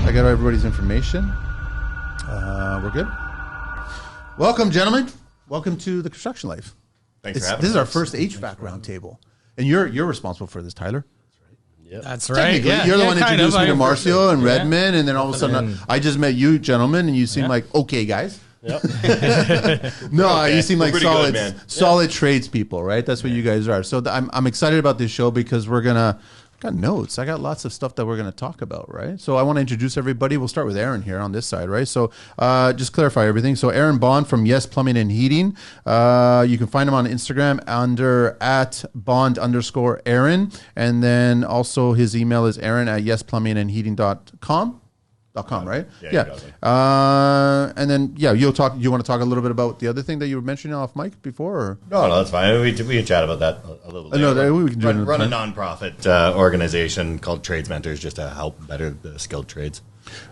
I got everybody's information. We're good. Welcome, gentlemen. Welcome to the Construction Life. Thanks for having us. This is our first HVAC roundtable, and you're responsible for this, Tyler. Yep. That's right. Yeah, you're the one who introduced me to Marcio and Redmond, and then all of a sudden I just met you, gentlemen, and you seem like okay guys. Yep. No, you seem like solid tradespeople, right? That's what you guys are. So I'm excited about this show because we're gonna. Got notes. I got lots of stuff that we're going to talk about, right? So I want to introduce everybody. We'll start with Aaron here on this side, right? So just clarify everything. So Aaron Bond from Yes Plumbing and Heating. You can find him on Instagram under @Bond_Aaron. And then also his email is Aaron at yesplumbingandheating.com. Right? Yeah. And then you want to talk a little bit about the other thing that you were mentioning off mic before? Or? No, that's fine. We can chat about that a little bit. No, we can run a nonprofit organization called Trades Mentors just to help better the skilled trades,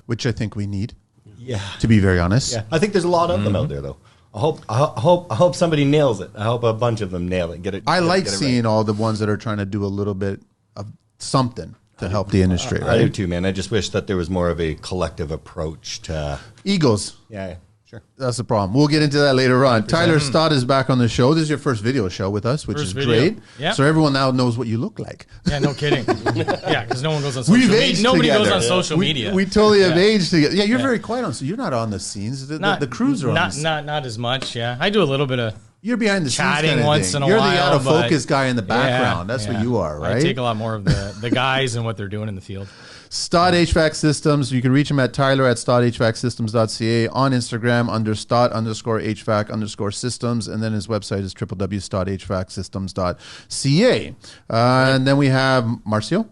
which I think we need. Yeah, to be very honest. Yeah, I think there's a lot of them out there, though. I hope somebody nails it. I hope a bunch of them nail it. I like seeing all the ones that are trying to do a little bit of something to help the industry, right? I do too, man. I just wish that there was more of a collective approach to egos. Yeah, sure. That's the problem. We'll get into that later on. 100%. Tyler Stott is back on the show. This is your first video show with us, which is great. Yep. So everyone now knows what you look like. Yeah, no kidding. Yeah, because no one goes on social media. Nobody goes on social media. We totally have aged together. Yeah, you're very quiet on, so you're not on the scenes. The crews are on. Not as much. Yeah, I do a little bit of. You're behind the chatting scenes once in a while. You're the out of focus guy in the background. That's what you are, right? I take a lot more of the guys and what they're doing in the field. Stott HVAC Systems. You can reach him at Tyler at StottHVACSystems.ca, on Instagram under Stott_HVAC_systems, and then his website is www.StottHVACSystems.ca. And then we have Marcio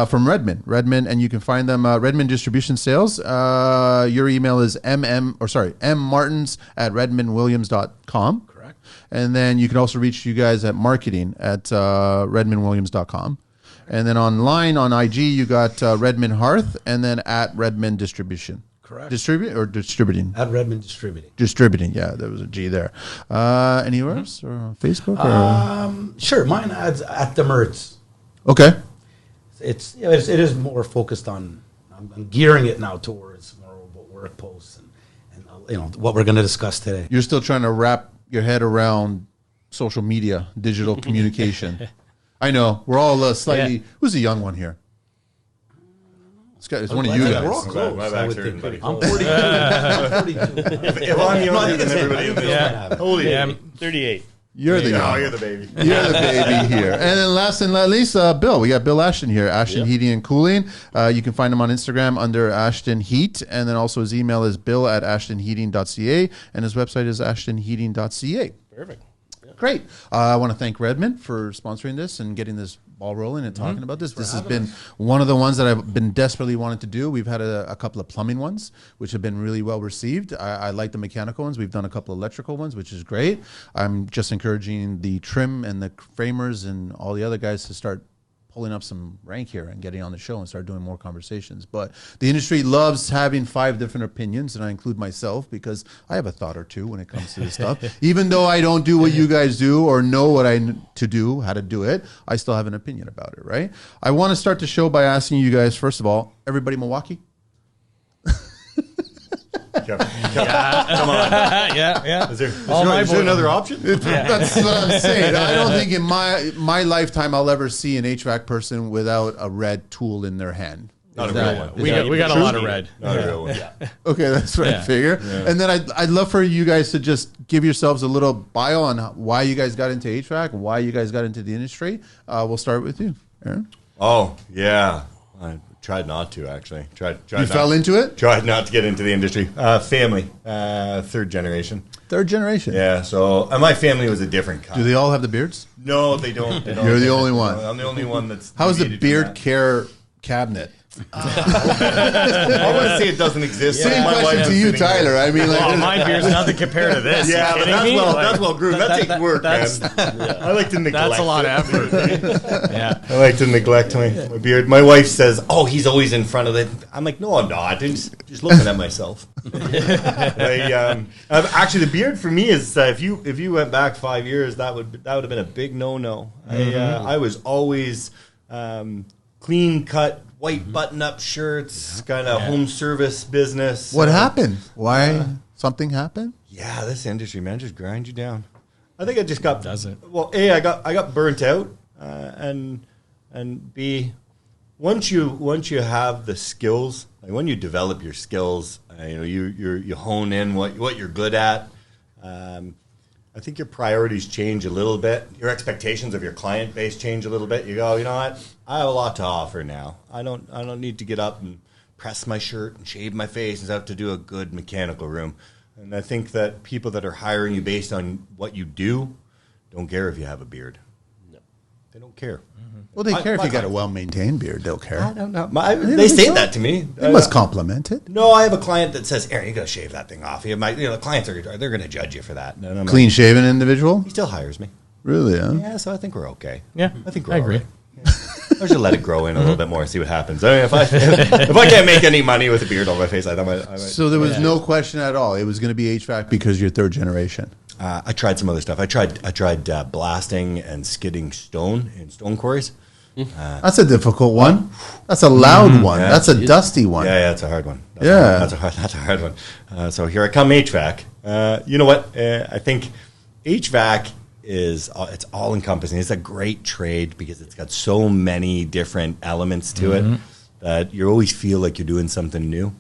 from Redmond, and you can find them Redmond Distribution Sales. Your email is MMartins at RedmondWilliams.com. Correct. And then you can also reach you guys at marketing at RedmondWilliams.com. And then online on IG, you got Redmond Hearth, and then at Redmond Distribution. Correct. Distributing? At Redmond Distributing. Distributing, yeah, there was a G there. Anywhere else? Or Facebook? Sure, mine adds at the Mertz. Okay. It is more focused on, I'm gearing it now towards more about work posts and what we're going to discuss today. You're still trying to wrap your head around social media, digital communication. I know. We're all slightly... Yeah. Who's the young one here? It's one of you guys. We're all close. I'm 42. 42. If I'm younger than everybody else. How old are you? I'm 38. You're the young. You're the baby. You're the baby here. And then last and not least, Bill. We got Bill Ashton here, Ashton Heating and Cooling. You can find him on Instagram under Ashton Heat. And then also his email is bill at AshtonHeating.ca. And his website is AshtonHeating.ca. Perfect. Great. I want to thank Redmond for sponsoring this and getting this ball rolling and talking about this. This has been one of the ones that I've been desperately wanting to do. We've had a couple of plumbing ones, which have been really well received. I like the mechanical ones. We've done a couple of electrical ones, which is great. I'm just encouraging the trim and the framers and all the other guys to start pulling up some rank here and getting on the show and start doing more conversations. But the industry loves having 5 different opinions, and I include myself because I have a thought or two when it comes to this stuff. Even though I don't do what you guys do or know what I need to do, how to do it, I still have an opinion about it, right? I want to start the show by asking you guys, first of all, everybody Milwaukee? Come on. Yeah. Is there another option? That's what I'm saying. I don't think in my lifetime I'll ever see an HVAC person without a red tool in their hand. Not a real one. We got a lot of red. Not a real one. Okay, that's what I figure. Yeah. And then I'd love for you guys to just give yourselves a little bio on why you guys got into HVAC, why you guys got into the industry. We'll start with you, Aaron. Oh, yeah. I tried not to, actually. You fell into it? Tried not to get into the industry. Family, 3rd generation. 3rd generation? Yeah, so my family was a different kind. Do they all have the beards? No, they don't. You're the only one. I'm the only one that's... How's the beard care cabinet? I want to say it doesn't exist. Same question to you, Tyler. I mean, like, my beard's nothing compared to this. Yeah, but that's well groomed. That takes work, man. I like to neglect. That's a lot of effort. Yeah, I like to neglect my beard. My wife says, "Oh, he's always in front of it." I'm like, "No, I'm not. I'm just looking at myself." Actually, the beard for me is if you went back 5 years, that would have been a big no. I was always clean cut, white button-up shirts, kind of home service business. What happened? Why? Something happened? Yeah, this industry, man, just grind you down. I think I just got... Does it? Well, A, I got burnt out, and B, once you have the skills, like when you develop your skills, you hone in what you're good at. I think your priorities change a little bit. Your expectations of your client base change a little bit. You go, you know what? I have a lot to offer now. I don't need to get up and press my shirt and shave my face and have to do a good mechanical room. And I think that people that are hiring you based on what you do don't care if you have a beard. No, they don't care. Well, they care if you got a well-maintained beard. They'll care. I don't know. They say that to me. They must compliment it. No, I have a client that says, "Aaron, you got to shave that thing off." The clients they're going to judge you for that. And I'm Clean-shaven individual. He still hires me. Really? Huh? Yeah, so I think we're okay. Yeah, I think we're I agree. all right. I should let it grow in a little bit more and see what happens. I mean, if I can't make any money with a beard on my face, I might. So there was no question at all. It was going to be HVAC because you're third generation. I tried some other stuff. I tried blasting and skidding stone in stone quarries. That's a difficult one. That's a loud one. Yeah. That's a dusty one. Yeah, it's a hard one. That's a hard one. So here I come, HVAC. You know what? I think HVAC it's all encompassing. It's a great trade because it's got so many different elements to it that you always feel like you're doing something new.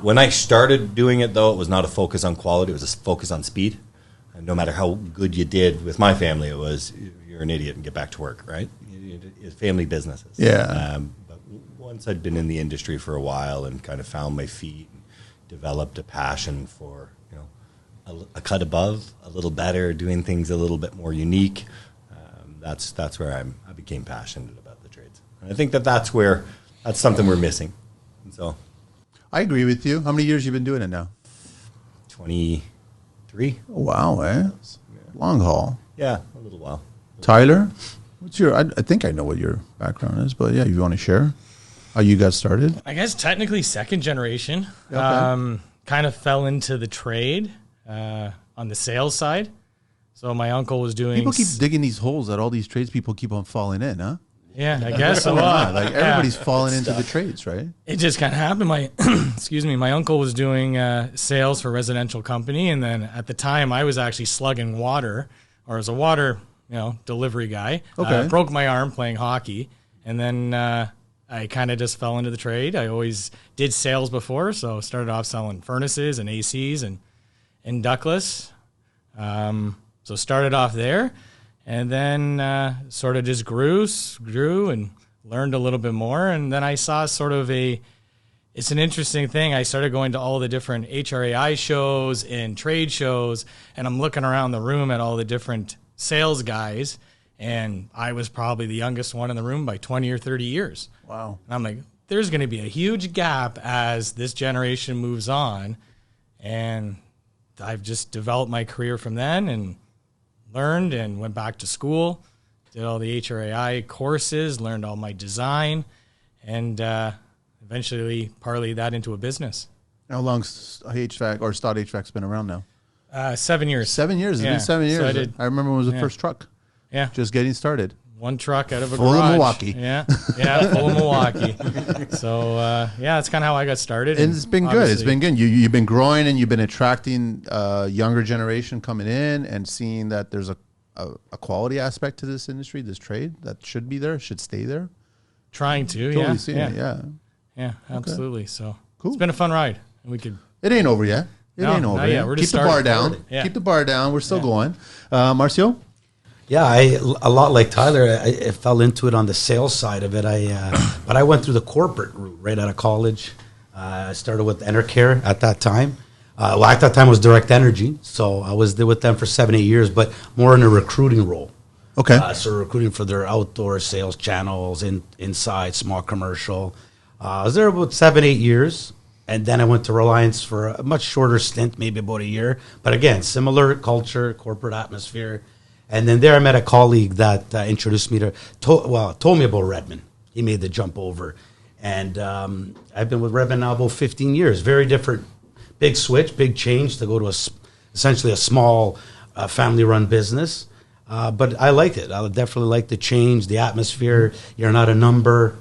When I started doing it, though, it was not a focus on quality. It was a focus on speed. And no matter how good you did with my family, it was you're an idiot and get back to work, right? It's family businesses. Yeah. But once I'd been in the industry for a while and kind of found my feet and developed a passion for, a cut above, a little better, doing things a little bit more unique, that's where I became passionate about the trades. And I think that's something we're missing. And so I agree with you. How many years you been doing it now? 23. Oh, wow, eh? Long haul. Yeah, a little while. Tyler, what's your? I think I know what your background is, but yeah, you want to share how you got started? I guess technically second generation. Okay. Kind of fell into the trade on the sales side. So my uncle was doing. People keep digging these holes that all these tradespeople keep on falling in, huh? Yeah, I guess so. Like everybody's falling into the trades, right? It just kind of happened. My uncle was doing sales for a residential company, and then at the time I was actually slugging water, or as a water delivery guy. Okay. Broke my arm playing hockey, and then I kind of just fell into the trade. I always did sales before, so started off selling furnaces and ACs and ductless. So started off there. And then sort of just grew and learned a little bit more. And then I saw it's an interesting thing. I started going to all the different HRAI shows and trade shows, and I'm looking around the room at all the different sales guys, and I was probably the youngest one in the room by 20 or 30 years. Wow. And I'm like, there's going to be a huge gap as this generation moves on. And I've just developed my career from then and learned and went back to school, did all the HRAI courses, learned all my design, and eventually parlayed that into a business. How long's HVAC or Stott HVAC's been around now? 7 years. 7 years. It's been 7 years. So I remember when it was the first truck. Yeah. Just getting started. One truck out of a full garage. Of Milwaukee. Yeah, full of Milwaukee. So, that's kind of how I got started. And it's been good. It's been good. You've been growing and you've been attracting younger generation coming in and seeing that there's a quality aspect to this industry, this trade that should be there, should stay there. Trying to, totally seeing it, Yeah, absolutely. Okay. So cool. It's been a fun ride. It ain't over yet. It ain't over yet. We're Keep the bar down. Yeah. Keep the bar down. We're still going. Marcio? Yeah, a lot like Tyler, I fell into it on the sales side of it. But I went through the corporate route right out of college. I started with Enercare at that time. At that time it was Direct Energy, so I was there with them for 7-8 years, but more in a recruiting role. Okay. So recruiting for their outdoor sales channels, inside, small commercial. I was there about 7-8 years, and then I went to Reliance for a much shorter stint, maybe about a year. But again, similar culture, corporate atmosphere. And then there I met a colleague that introduced me told me about Redmond. He made the jump over. And I've been with Redmond now about 15 years. Very different, big switch, big change to go to essentially a small family-run business. But I liked it. I definitely like the change, the atmosphere. You're not a number.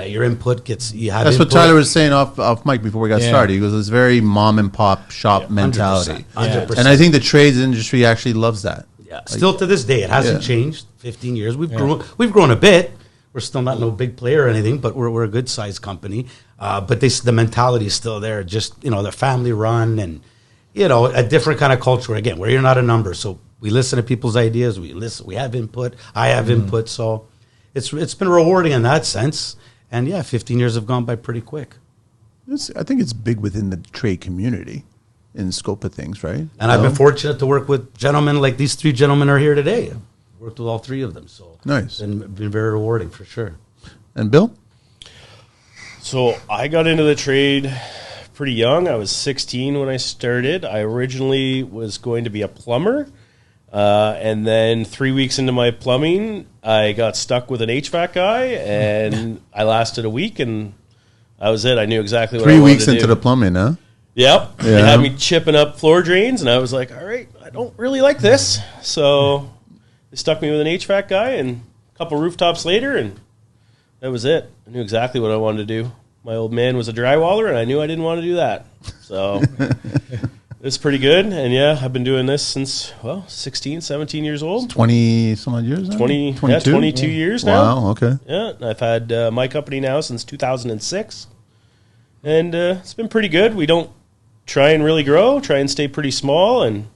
Your input gets, you have That's input. what Tyler was saying off mic before we got started. He goes, it's very mom and pop shop mentality. 100%. And I think the trades industry actually loves that. Yeah, still to this day, it hasn't changed. 15 years, we've grown a bit. We're still not no big player or anything, but we're a good sized company. But the mentality is still there. Just they're family run and a different kind of culture. Again, where you're not a number, so we listen to people's ideas. We listen. We have input. I have input. So it's been rewarding in that sense. And 15 years have gone by pretty quick. I think it's big within the trade community in scope of things, right? And I've been fortunate to work with gentlemen like these 3 gentlemen are here today. I've worked with all 3 of them. So nice. It's been very rewarding for sure. And Bill? So I got into the trade pretty young. I was 16 when I started. I originally was going to be a plumber. And then 3 weeks into my plumbing, I got stuck with an HVAC guy, and I lasted a week, and that was it. I knew exactly what I wanted to do. 3 weeks into the plumbing, huh? Yep. Yeah. They had me chipping up floor drains, and I was like, all right, I don't really like this. So they stuck me with an HVAC guy, and a couple rooftops later, and that was it. I knew exactly what I wanted to do. My old man was a drywaller, and I knew I didn't want to do that. So it's pretty good. And, I've been doing this since, 16, 17 years old. 20 some odd years now? 22 years now. Wow, okay. Yeah, I've had my company now since 2006. And it's been pretty good. We don't try and really grow, try and stay pretty small, and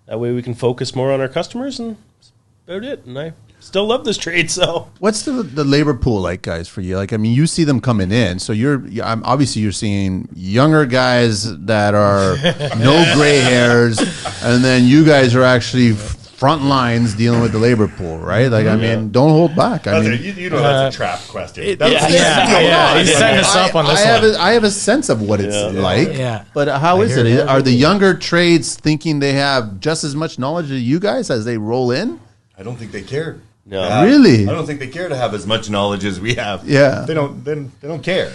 that way we can focus more on our customers, and that's about it. And I still love this trade. So what's the labor pool like, guys, for you? Like, I mean, you see them coming in, so obviously you're seeing younger guys that are no gray hairs, and then you guys are actually front lines dealing with the labor pool, right? Like, I mean, don't hold back. I mean, that's a trap question. He's setting us up on this one. I have a sense of what it's like. Yeah. But how is it? Are the younger trades thinking they have just as much knowledge as you guys as they roll in? I don't think they care. No. Really? I don't think they care to have as much knowledge as we have. Yeah. They don't care.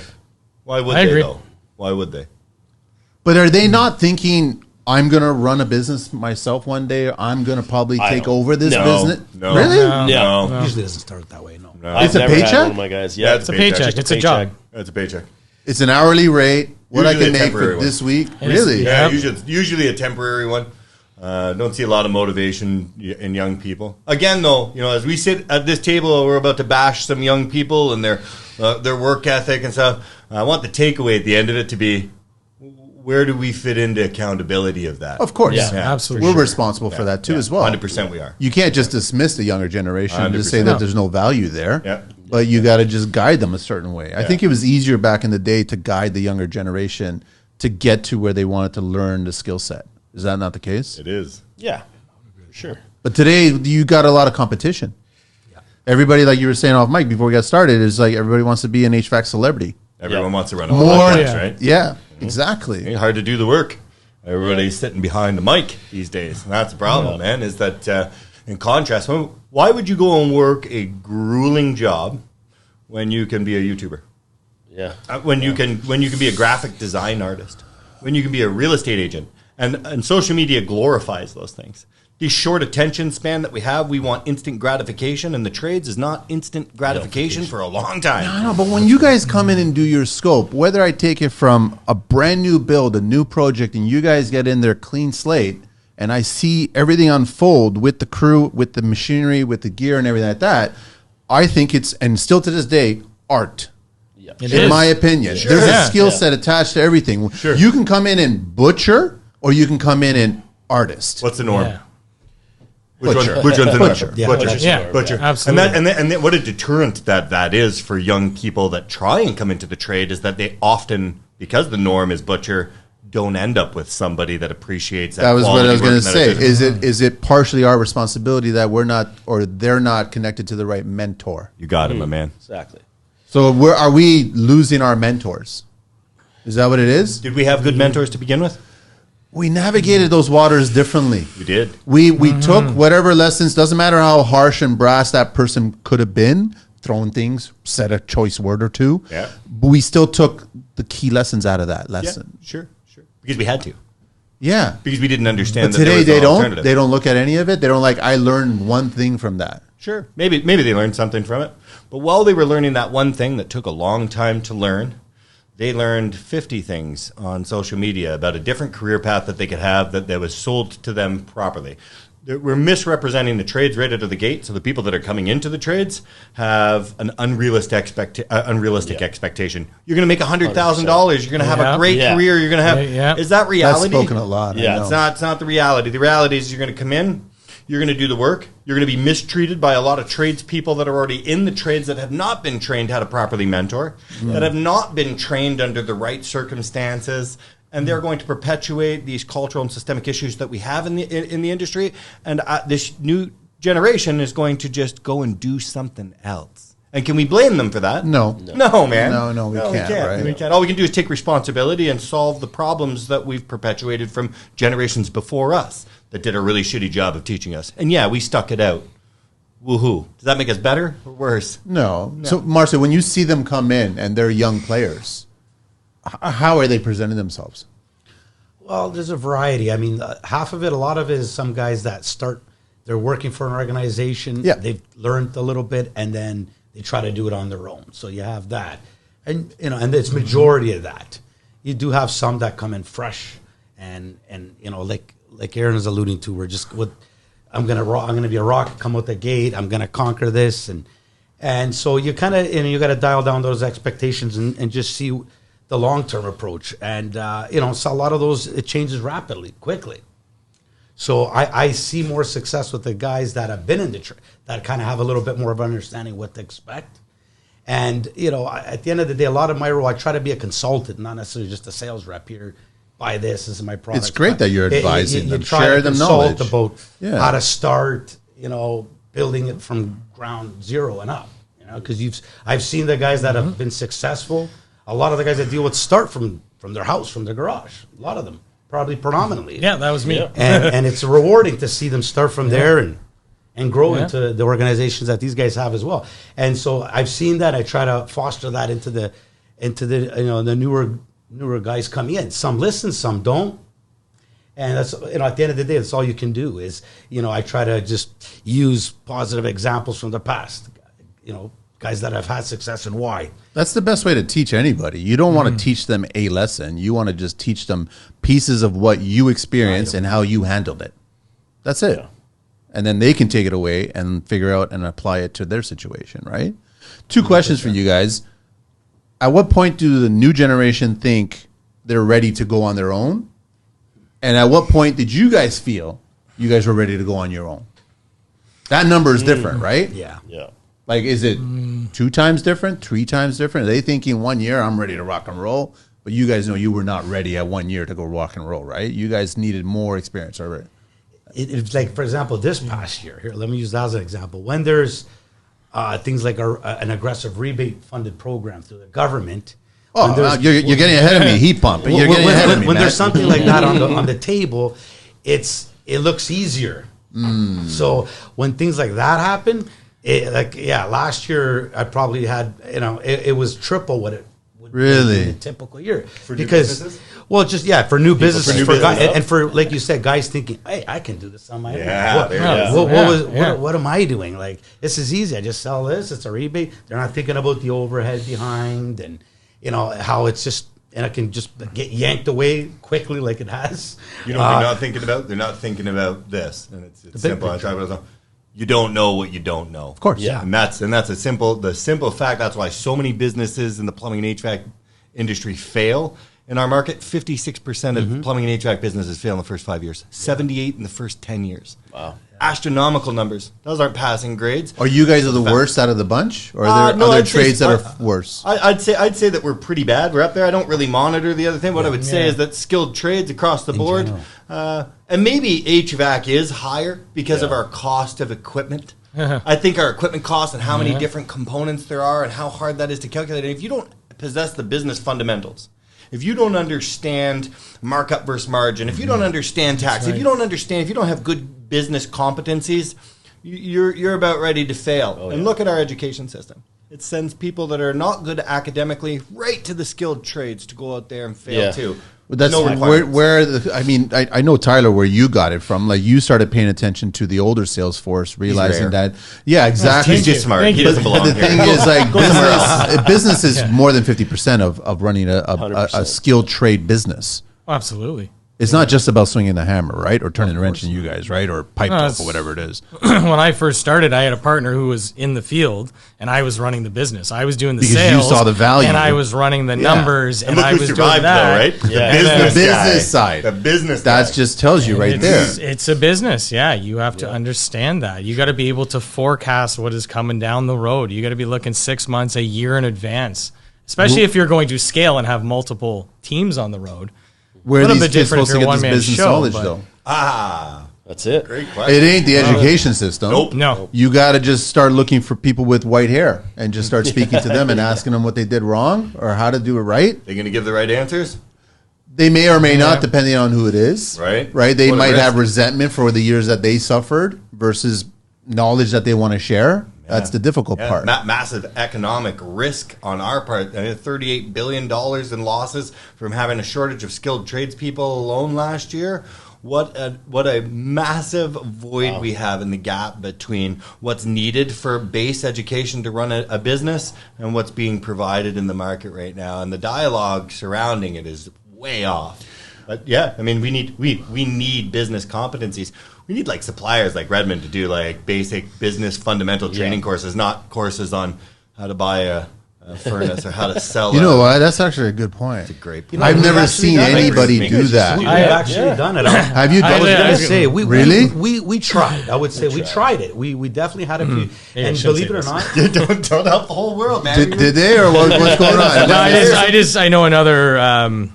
Why would I they agree. though? Why would they? But are they not thinking, I'm going to run a business myself one day, or I'm going to probably take over this business? No. Really? No. Usually doesn't start that way. No. It's a never had paycheck? one of my guys. Yeah, It's a paycheck. It's a job. That's a paycheck. It's an hourly rate. What Usually I can a make temporary for one. this week? It is- Really? yeah. Usually a temporary one. Don't see a lot of motivation in young people. Again, though, as we sit at this table, we're about to bash some young people and their work ethic and stuff. I want the takeaway at the end of it to be, where do we fit into accountability of that? Of course. Yeah, absolutely. We're responsible for that too as well. 100% we are. You can't just dismiss the younger generation and just say that 100%. there's no value there. Yeah. But you got to just guide them a certain way. I think it was easier back in the day to guide the younger generation to get to where they wanted to learn the skill set. Is that not the case? It is. Yeah, for sure. But today you got a lot of competition. Yeah. Everybody, like you were saying off mic before we got started, is like everybody wants to be an HVAC celebrity. Everyone wants to run a More, podcast, right? Yeah, exactly. It's hard to do the work. Everybody's sitting behind the mic these days. And that's the problem, man, is that in contrast, why would you go and work a grueling job when you can be a YouTuber? Yeah. When you can be a graphic design artist, when you can be a real estate agent. And social media glorifies those things. The short attention span that we have, we want instant gratification, and the trades is not instant gratification for a long time. No, but when you guys come in and do your scope, whether I take it from a brand new build, a new project, and you guys get in there clean slate, and I see everything unfold with the crew, with the machinery, with the gear and everything like that, I think it's, and still to this day, art. In my opinion. Sure. There's Yeah. a skill set attached to everything. Sure. You can come in and butcher, or you can come in and artist. What's the norm? Yeah. Which Butcher. one's the norm? Butcher. Yeah. Butcher. Yeah. Butcher. Absolutely. And then what a deterrent that is for young people that try and come into the trade is that they often, because the norm is butcher, don't end up with somebody that appreciates that. That was what I was going to say. Is Is it partially our responsibility that we're not, or they're not connected to the right mentor? you got him, my man. Exactly. So are we losing our mentors? Is that what it is? Did we have good mentors to begin with? We navigated those waters differently. We did. We took whatever lessons, doesn't matter how harsh and brass that person could have been, thrown things, said a choice word or two. Yeah. But we still took the key lessons out of that lesson. Yeah, sure. Because we had to. Yeah. Because we didn't understand But that today there was they an don't. alternative. They don't look at any of it. They don't like, I learned one thing from that. Sure. Maybe they learned something from it. But while they were learning that one thing that took a long time to learn, they learned 50 things on social media about a different career path that they could have that was sold to them properly. We're misrepresenting the trades right out of the gate, so the people that are coming into the trades have an unrealistic expectation. You're going to make $100,000. You're going to have a great career. You're going to have. Is that reality? That's spoken a lot. Yeah, it's not the reality. The reality is you're going to come in. You're going to do the work. You're going to be mistreated by a lot of tradespeople that are already in the trades that have not been trained how to properly mentor, that have not been trained under the right circumstances, and they're going to perpetuate these cultural and systemic issues that we have in the industry. And this new generation is going to just go and do something else. And can we blame them for that? No, man. No, we can't. Right? We can't. All we can do is take responsibility and solve the problems that we've perpetuated from generations before us that did a really shitty job of teaching us. And yeah, we stuck it out. Woohoo. Does that make us better or worse? No. So, Marcio, when you see them come in and they're young players, how are they presenting themselves? Well, there's a variety. I mean, half of it, a lot of it is some guys that they're working for an organization. Yeah. They've learned a little bit and then they try to do it on their own. So you have that. And, and it's majority of that. You do have some that come in fresh and like Aaron is alluding to, we're just I'm gonna be a rock, come out the gate, I'm gonna conquer this, and so you kind of you got to dial down those expectations and just see the long term approach, and so a lot of those it changes rapidly, quickly. So I see more success with the guys that have been in the that kind of have a little bit more of understanding what to expect, and at the end of the day, a lot of my role I try to be a consultant, not necessarily just a sales rep here. Buy this is my product. It's great that you're advising them, try share to them consult knowledge about how to start, building it from ground zero and up. Because I've seen the guys that have been successful. A lot of the guys that deal with start from their house, from their garage. A lot of them, probably predominantly. Yeah, that was me. And it's rewarding to see them start from there and grow into the organizations that these guys have as well. And so I've seen that. I try to foster that into the newer guys coming in. Some listen, some don't. And that's, at the end of the day, that's all you can do is, I try to just use positive examples from the past, guys that have had success and why. That's the best way to teach anybody. You don't want to teach them a lesson. You want to just teach them pieces of what you experienced and how you handled it. That's it. Yeah. And then they can take it away and figure out and apply it to their situation, right? 2 questions for you guys. At what point do the new generation think they're ready to go on their own? And at what point did you guys feel you guys were ready to go on your own? That number is different, right? Yeah. Like, is it 2 times different, 3 times different? Are they thinking 1 year, I'm ready to rock and roll? But you guys know you were not ready at 1 year to go rock and roll, right? You guys needed more experience, right? It's like, for example, this past year. Here, let me use that as an example. When there's things like an aggressive rebate-funded program through the government. Oh, you're getting ahead of me. Heat pump. You're getting ahead of me, when man. there's something like that on the table, it looks easier. So when things like that happen, last year I probably had it was triple what it would be in a typical year for new businesses. Well, just for new businesses, and for like you said, guys thinking, hey, I can do this on my own. What am I doing? Like, this is easy. I just sell this. It's a rebate. They're not thinking about the overhead behind, and how it's just and it can just get yanked away quickly, like it has. You know what they're not thinking about? They're not thinking about this, and it's simple. I try to. You don't know what you don't know. Of course, yeah, and that's the simple fact. That's why so many businesses in the plumbing and HVAC industry fail. In our market, 56% of plumbing and HVAC businesses fail in the first 5 years. 78 in the first 10 years. Wow. Astronomical numbers. Those aren't passing grades. Are you guys the worst out of the bunch? Or are there other trades that are worse? I'd say that we're pretty bad. We're up there. I don't really monitor the other thing. What I would say is that skilled trades across the board, and maybe HVAC is higher because of our cost of equipment. I think our equipment costs and how many different components there are and how hard that is to calculate. And if you don't possess the business fundamentals, if you don't understand markup versus margin, if you don't understand tax, if you don't have good business competencies, you're about ready to fail. And look at our education system. it sends people that are not good academically right to the skilled trades to go out there and fail too. But that's No requirements. I know, Tyler, where you got it from. Like, you started paying attention to the older sales force, realizing that, exactly. He's just smart. He doesn't belong But the here. thing is, like, business is more than 50% of running a skilled trade business. Absolutely. It's not just about swinging the hammer, right? Or turning the wrench in you guys, right? Or pipe up or whatever it is. When I first started, I had a partner who was in the field, and I was running the business. I was doing the Because sales. you saw the value. And I was running the numbers, and look I who was doing survived, that. though, right? Yeah. The business guy. side. The business That guy. just tells you right there. It's a business, yeah. You have to understand that. You got to be able to forecast what is coming down the road. You got to be looking 6 months, a year in advance, especially if you're going to scale and have multiple teams on the road. Where are little these bit kids different supposed to if you're get this one-man business show, knowledge, but- though? That's it. Great question. It ain't the education system. Nope. No. You got to just start looking for people with white hair and just start speaking to them and asking them what they did wrong or how to do it right. They're going to give the right answers? They may or may not, depending on who it is. Right. Right. They What a might risk. have resentment for the years that they suffered versus knowledge that they want to share. That's the difficult part. Massive economic risk on our part. $38 billion in losses from having a shortage of skilled tradespeople alone last year. What a massive void we have in the gap between what's needed for base education to run a business and what's being provided in the market right now. And the dialogue surrounding it is way off. But yeah, I mean, we need business competencies. We need like suppliers like Redmond to do like basic business fundamental training courses, not courses on how to buy a furnace or how to sell. You know what? That's actually a good point. It's a great point. You know, I've we've never actually seen done it. anybody Make do it that. We've I- actually done it. Have you I- done I- it? I- Say Really? we tried. I would say we tried it. We definitely had a few. Maybe I And shouldn't believe it say or this. not, don't help the whole world, man. Did they or what's going on? No, I know another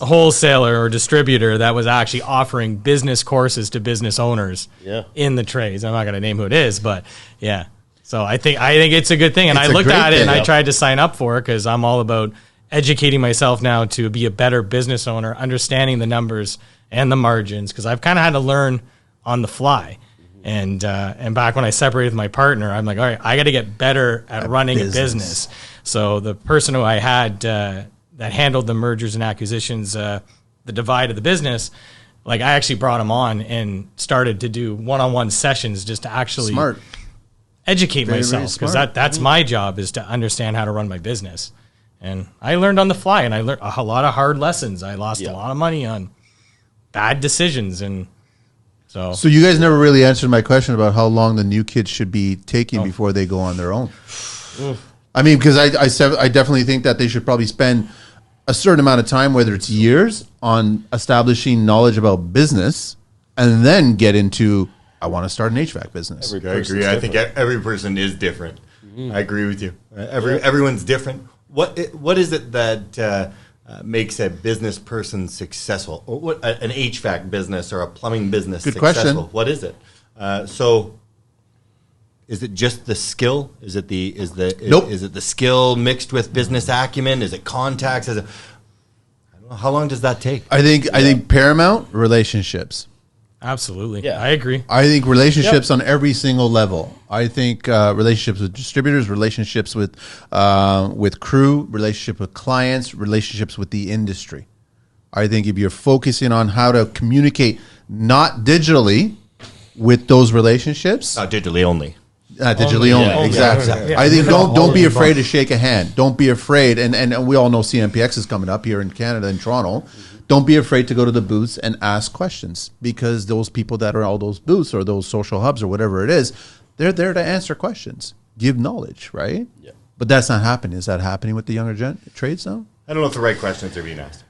wholesaler or distributor that was actually offering business courses to business owners in the trades. I'm not going to name who it is, but yeah. So I think it's a good thing. And It's I a looked great at it and thing. I tried to sign up for it because I'm all about educating myself now to be a better business owner, understanding the numbers and the margins, because I've kind of had to learn on the fly. And back when I separated with my partner, I'm like, all right, I got to get better at running a business. So the person who I had that handled the mergers and acquisitions, the divide of the business, like I actually brought him on and started to do one-on-one sessions just to actually Smart. educate Very, very myself, because smart. that's my job, is to understand how to run my business. And I learned on the fly, and I learned a lot of hard lessons. I lost a lot of money on bad decisions, and So you guys never really answered my question about how long the new kids should be taking before they go on their own. I mean, because I definitely think that they should probably spend a certain amount of time, whether it's years, on establishing knowledge about business, and then get into, I want to start an HVAC business. I agree. I think every person is different. I agree with you. Everyone's different. What is it that makes a business person successful? Or what an HVAC business or a plumbing business Good successful? question. What is it? So, is it just the skill? Is it the Nope. Is it the skill mixed with business acumen? Is it contacts? I don't know. How long does that take? I think paramount relationships. absolutely, Yeah. I agree. I think relationships on every single level. I think relationships with distributors, relationships with crew, relationship with clients, relationships with the industry. I think if you're focusing on how to communicate, not digitally, with those relationships, Not digitally only. digitally only. yeah. Exactly. Yeah. I think All don't of be the afraid above. to shake a hand. Don't be afraid, and we all know CMPX is coming up here in Canada, in Toronto. Don't be afraid to go to the booths and ask questions, because those people that are all those booths or those social hubs or whatever it is, they're there to answer questions, give knowledge, right? Yeah. But that's not happening. Is that happening with the younger trades now? I don't know if the right questions are being asked.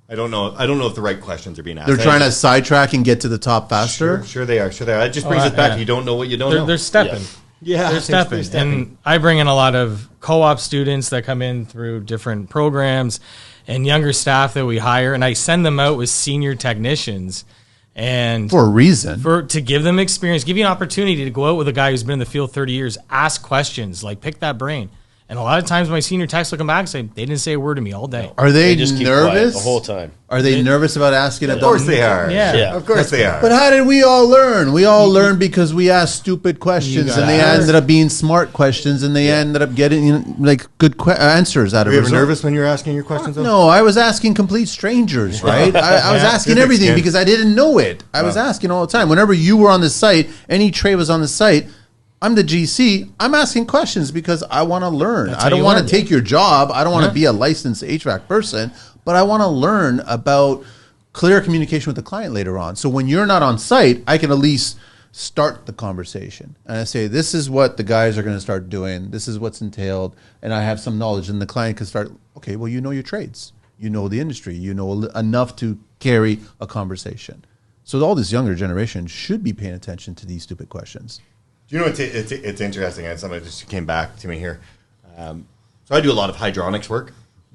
I don't know if the right questions are being asked. They're trying to sidetrack and get to the top faster. Sure they are. That just brings us back. You don't know what you don't know. They're stepping. Yeah, They're stepping. And I bring in a lot of co-op students that come in through different programs and younger staff that we hire, and I send them out with senior technicians and For a reason. to give them experience, give you an opportunity to go out with a guy who's been in the field 30 years, ask questions, like pick that brain. And a lot of times my senior techs will come back and say, they didn't say a word to me all day. Are they just keep quiet nervous the whole time? Are they nervous about asking? Of course they are. Yeah. Of course they are. But how did we all learn? We all learned because we asked stupid questions, and they ended up being smart questions, and they ended up getting like good answers out of it. Were you ever nervous when you were asking your questions? No, I was asking complete strangers, right? I was asking everything because I didn't know it. I was asking all the time. Whenever you were on the site, any trade was on the site, I'm the GC. I'm asking questions because I want to learn. I don't want to take your job. I don't want to be a licensed HVAC person, but I want to learn about clear communication with the client later on. So when you're not on site, I can at least start the conversation. And I say, this is what the guys are going to start doing. This is what's entailed. And I have some knowledge. And the client can start, okay, well, you know your trades. You know the industry. You know enough to carry a conversation. So all this younger generation should be paying attention to these stupid questions. Do you know it's interesting? And somebody just came back to me here. So I do a lot of hydronics work,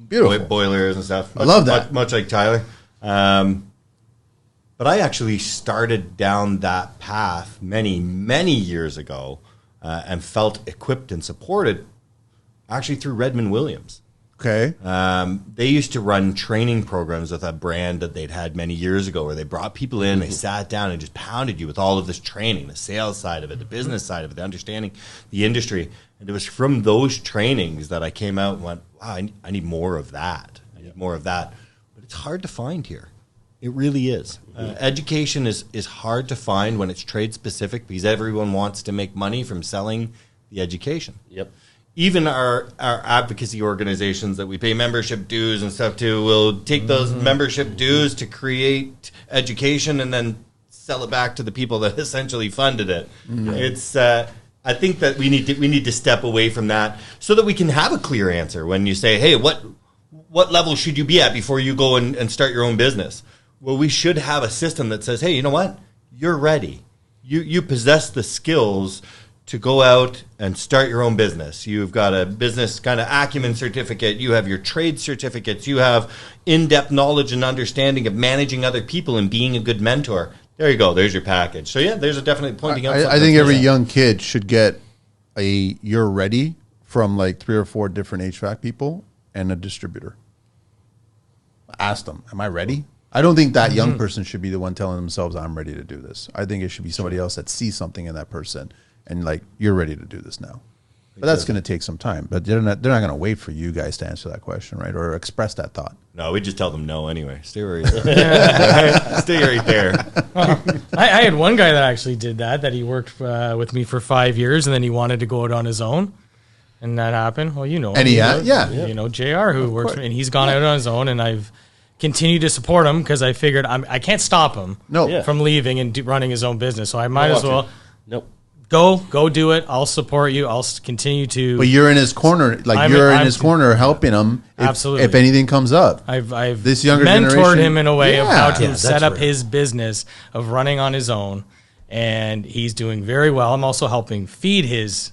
Beautiful. boilers and stuff. I love that. Much like Tyler. But I actually started down that path many, many years ago and felt equipped and supported actually through Redmond Williams. Okay. They used to run training programs with a brand that they'd had many years ago where they brought people in, they sat down and just pounded you with all of this training, the sales side of it, the business side of it, the understanding the industry. And it was from those trainings that I came out and went, wow, I need more of that. I need more of that. But it's hard to find here. It really is. Education is hard to find when it's trade specific because everyone wants to make money from selling the education. Yep. Even our advocacy organizations that we pay membership dues and stuff to will take those membership dues to create education and then sell it back to the people that essentially funded it. It's I think that we need to step away from that so that we can have a clear answer when you say, hey, what level should you be at before you go and start your own business? Well, we should have a system that says, hey, you know what? You're ready. You possess the skills to go out and start your own business. You've got a business kind of acumen certificate. You have your trade certificates. You have in-depth knowledge and understanding of managing other people and being a good mentor. There you go. There's your package. So, yeah, there's a definitely pointing out. I think every young kid should get a "you're ready" from like 3 or 4 different HVAC people and a distributor. Ask them, am I ready? I don't think that young person should be the one telling themselves, I'm ready to do this. I think it should be somebody else that sees something in that person and like, you're ready to do this now. But that's going to take some time. But they're not going to wait for you guys to answer that question, right? Or express that thought. No, we just tell them no anyway. Stay right there. Stay right there. I had one guy that actually did that he worked with me for 5 years, and then he wanted to go out on his own. And that happened. Well, you know him. And You know JR, who works for me, and he's gone out on his own, and I've continued to support him because I figured I can't stop him from leaving and running his own business. So I might as well go do it. I'll support you. I'll continue to. But you're in his corner, like you're in his corner helping him. If anything comes up, I've this younger mentored generation, him in a way of how to set up his business of running on his own, and he's doing very well. I'm also helping feed his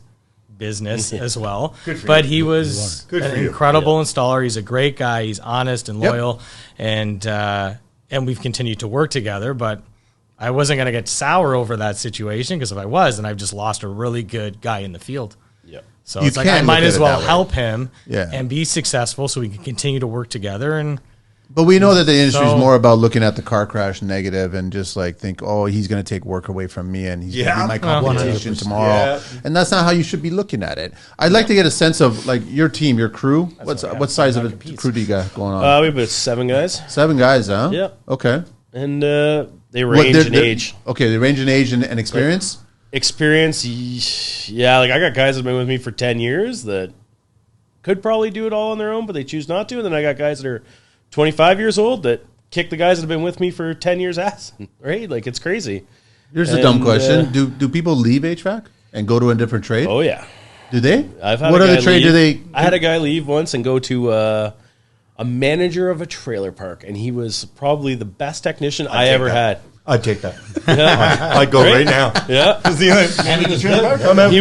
business as well. But he was an incredible installer. He's a great guy. He's honest and loyal, and we've continued to work together. But I wasn't going to get sour over that situation because if I was, then I've just lost a really good guy in the field. Yep. So it's like I might as well help him and be successful so we can continue to work together. But we know that the industry is more about looking at the car crash negative and just like think, oh, he's going to take work away from me and he's going to be my competition tomorrow. And that's not how you should be looking at it. I'd like to get a sense of like your team, your crew. What size of a crew do you got going on? We have about 7 guys. 7 guys, huh? Yeah. Okay. And they range in age. Okay, they range in age and experience? Experience, yeah. Like I got guys that have been with me for 10 years that could probably do it all on their own, but they choose not to. And then I got guys that are 25 years old that kick the guys that have been with me for 10 years ass, right? Like, it's crazy. Here's a dumb question. Do people leave HVAC and go to a different trade? Oh, yeah. Do they? I've had what other trade do they? I had a guy leave once and go to a manager of a trailer park, and he was probably the best technician I ever had. I'd take that. I'd go right now. Yeah. He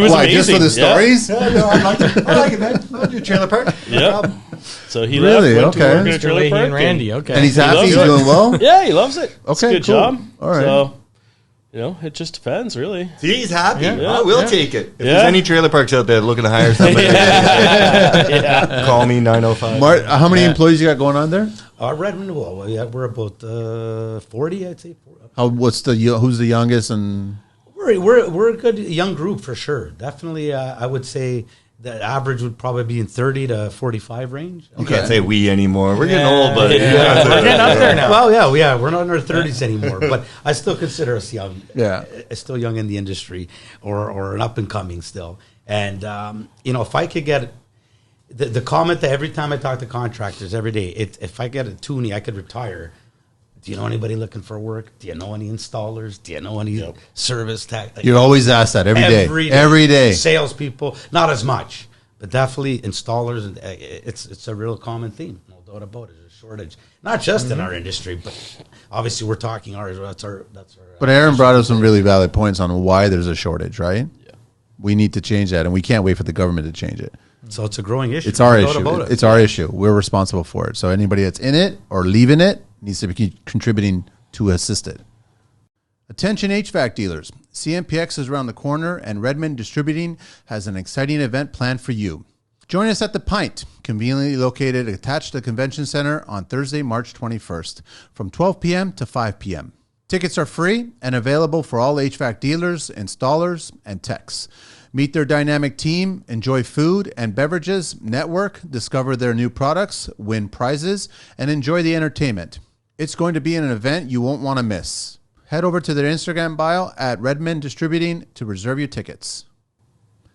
was amazing. Just for the stories? Yeah, no, I like it, man. I'll do trailer park. Yeah. So he really? left, went to work in a trailer park. And Randy, And he's happy, he's doing well? Yeah, he loves it. Okay, it's a good job. All right. So You know, it just depends, really. See, he's happy. Yeah. We'll take it. If there's any trailer parks out there looking to hire somebody, call me 905. Mart, how many employees you got going on there? Redmond, well, yeah, we're about 40, I'd say. Who's the youngest? And We're a good young group for sure. Definitely, I would say the average would probably be in 30 to 45 range. You can't say we anymore. We're getting old, but We're getting up there now. Well, yeah, we're not in our 30s anymore, but I still consider us young. Yeah. Still young in the industry, or an up and coming still. And if I could get the comment that every time I talk to contractors every day, if I get a toonie, I could retire. Do you know anybody looking for work? Do you know any installers? Do you know any service tech? you're always asked that every day. Every day. Salespeople, not as much, but definitely installers. And it's a real common theme. No doubt about it. There's a shortage, not just in our industry, but obviously we're talking ours. That's our. But Aaron brought up some really valid points on why there's a shortage, right? Yeah. We need to change that, and we can't wait for the government to change it. So it's a growing issue. It's our No doubt issue. about it. It's our issue. We're responsible for it. So anybody that's in it or leaving it needs to be contributing to assist it. Attention HVAC dealers. CMPX is around the corner, and Redmond Distributing has an exciting event planned for you. Join us at the Pint, conveniently located attached to the Convention Center on Thursday, March 21st, from 12 p.m. to 5 p.m. Tickets are free and available for all HVAC dealers, installers, and techs. Meet their dynamic team, enjoy food and beverages, network, discover their new products, win prizes, and enjoy the entertainment. It's going to be an event you won't want to miss. Head over to their Instagram bio at Redmond Distributing to reserve your tickets.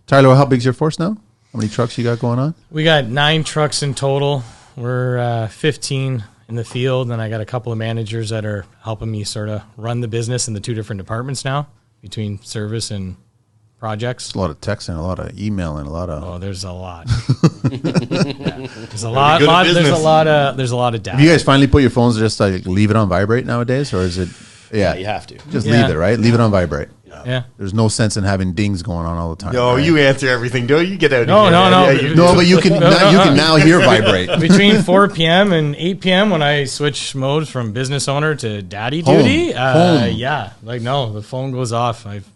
Tyler, how big's your force now? How many trucks you got going on? We got 9 trucks in total. We're 15 in the field, and I got a couple of managers that are helping me sort of run the business in the 2 different departments now, between service and projects. A lot of texting, a lot of emailing, a lot of... Oh, there's a lot. There's a lot. There's a lot of data. Have you guys finally put your phones just like leave it on vibrate nowadays, or is it? Yeah, you have to. Just leave it, right? Leave it on vibrate. Yeah. There's no sense in having dings going on all the time. No, right? you answer everything. Don't you get out? No. No, but you can now hear vibrate. Between 4 p.m. and 8 p.m. when I switch modes from business owner to daddy duty, yeah, the phone goes off. I've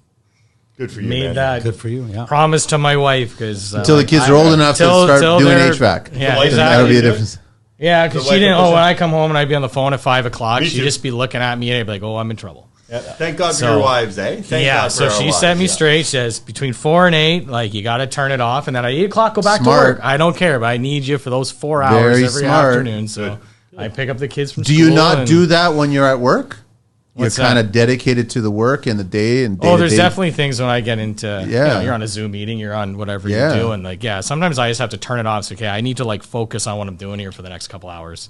Good for you, made man. that Good for you. Yeah. promise to my wife because Until the kids are old enough to start doing HVAC. Yeah, wife- exactly. That'll be a difference. Yeah, because she didn't. When I come home and I'd be on the phone at 5 o'clock, Me she'd too. just be looking at me and I'd be like, "Oh, I'm in trouble." Yeah. Thank God for So- your wives, eh? Thank God for So our she wives, set me yeah. straight. She says between 4 and 8, like you got to turn it off, and then at 8 o'clock go back Smart. to work. I don't care, but I need you for those 4 hours Very every smart. afternoon. So I pick up the kids from Do school. you not and- do that when you're at work? You're What's kind that? of dedicated to the work and the day and day. Oh, to there's day. definitely things when I get into, Yeah. you're on a Zoom meeting, you're on whatever Yeah. you're doing. Like, sometimes I just have to turn it off. So, okay, I need to like focus on what I'm doing here for the next couple hours.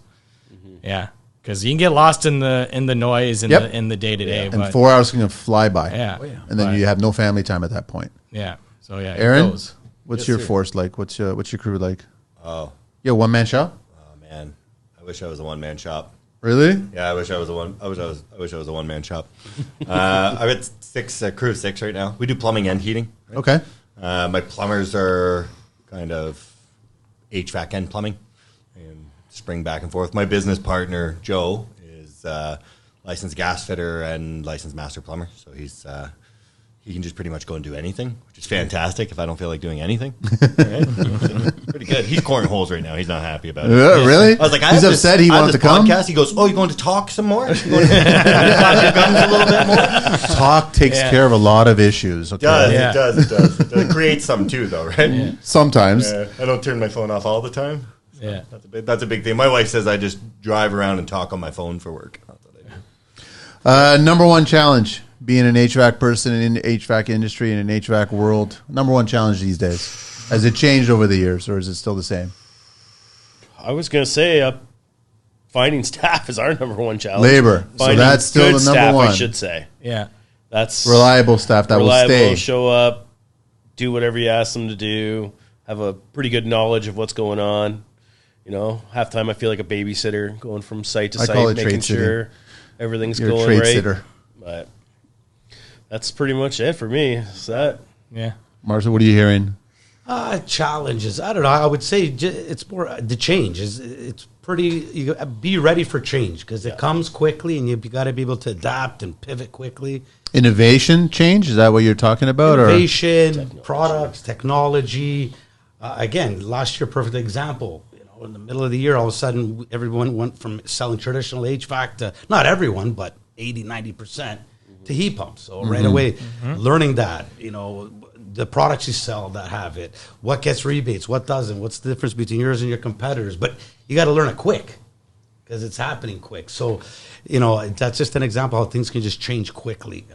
Yeah. Because you can get lost in the noise in the day to day. And 4 hours can fly by. Yeah. And then you have no family time at that point. Yeah. So, yeah. Aaron, It goes. what's your force like? What's your crew like? Oh, You a one-man shop? man. I wish I was a one-man shop. Really? Yeah, I wish I was a one-man shop. I've got 6 crew of 6 right now. We do plumbing and heating. Okay. My plumbers are kind of HVAC and plumbing, and spring back and forth. My business partner Joe is licensed gas fitter and licensed master plumber, so he can just pretty much go and do anything, which is fantastic if I don't feel like doing anything. Right? Pretty good. He's coring holes right now. He's not happy about it. Really? I was like, he's upset he wanted to come. Podcast. He goes, "Oh, you going to talk some more? You going to clap your guns a little bit more?" Talk takes care of a lot of issues. Okay. It does. It creates some too, though, right? Sometimes. I don't turn my phone off all the time. Yeah. That's a big thing. My wife says I just drive around and talk on my phone for work. That's what I do. Number one challenge, being an HVAC person in the HVAC industry and an HVAC world. Number one challenge these days. Has it changed over the years, or is it still the same? I was going to say finding staff is our number one challenge. Labor. So Finding that's still good the number staff, one. I should say. Yeah. That's Reliable staff that will stay. show up, do whatever you ask them to do, have a pretty good knowledge of what's going on. You know, half the time I feel like a babysitter going from site to I site, call it making trade sitting. sure everything's You're a going trade right. sitter. But that's pretty much it for me. Is that Yeah. Marcia, what are you hearing? Challenges. I don't know. I would say it's more the change. It's pretty. You be ready for change because it comes quickly, and you got to be able to adapt and pivot quickly. Innovation change, is that what you're talking about? Innovation, products, technology. Again, last year, perfect example. In the middle of the year, all of a sudden, everyone went from selling traditional HVAC to, not everyone, but 80, 90% to heat pumps. So right away, learning that, the products you sell that have it, what gets rebates, what doesn't, what's the difference between yours and your competitors. But you got to learn it quick because it's happening quick. So, that's just an example how things can just change quickly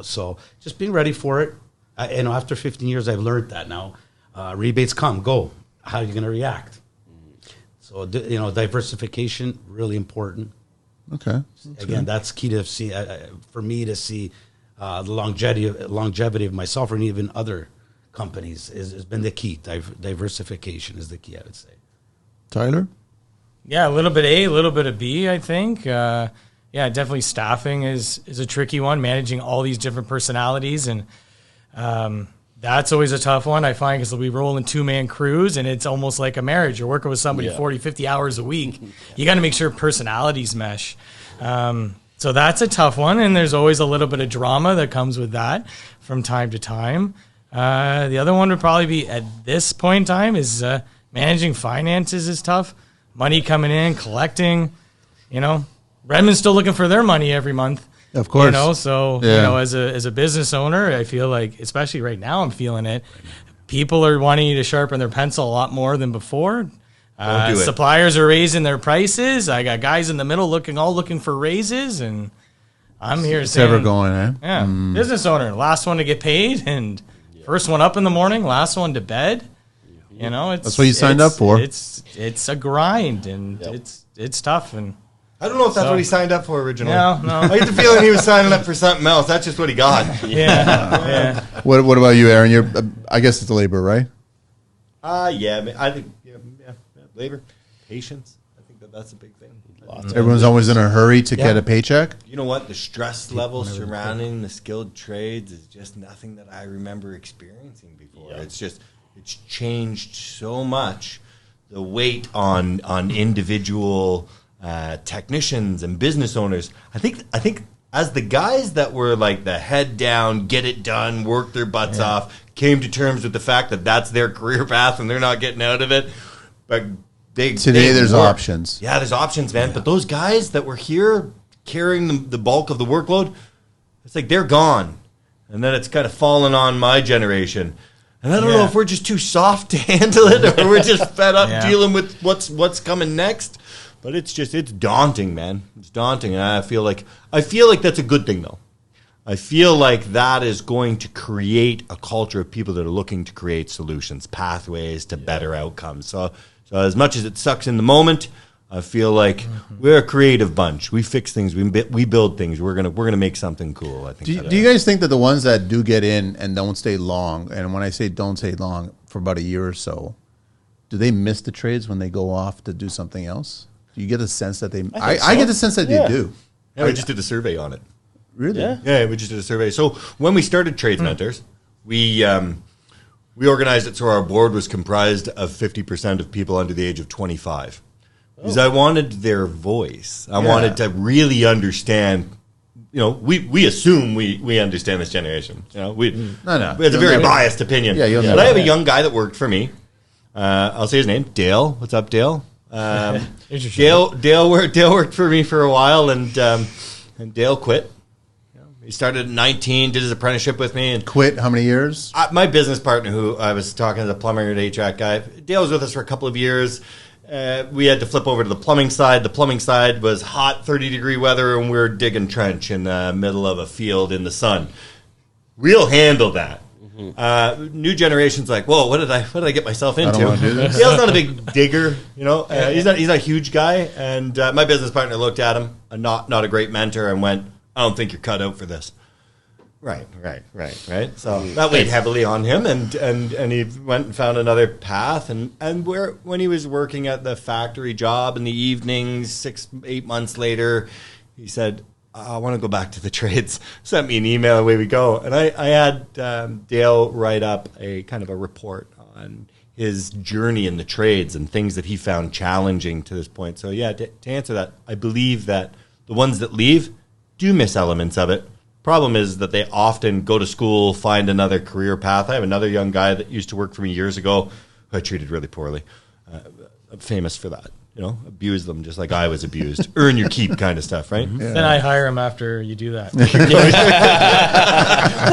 so just being ready for it. After 15 years, I've learned that now. Rebates come, go. How are you going to react? So, diversification, really important. Okay. Again, that's key to see, for me to see the longevity of myself and even other companies has been the key. Diversification is the key, I would say. Tyler? Yeah, a little bit A, a little bit of B, I think. Definitely staffing is a tricky one, managing all these different personalities. And that's always a tough one, I find, because we roll in two-man crews, and it's almost like a marriage. You're working with somebody 40, 50 hours a week. You got to make sure personalities mesh. So that's a tough one, and there's always a little bit of drama that comes with that from time to time. The other one would probably be, at this point in time, is managing finances is tough. Money coming in, collecting, Redmond's still looking for their money every month. Of course. As a business owner, I feel like, especially right now, I'm feeling it. People are wanting you to sharpen their pencil a lot more than before. Suppliers are raising their prices. I got guys in the middle looking for raises, and I'm here it's saying, ever going, eh? Yeah, business owner, last one to get paid, and first one up in the morning, last one to bed. That's what you signed up for. It's a grind, and it's tough. And I don't know if that's what he signed up for originally. No. I get the feeling he was signing up for something else. That's just what he got. Yeah. What about you, Aaron? You're, I guess it's labor, right? I think labor, patience. I think that's a big thing. Everyone's always in a hurry to get a paycheck. You know what? The stress level surrounding the skilled trades is just nothing that I remember experiencing before. Yeah. It's changed so much. The weight on individual technicians and business owners. I think as the guys that were like the head down, get it done, work their butts off, came to terms with the fact that that's their career path and they're not getting out of it. But there's options. Yeah, there's options, man. Yeah. But those guys that were here carrying the bulk of the workload, it's like they're gone. And then it's kind of fallen on my generation. And I don't know if we're just too soft to handle it or we're just fed up dealing with what's coming next. But it's daunting, man. It's daunting. And I feel like that's a good thing, though. I feel like that is going to create a culture of people that are looking to create solutions, pathways to better outcomes. So as much as it sucks in the moment, I feel like we're a creative bunch. We fix things. We build things. We're gonna make something cool. I think. Do you guys think that the ones that do get in and don't stay long, and when I say don't stay long for about a year or so, do they miss the trades when they go off to do something else? Do you get a sense that they? I get the sense that they do. Yeah, we just did a survey on it. Really? Yeah, we just did a survey. So when we started Trades Mentors, we organized it so our board was comprised of 50% of people under the age of 25. Because I wanted their voice. I wanted to really understand. We assume we understand this generation. We have a very biased opinion. Yeah, but I have a young guy that worked for me. I'll say his name, Dale. What's up, Dale? Dale worked for me for a while, and Dale quit. He started at 19, did his apprenticeship with me, and quit. How many years? My business partner, who I was talking to, the plumber and HVAC guy, Dale was with us for a couple of years. We had to flip over to the plumbing side. The plumbing side was hot, 30-degree weather, and we were digging trench in the middle of a field in the sun. We'll handle that. New generation's like, whoa, what did I get myself into? I don't want to do this. Dale's not a big digger, he's not a huge guy. And my business partner looked at him, not a great mentor, and went, I don't think you're cut out for this. Right. So that weighed heavily on him, and he went and found another path. And when he was working at the factory job in the evenings, 6-8 months later, he said, I want to go back to the trades. Sent me an email, away we go. And I had Dale write up a kind of a report on his journey in the trades and things that he found challenging to this point. So yeah, to answer that, I believe that the ones that leave do miss elements of it. Problem is that they often go to school, find another career path. I have another young guy that used to work for me years ago who I treated really poorly. I'm famous for that. Abuse them just like I was abused. Earn your keep kind of stuff, right? Yeah. Then I hire him after you do that. What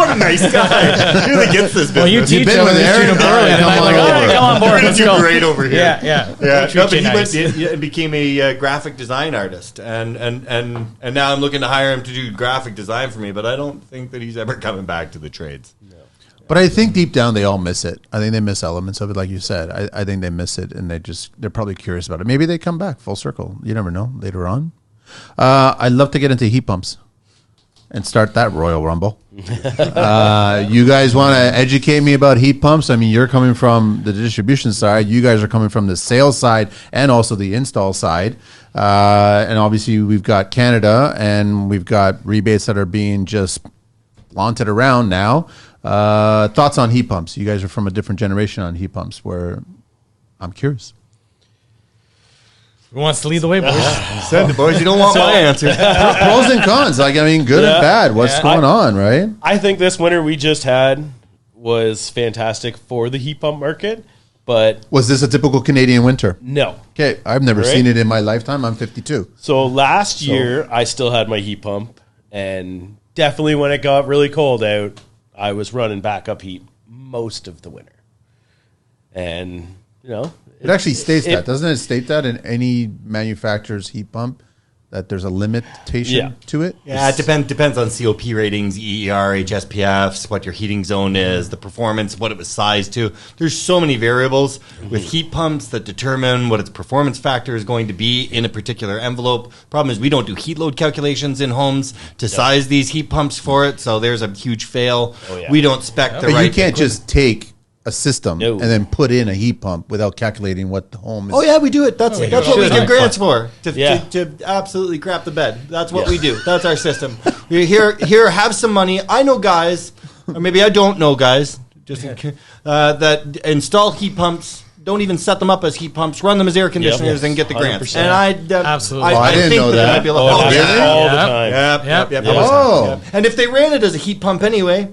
a nice guy. He really gets this business. Well, you teach him and treat him poorly. Then I'm like, all right, come on board. Let's go. Great over here. Yeah. No, but he went and became a graphic design artist. And now I'm looking to hire him to do graphic design for me, but I don't think that he's ever coming back to the trades. No. But I think deep down they all miss it. I think they miss elements of it, like you said. I think they miss it, and they're probably curious about it. Maybe they come back full circle. You never know later on. I'd love to get into heat pumps and start that Royal Rumble. You guys want to educate me about heat pumps? I mean, you're coming from the distribution side. You guys are coming from the sales side and also the install side. And obviously we've got Canada, and we've got rebates that are being just flaunted around now. Thoughts on heat pumps? You guys are from a different generation on heat pumps, where I'm curious. Who wants to lead the way, boys? Said the boys, you don't want my answer. Pros and cons. Like, I mean, good and bad. What's going on, right? I think this winter we just had was fantastic for the heat pump market, but... Was this a typical Canadian winter? No. Okay, I've never seen it in my lifetime. I'm 52. So last year, I still had my heat pump, and definitely when it got really cold out, I was running backup heat most of the winter. And, It actually states that. Doesn't it state that in any manufacturer's heat pump, that there's a limitation to it? Yeah, it depends on COP ratings, EER, HSPFs, what your heating zone is, the performance, what it was sized to. There's so many variables with heat pumps that determine what its performance factor is going to be in a particular envelope. Problem is we don't do heat load calculations in homes to size these heat pumps for it, so there's a huge fail. Oh, yeah. We don't spec the right... But you can't just take a system and then put in a heat pump without calculating what the home is. Oh yeah, we do it. That's what we give grants for. To absolutely crap the bed. That's what we do. That's our system. We here have some money. I know guys, or maybe I don't know guys, that install heat pumps. Don't even set them up as heat pumps. Run them as air conditioners and get the grants. 100%. And absolutely. I didn't know that. I'd be like, all the time. Yep. Oh. And if they ran it as a heat pump anyway,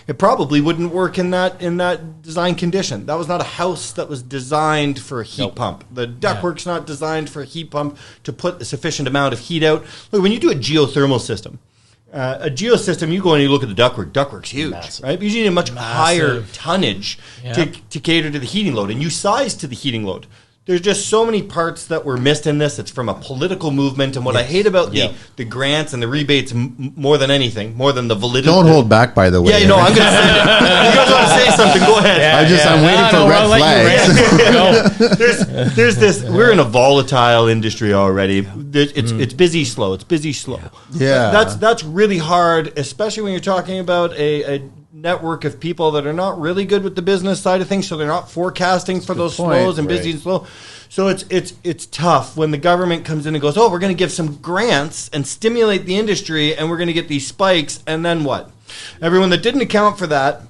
it probably wouldn't work in that design condition. That was not a house that was designed for a heat pump. The ductwork's not designed for a heat pump to put a sufficient amount of heat out. Look, when you do a geothermal system, you go and you look at the ductwork. Ductwork's huge, right? Because you need a much higher tonnage to cater to the heating load, and you size to the heating load. There's just so many parts that were missed in this. It's from a political movement, and what I hate about the grants and the rebates more than anything, more than the validity. Don't hold back, by the way. Yeah, I'm going to say it. You guys want to say something? Go ahead. I'm waiting for red flags. There's this. We're in a volatile industry already. It's busy, slow. It's busy, slow. Yeah, that's really hard, especially when you're talking about a network of people that are not really good with the business side of things, so they're not forecasting for those flows and busy and slow. So it's tough when the government comes in and goes, we're going to give some grants and stimulate the industry, and we're going to get these spikes, and then what? Everyone that didn't account for that,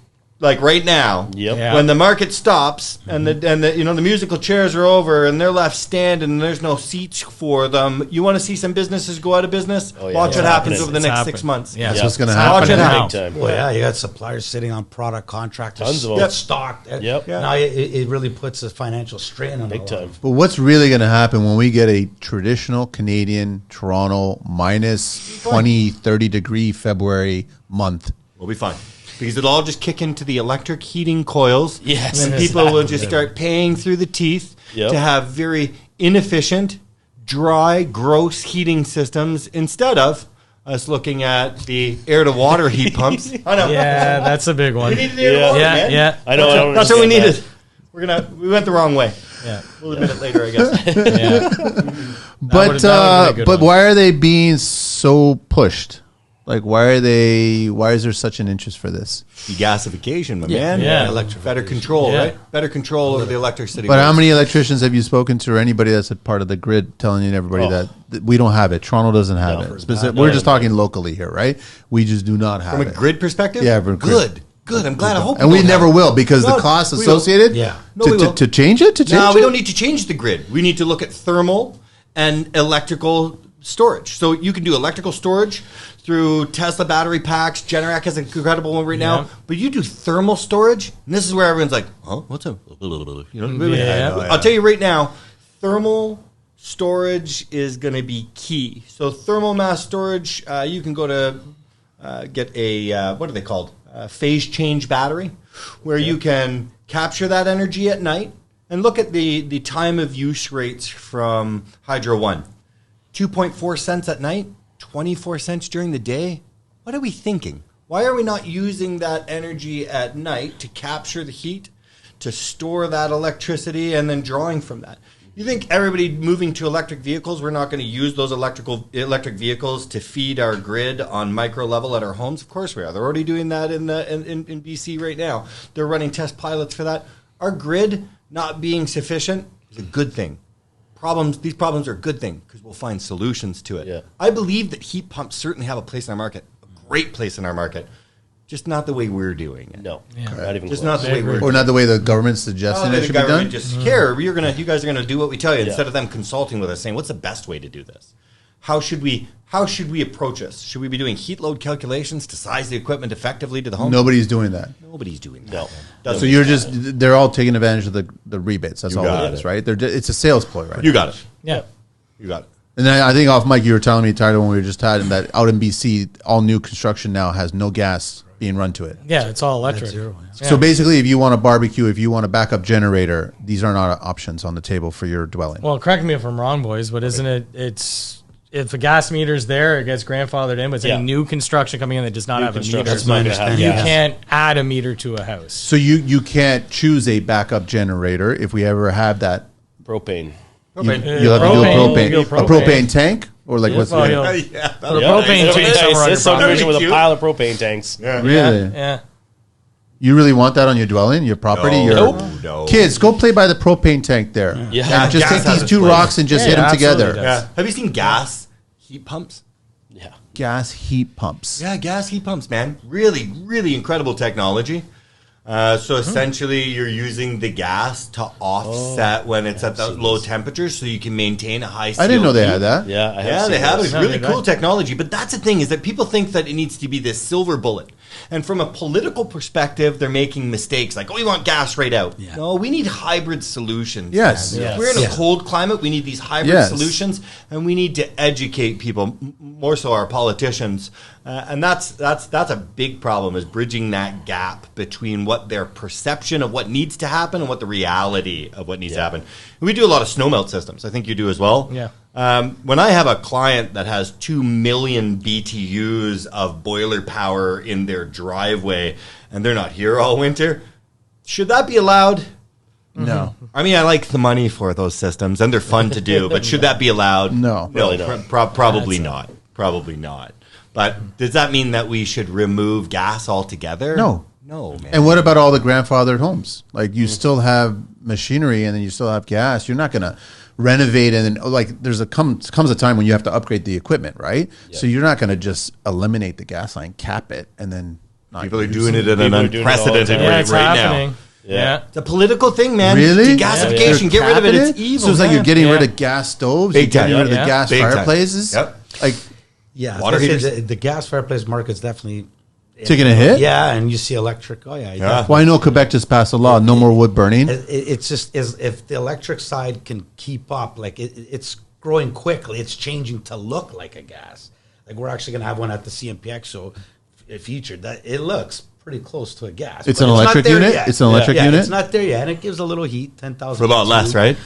like right now, when the market stops and the musical chairs are over and they're left standing and there's no seats for them, you want to see some businesses go out of business? Watch what happens over the next 6 months. Yeah, that's what's going to happen. Watch it happen. Well, you got suppliers sitting on product contracts, tons of them stocked. Now it really puts a financial strain on big time. But what's really going to happen when we get a traditional Canadian Toronto minus 20, 30 degree February month? We'll be fine. Because it'll all just kick into the electric heating coils. Yes. And then people will just start paying through the teeth to have very inefficient, dry, gross heating systems instead of us looking at the air-to-water heat pumps. I know. Yeah, that's a big one. We needed air-to-water, man. Yeah. I know. That's what we needed. We went the wrong way. Yeah. We'll admit it later, I guess. But why are they being so pushed? Like, why is there such an interest for this? Degasification, my man. Yeah. Better control, right? Better control over the electricity. But how many electricians have you spoken to, or anybody that's a part of the grid telling you and everybody that we don't have it? Toronto doesn't have it. We're just talking locally here, right? We just do not have it. From a grid perspective? Yeah, from grid. Good. I'm glad. I hope. And we never will, because the costs we associated will. No, we will. to change it. No, we don't need to change the grid. We need to look at thermal and electrical storage. So you can do electrical storage through Tesla battery packs. Generac has an incredible one right now. But you do thermal storage, and this is where everyone's like, "Oh, what's a?" You know, I'll tell you right now, thermal storage is going to be key. So thermal mass storage, you can go to get a what are they called? Phase change battery, where you can capture that energy at night and look at the time of use rates from Hydro One. 2.4 cents at night, 24 cents during the day. What are we thinking? Why are we not using that energy at night to capture the heat, to store that electricity, and then drawing from that? You think everybody moving to electric vehicles, we're not going to use those electric vehicles to feed our grid on micro level at our homes? Of course we are. They're already doing that in BC right now. They're running test pilots for that. Our grid not being sufficient is a good thing. These problems are a good thing because we'll find solutions to it. Yeah. I believe that heat pumps certainly have a place in our market, a great place in our market, just not the way we're doing it. No, not even just close. not the way we're doing it. Or not the way the government's suggesting it should be done? Just here, you guys are going to do what we tell you instead of them consulting with us, saying, what's the best way to do this? How should we approach this? Should we be doing heat load calculations to size the equipment effectively to the home? Nobody's doing that. Nobody's doing that. No. So they're all taking advantage of the rebates. That's all it is, right? It's a sales ploy, right? You got it. Yeah. You got it. And then I think off mic, you were telling me, Tyler, when we were just talking that out in BC, all new construction now has no gas being run to it. Yeah, it's all electric. Zero, yeah. So basically, if you want a barbecue, if you want a backup generator, these are not options on the table for your dwelling. Well, correct me if I'm wrong, boys, but isn't it? It's if the gas meter's there, it gets grandfathered in. But it's any new construction coming in that does not have a meter. That's my understanding. You can't add a meter to a house. So you can't choose a backup generator if we ever have that. Propane. You'll have to do a propane tank, or like what's Well, the propane tank somewhere on your subdivision with a cute. pile of propane tanks. Yeah. really? Yeah. You really want that on your dwelling, your property? No. Kids, go play by the propane tank there. Yeah. And just Gas take has these its two place. rocks and just hit them absolutely together. does. Yeah. Have you seen gas heat pumps? Yeah. Gas heat pumps. Yeah, gas heat pumps, man. Really, really incredible technology. So essentially, you're using the gas to offset when it's at the low temperatures, so you can maintain a high. I didn't know they CO2. had that. Yeah, I have Yeah, seen they have. those. It's really cool technology. But that's the thing, is that people think that it needs to be this silver bullet. And from a political perspective, they're making mistakes. Like, we want gas right out. Yeah. No, we need hybrid solutions. Yes. If Yes. we're in a cold climate, we need these hybrid solutions. And we need to educate people, more so our politicians. And that's a big problem, is bridging that gap between what their perception of what needs to happen and what the reality of what needs to happen. And we do a lot of snowmelt systems. I think you do as well. Yeah. When I have a client that has 2 million BTUs of boiler power in their driveway and they're not here all winter, should that be allowed? No. I mean, I like the money for those systems and they're fun to do, but should that be allowed? No. No, Probably not. probably not. Probably not. But does that mean that we should remove gas altogether? No. No, man. And what about all the grandfathered homes? Like, you still have machinery and then you still have gas. You're not going to renovate and then, like, comes a time when you have to upgrade the equipment, right? Yeah. So you're not going to just eliminate the gas line, cap it, and then not People are use doing it. it at an People are doing it all the unprecedented time. Yeah, rate it's right happening. now. Yeah. It's a political thing, man. Really? Degasification. They're Get rid of it. capping It's evil. So it's like man. you're getting rid of gas stoves, Big you're getting time. rid of the gas Big time. fireplaces. Yep. Like, Yeah, Water I say heaters? the gas fireplace market's definitely taking a hit? Yeah, and you see electric. Oh yeah, Yeah. Well, I know Quebec just passed a law, no more wood burning. It's just if the electric side can keep up, like it's growing quickly. It's changing to look like a gas. Like, we're actually going to have one at the CMPX, so it featured that it looks pretty close to a gas. It's but an not electric there unit? yet. It's an electric unit? It's not there yet, and it gives a little heat, 10,000 For a lot less, right?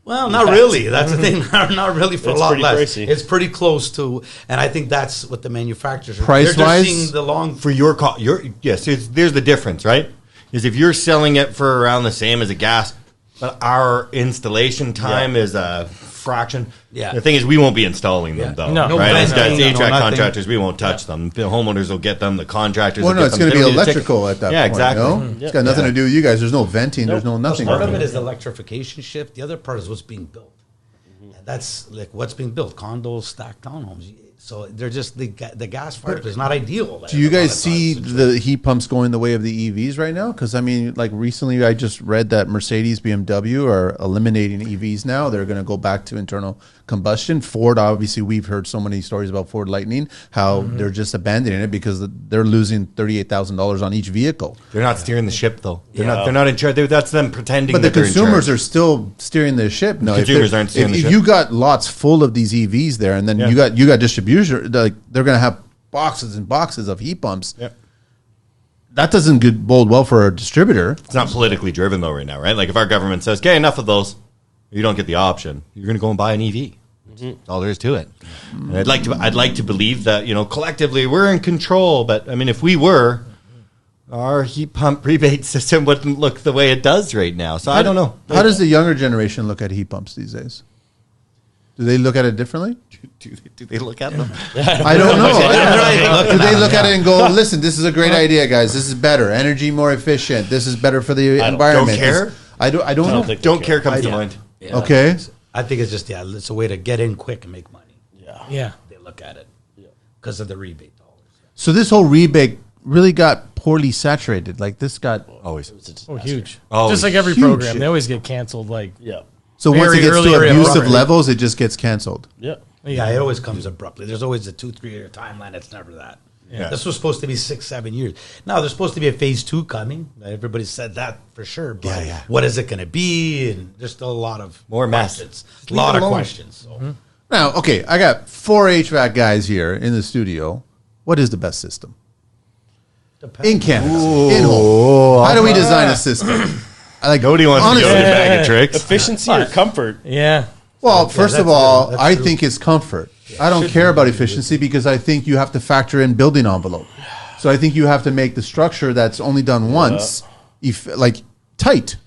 Well, not really. That's the thing. Not really for It's a lot pretty less. pricey. It's pretty close to, and I think that's what the manufacturers are. Price-wise? They're seeing the long. For your cost, yes. There's the difference, right? Is if you're selling it for around the same as a gas, but our installation time is a fraction. Yeah. The thing is, we won't be installing them, though. No. Right? As No, HVAC nothing. contractors, we won't touch them. The homeowners will get them. The contractors Well, will no, get it's them. going to be They don't need to electrical at that Yeah, point. exactly. No? It's got nothing to do with you guys. There's no venting. There's no nothing. Part of it is the electrification shift. The other part is what's being built. And that's like what's being built: condos, stacked townhomes. So they're just the gas fire is not ideal. Do you guys see the heat pumps going the way of the EVs right now? Because I mean, like recently, I just read that Mercedes, BMW are eliminating EVs now. They're going to go back to internal combustion. Ford, obviously, we've heard so many stories about Ford Lightning, how they're just abandoning it because they're losing $38,000 on each vehicle. They're not steering the ship though. They're not in charge. That's them pretending. But the that they're in consumers charge. are still steering the ship. No, Consumers aren't steering the if ship. you got lots full of these EVs there, and then you got distribution, like they're going to have boxes and boxes of heat pumps. Yep. That doesn't bode well for a distributor. It's not politically driven though right now, right? Like if our government says, "Okay, enough of those," you don't get the option. You're going to go and buy an EV. That's all there is to it. And I'd like to believe that collectively we're in control. But I mean, if we were, our heat pump rebate system wouldn't look the way it does right now. So I don't know. How does the younger generation look at heat pumps these days? Do they look at it differently? Do they look at them? I don't know. Do they look at it and go, "Listen, this is a great idea, guys. This is better. Energy more efficient. This is better for the environment." Don't care? I don't know. Don't care comes to mind. Yeah. Okay. I think it's just it's a way to get in quick and make money. Yeah. They look at it because of the rebate dollars. So this whole rebate really got poorly saturated. Like this got Always. Oh, huge. Oh, Just like every huge. program, they always get canceled. Like, Yeah. so once Very it gets early to or abusive abruptly. levels, it just gets canceled. Yeah. Yeah, it always comes abruptly. There's always a 2-3 year timeline. It's never that. Yeah. This was supposed to be 6-7 years. Now there's supposed to be a phase 2 coming. Everybody said that for sure. But what is it going to be? And there's still a lot of More mess. questions. Just A lot leave it of alone. questions. So. Now, okay, I got 4 HVAC guys here in the studio. What is the best system in Canada? In home. How do we design a system? Nobody wants to go in a bag of tricks. Efficiency or comfort? yeah. Well, first of that's all, true. That's I true. think it's comfort. I don't care about efficiency because I think you have to factor in building envelope. So I think you have to make the structure that's only done once, like tight.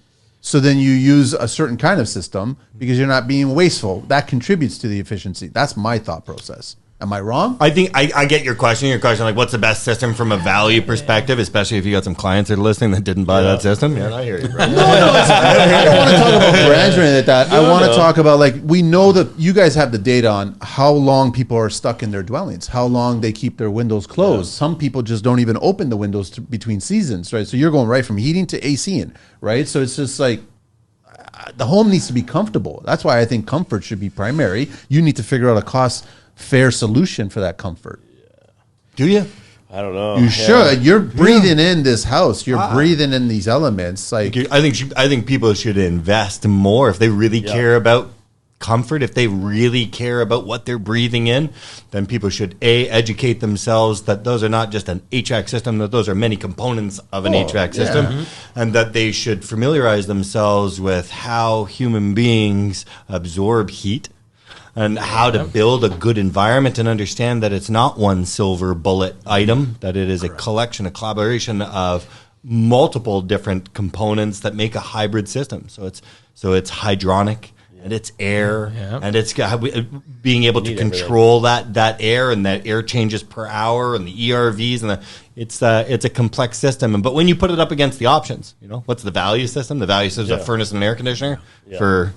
So then you use a certain kind of system because you're not being wasteful. That contributes to the efficiency. That's my thought process. Am I wrong? I think I get your question. Your question, like, what's the best system from a value perspective, especially if you got some clients that are listening that didn't buy that system? Yeah, I hear you, bro. I don't want to talk about brands or anything like that. I want to talk about, like, we know that you guys have the data on how long people are stuck in their dwellings, how long they keep their windows closed. Some people just don't even open the windows between seasons, right? So you're going right from heating to ACing, right? So it's just like the home needs to be comfortable. That's why I think comfort should be primary. You need to figure out a fair solution for that comfort. Do you? I don't know. You should. You're breathing in this house. You're breathing in these elements. Like I think people should invest more if they really care about comfort. If they really care about what they're breathing in, then people should educate themselves that those are not just an HVAC system, that those are many components of an HVAC system, and that they should familiarize themselves with how human beings absorb heat. And how to build a good environment and understand that it's not one silver bullet item, that it is a collection, a collaboration of multiple different components that make a hybrid system. So it's hydronic and it's air and it's being able to control that air, and that air changes per hour, and the ERVs, and it's a complex system. But when you put it up against the options, what's the value system? The value system is a furnace and an air conditioner for.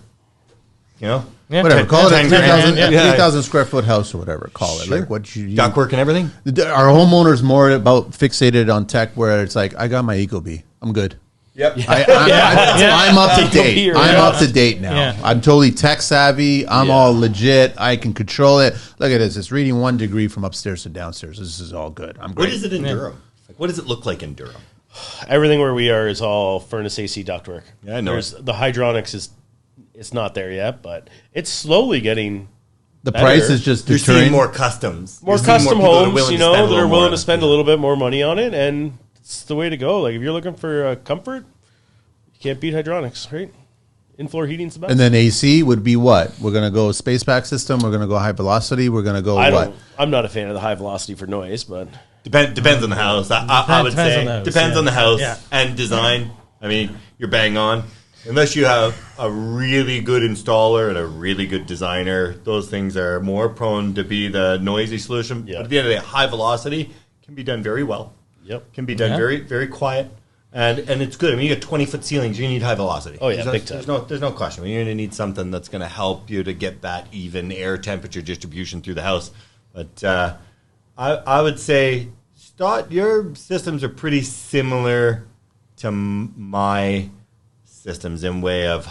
Whatever, call it a 3,000 square foot house or whatever. Call it like what you ductwork and everything. Our homeowners more about fixated on tech, where it's like, I got my Ecobee, I'm good. Yep. I'm up to date. Ecobee, I'm up to date now. Yeah. I'm totally tech savvy. I'm all legit. I can control it. Look at this. It's reading 1 degree from upstairs to downstairs. This is all good. I'm great. What is it in Durham? Like, what does it look like in Durham? Everything where we are is all furnace AC ductwork. Yeah, I know. The hydronics it's not there yet, but it's slowly getting The better. price is just You're deterring seeing more customs. more You're seeing custom people homes, willing to that spend a are little willing more. to spend a little bit more money on it, and it's the way to go. Like if you're looking for comfort, you can't beat hydronics, right? In-floor heating's the best. And then AC would be what? We're going to go space pack system. We're going to go high velocity. We're going to go what? I'm not a fan of the high velocity for noise, but Depends on the house. I would Depends say on the house, depends yeah. on the house Yeah. and design. I mean, you're bang on. Unless you have a really good installer and a really good designer, those things are more prone to be the noisy solution. Yeah. But at the end of the day, high velocity can be done very well. Yep. Can be done very, very quiet. And it's good. I mean, you get 20-foot ceilings, you need high velocity. Oh, yeah, There's big time. There's no question. You're going to need something that's going to help you to get that even air temperature distribution through the house. But I would say, Stott, your systems are pretty similar to my systems in way of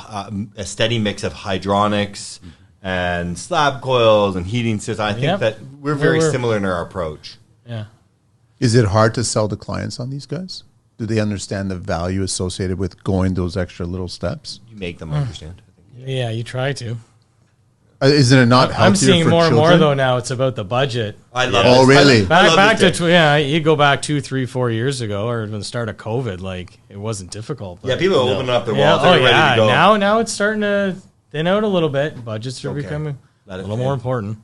a steady mix of hydronics and slab coils and heating systems. I think that we're very similar in our approach. Yeah. Is it hard to sell to clients on these guys? Do they understand the value associated with going those extra little steps? You make them understand. Yeah, you try to. Isn't it not healthier I'm seeing for more and children? more, though, now it's about the budget. I love Oh, this. really? Back to, you go back 2, 3, 4 years ago, or when the start of COVID, like, it wasn't difficult. But, Yeah, people are opening up their yeah, walls. They're ready to go. Now it's starting to thin out a little bit. Budgets are becoming a little more important.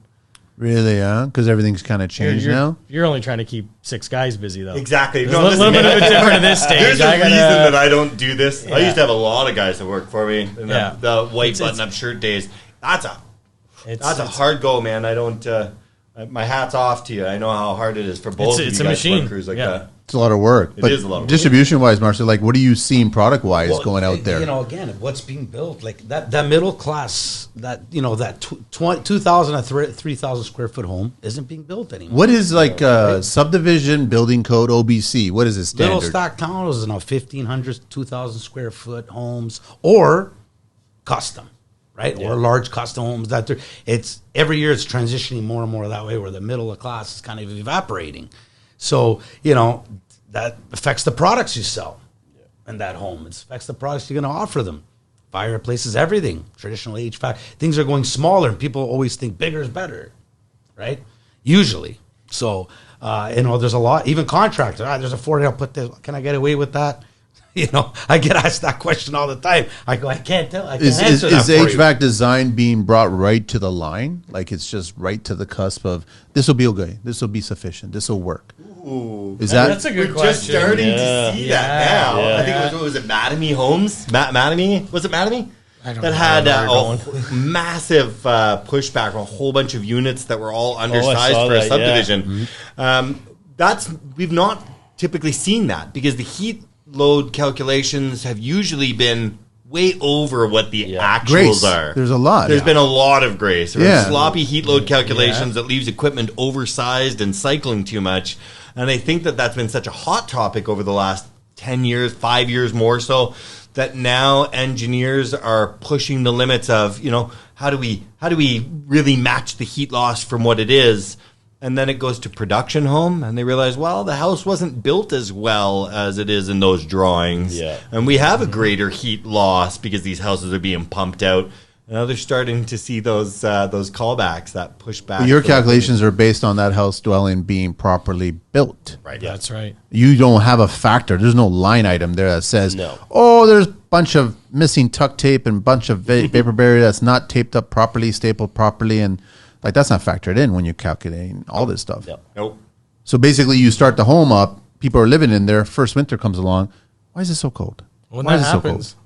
Really, yeah? Because everything's kind of changed now? You're only trying to keep 6 guys busy, though. Exactly. There's a little bit of a different at this stage. There's a reason that I don't do this. Yeah. I used to have a lot of guys that work for me in Yeah. the white button-up shirt days. That's a hard go, man. I don't. My hat's off to you. I know how hard it is for both of you it's guys a to machine. run crews like Yeah. that. It's a lot of work. It is a lot of work. Distribution-wise, Marcio, like, what are you seeing product-wise going out there? You know, again, what's being built, like that middle class, that 2,000 or 3,000 square foot home isn't being built anymore. What is like subdivision building code OBC? What is it standard? Little stock townhouses, 1,500, 2,000 square foot homes, or custom, right? Or large custom homes. It's every year it's transitioning more and more that way, where the middle of class is kind of evaporating. So that affects the products you sell in that home. It affects the products you're going to offer them. Fireplaces, everything. Traditional HVAC. Things are going smaller, and people always think bigger is better, right? Usually. So, there's a lot. Even contractors. There's a 40. I'll put this. Can I get away with that? I get asked that question all the time. I go, I can't tell. I can't answer that Is for you. HVAC design being brought right to the line? Like it's just right to the cusp of this will be okay. This will be sufficient. This will work. Ooh, That's a good We're just question. starting to see that now. Yeah. I think it was Mattamy Homes? Mattamy? Was it Mattamy? I don't That know had where a massive pushback from a whole bunch of units that were all undersized saw for a that, subdivision. We've not typically seen that because the heat load calculations have usually been way over what the actuals Grace. are. There's a lot. There's been a lot of grace. There Yeah. are sloppy heat load calculations that leaves equipment oversized and cycling too much. And I think that that's been such a hot topic over the last 10 years, 5 years more so, that now engineers are pushing the limits of, how do we really match the heat loss from what it is? And then it goes to production home, and they realize, well, the house wasn't built as well as it is in those drawings. Yeah. And we have a greater heat loss because these houses are being pumped out. And now they're starting to see those callbacks, that pushback. But your calculations are based on that house dwelling being properly built. Right. Yeah, that's right. You don't have a factor. There's no line item there that says, No. oh, there's a bunch of missing tuck tape and bunch of vapor barrier that's not taped up properly, stapled properly, and like that's not factored in when you're calculating all this stuff. Yep. Nope. So basically, you start the home up. People are living in there. First winter comes along. Why is it so cold? When Why that is it so cold? happens.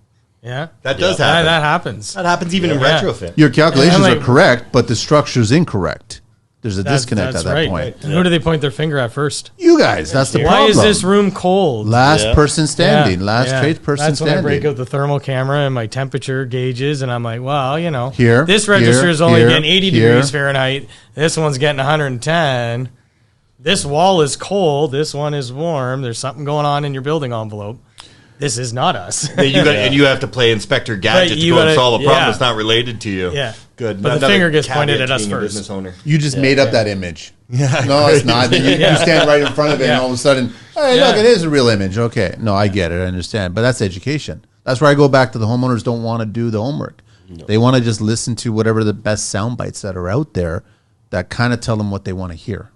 Yeah. That does Yeah, happen. that happens. That happens even in Yeah. retrofit. Your calculations Yeah, like- are correct, but the structure's incorrect. There's a disconnect That's at that right. point. And who do they point their finger at first? You guys, that's the Why problem. is this room cold? Last Yeah. person standing, last Yeah. trade person That's standing. when I break out the thermal camera and my temperature gauges, and I'm like, well, Here, this register here, is only here, getting 80 here. degrees Fahrenheit. This one's getting 110. This wall is cold. This one is warm. There's something going on in your building envelope. This is not us. And you have to play Inspector Gadget to you go and gotta- solve a problem yeah. that's not related to you. Yeah. Good. But the Another finger gets pointed caveat at to us being a first. business owner. You just made up that image. Yeah. No, it's not. You stand right in front of it, and Yeah. all of a sudden, hey, Yeah. look, it is a real image. Okay. No, I get it. I understand. But that's education. That's where I go back to the homeowners don't want to do the homework. No. They want to just listen to whatever the best sound bites that are out there that kind of tell them what they want to hear.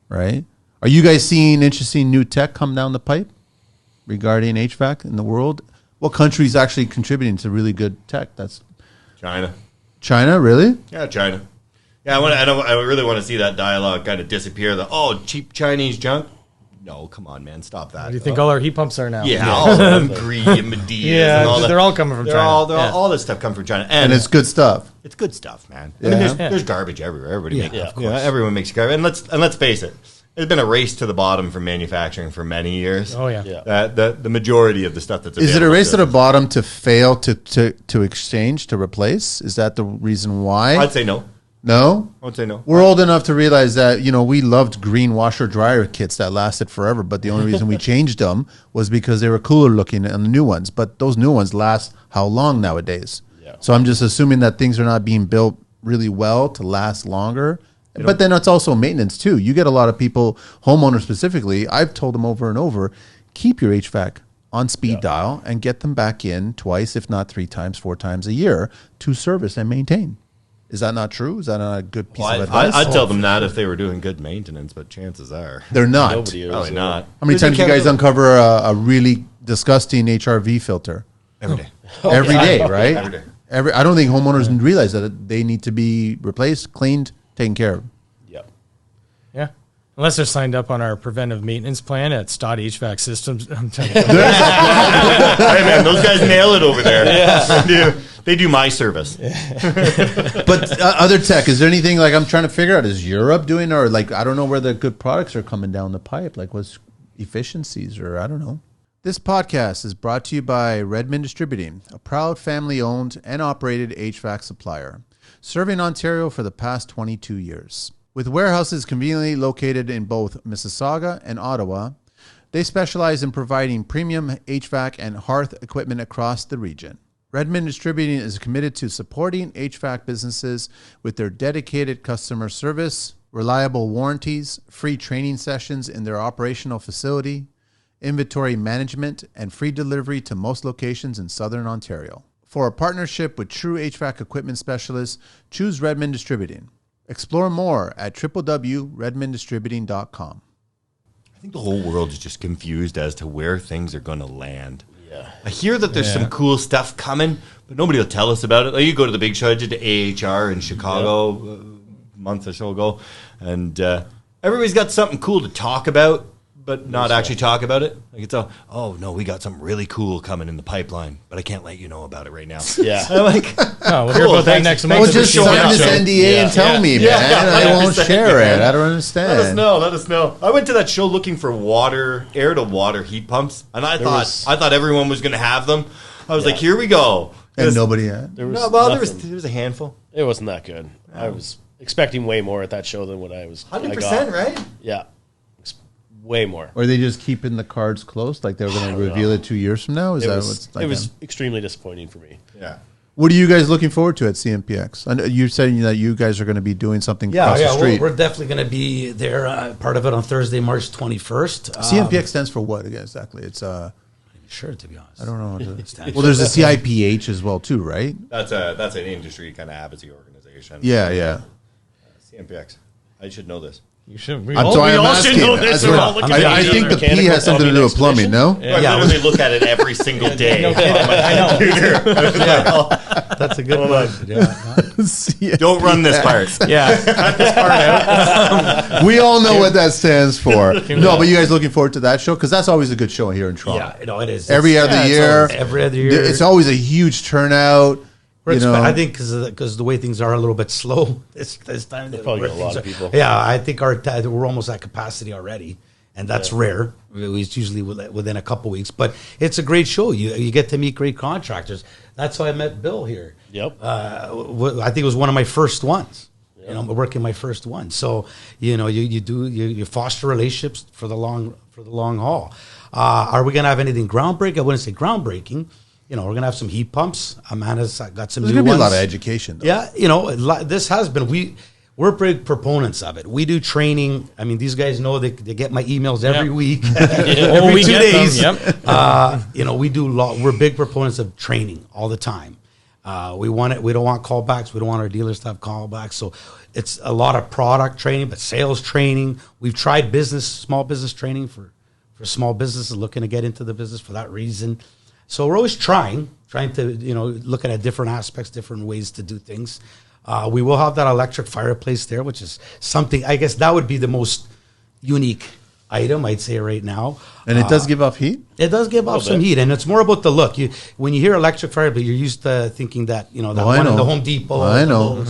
Right? Are you guys seeing interesting new tech come down the pipe regarding HVAC in the world? What country is actually contributing to really good tech? That's China. China, really? Yeah, China. Yeah, I really want to see that dialogue kind of disappear. Cheap Chinese junk. No, come on, man, stop that. What do you think all our heat pumps are now? Yeah, all of them, Gree and Medea. and all that. they're all coming from China. All this stuff comes from China, And it's good stuff. It's good stuff, man. Yeah. I mean, Yeah. there's garbage everywhere. Everybody makes, of course. Everyone makes garbage, and let's face it. There's been a race to the bottom for manufacturing for many years. Oh, yeah. Yeah. The majority of the stuff that's Is it a available race to to the us. bottom to fail to exchange, to replace? Is that the reason why? I'd say no. No? I would say no. We're old enough to realize that, we loved green washer dryer kits that lasted forever, but the only reason we changed them was because they were cooler looking than the new ones. But those new ones last how long nowadays? Yeah. So I'm just assuming that things are not being built really well to last longer. But then it's also maintenance too. You get a lot of people, homeowners specifically, I've told them over and over, keep your HVAC on speed dial and get them back in twice, if not 3 times, 4 times a year to service and maintain. Is that not true? Is that not a good piece of advice? I'd tell them that if they were doing good maintenance, but chances are They're not. Nobody is. probably not. How many times do you guys uncover a really disgusting HRV filter? Every day. Every day, right? Every day. I don't think homeowners realize that they need to be replaced, cleaned, taken care of. Yep. Yeah. Unless they're signed up on our preventive maintenance plan at StottHVACSystems. Hey man, those guys nail it over there. Yeah. They do my service. But other tech, is there anything like I'm trying to figure out? Is Europe doing, or like I don't know where the good products are coming down the pipe? Like what's efficiencies, or I don't know. This podcast is brought to you by Redmond Distributing, a proud family-owned and operated HVAC supplier, serving Ontario for the past 22 years. With warehouses conveniently located in both Mississauga and Ottawa, they specialize in providing premium HVAC and hearth equipment across the region. Redmond Distributing is committed to supporting HVAC businesses with their dedicated customer service, reliable warranties, free training sessions in their operational facility, inventory management, and free delivery to most locations in Southern Ontario. For a partnership with true HVAC equipment specialists, choose Redmond Distributing. Explore more at www.redmonddistributing.com. I think the whole world is just confused as to where things are going to land. Yeah. I hear that there's some cool stuff coming, but nobody will tell us about it. Like you go to the big show, I did the AHR in Chicago a month or so ago, and everybody's got something cool to talk about, but not actually talk about it. Like it's all, oh no, we got something really cool coming in the pipeline, but I can't let you know about it right now. Yeah. I'm like, No, we'll hear about that next month. Well, just sign this NDA and tell me, man. I won't 100%, share it. man. I don't understand. Let us know. I went to that show looking for air to water heat pumps, and I thought everyone was going to have them. I was like, here we go. And nobody had. There was There was a handful. It wasn't that good. I was expecting way more at that show than what I was. 100%, right? Yeah. Way more. Or are they just keeping the cards close, like they were going to reveal it 2 years from now? Is that what's like? It was extremely disappointing for me. Yeah. What are you guys looking forward to at CMPX? I know you're saying that you guys are going to be doing something across the street. We're definitely going to be there. Part of it on Thursday, March 21st. CMPX stands for what exactly? It's Sure, to be honest. I don't know. Well, there's a CIPH as well too, right? That's an industry kind of advocacy organization. Yeah. CMPX. I should know this. You should. I'm asking. I think the P has something to do with plumbing, no? I literally look at it every single day on my computer. That's a good one. Don't run this part. Yeah. Cut this part out. We all know what that stands for. No, but you guys looking forward to that show? Because that's always a good show here in Toronto. Yeah, it is. Every other year. It's always a huge turnout. I think because the way things are a little bit slow this time. They probably get a lot of people. Yeah, I think we're almost at capacity already, and that's rare. It's usually within a couple weeks, but it's a great show. You get to meet great contractors. That's how I met Bill here. Yep. I think it was one of my first ones. Yep. Working my first one. So you foster relationships for the long haul. Are we going to have anything groundbreaking? I wouldn't say groundbreaking. We're going to have some heat pumps. Amanda's got some new ones. There's going to be a lot of education, though. Yeah, this has been, we're big proponents of it. We do training. I mean, these guys know they get my emails every week, every 2 days. We're big proponents of training all the time. We want it. We don't want callbacks. We don't want our dealers to have callbacks. So it's a lot of product training, but sales training. We've tried small business training for small businesses looking to get into the business for that reason. So we're always trying to, looking at different aspects, different ways to do things. We will have that electric fireplace there, which is something, I guess that would be the most unique item, I'd say right now. And it does give off heat? It does give off some heat, and it's more about the look. When you hear electric fireplace, you're used to thinking that, that one in the Home Depot. I know.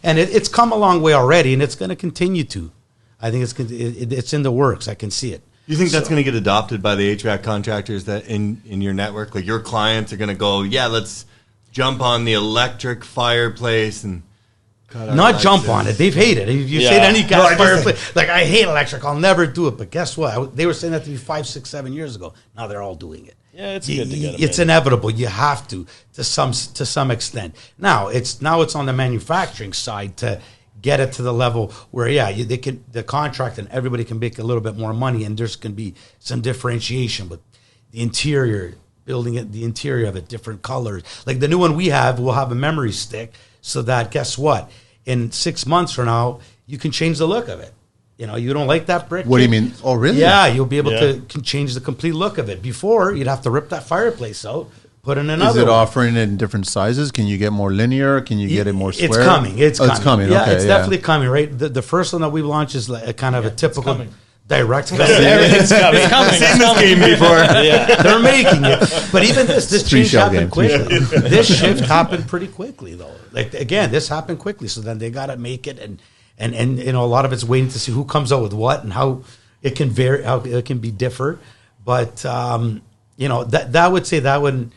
And it's come a long way already, and it's going to continue to. I think it's in the works. I can see it. You think that's going to get adopted by the HVAC contractors that in your network? Like your clients are going to go, yeah, let's jump on the electric fireplace and Not jump on it. They've hated it. If you say to any gas fireplace, like, I hate electric, I'll never do it. But guess what? They were saying that to me 5, 6, 7 years ago. Now they're all doing it. Yeah, it's good to get them. It's inevitable. You have to some extent. Now it's on the manufacturing side to get it to the level where the contract and everybody can make a little bit more money, and there's can be some differentiation with the interior, building it, the interior of it, different colors. Like the new one we have will have a memory stick, so that guess what? In 6 months from now, you can change the look of it. You know, you don't like that brick. What do you mean? Oh, really? Yeah, you'll be able to change the complete look of it. Before, you'd have to rip that fireplace out, put in another. Is it one. offering it in different sizes? Can you get more linear? Can you get it more square? It's coming. It's coming. Yeah, Okay, it's definitely coming. Right. The first one that we launched is like a kind of a typical direct. Everything's coming. It's coming. Seen this game before. They're making it. But even this change happened quickly. Game. This shift happened pretty quickly, though. Like, again, this happened quickly. So then they got to make it. And you know, a lot of it's waiting to see who comes out with what and how it can vary, how it can be different. But, you know, that would say that'd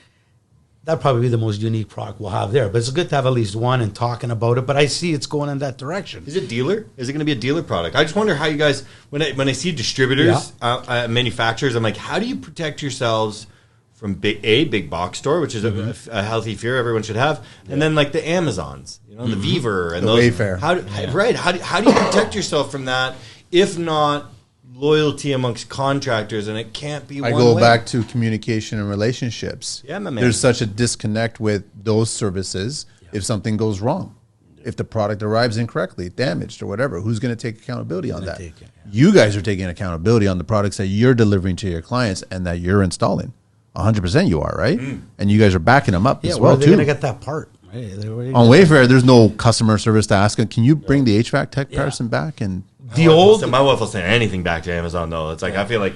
probably be the most unique product we'll have there. But it's good to have at least one and talking about it. But I see it's going in that direction. Is it dealer? Is it going to be a dealer product? I just wonder how you guys, when I see distributors, manufacturers, I'm like, how do you protect yourselves from big box store, which is a healthy fear everyone should have, and then like the Amazons, you know, the Viver and the those Wayfair. How do you protect yourself from that? If not loyalty amongst contractors, and it can't be. I go back to communication and relationships. Yeah, my man. There's such a disconnect with those services. If something goes wrong, if the product arrives incorrectly, damaged or whatever, who's going to take accountability on that? You guys are taking accountability on the products that you're delivering to your clients and that you're installing. 100% you are, right? And you guys are backing them up as well, they're too. going to get that part. Right? On Wayfair, there's no customer service to ask them, can you bring the HVAC tech person back? And my wife will send anything back to Amazon, though. It's like, I feel like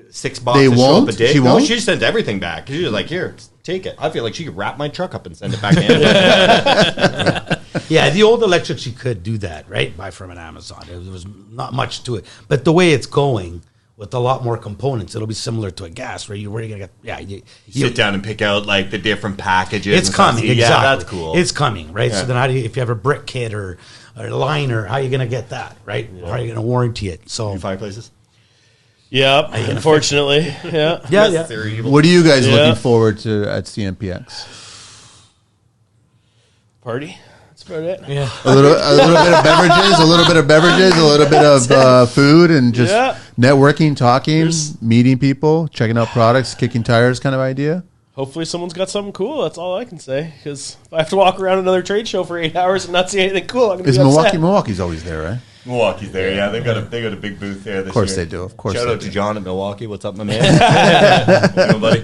6 boxes show up a day. She won't? She sent everything back. She's like, here, take it. I feel like she could wrap my truck up and send it back to Amazon. Yeah, the old electrics, you could do that, right? Buy from an Amazon. There was not much to it. But the way it's going, with a lot more components, it'll be similar to a gas, where you're going to get, you sit down and pick out like the different packages. It's coming, exactly. Yeah, that's cool. It's coming, right? Yeah. So then how do you, if you have a brick kit or liner, how are you going to get that, right? Yeah. How are you going to warranty it? So fireplaces? Yep, unfortunately. Yeah. What are you guys looking forward to at CMPX? Party. That's about it. Yeah. A little bit of beverages, a little bit of food, and just networking, talking, meeting people, checking out products, kicking tires kind of idea. Hopefully someone's got something cool. That's all I can say. Because if I have to walk around another trade show for 8 hours and not see anything cool, I'm going to be upset. Milwaukee's always there, right? Milwaukee's there, yeah. They got a big booth there this year. Of course they do. Of course. Shout out to John at Milwaukee. What's up, my man? You know, buddy.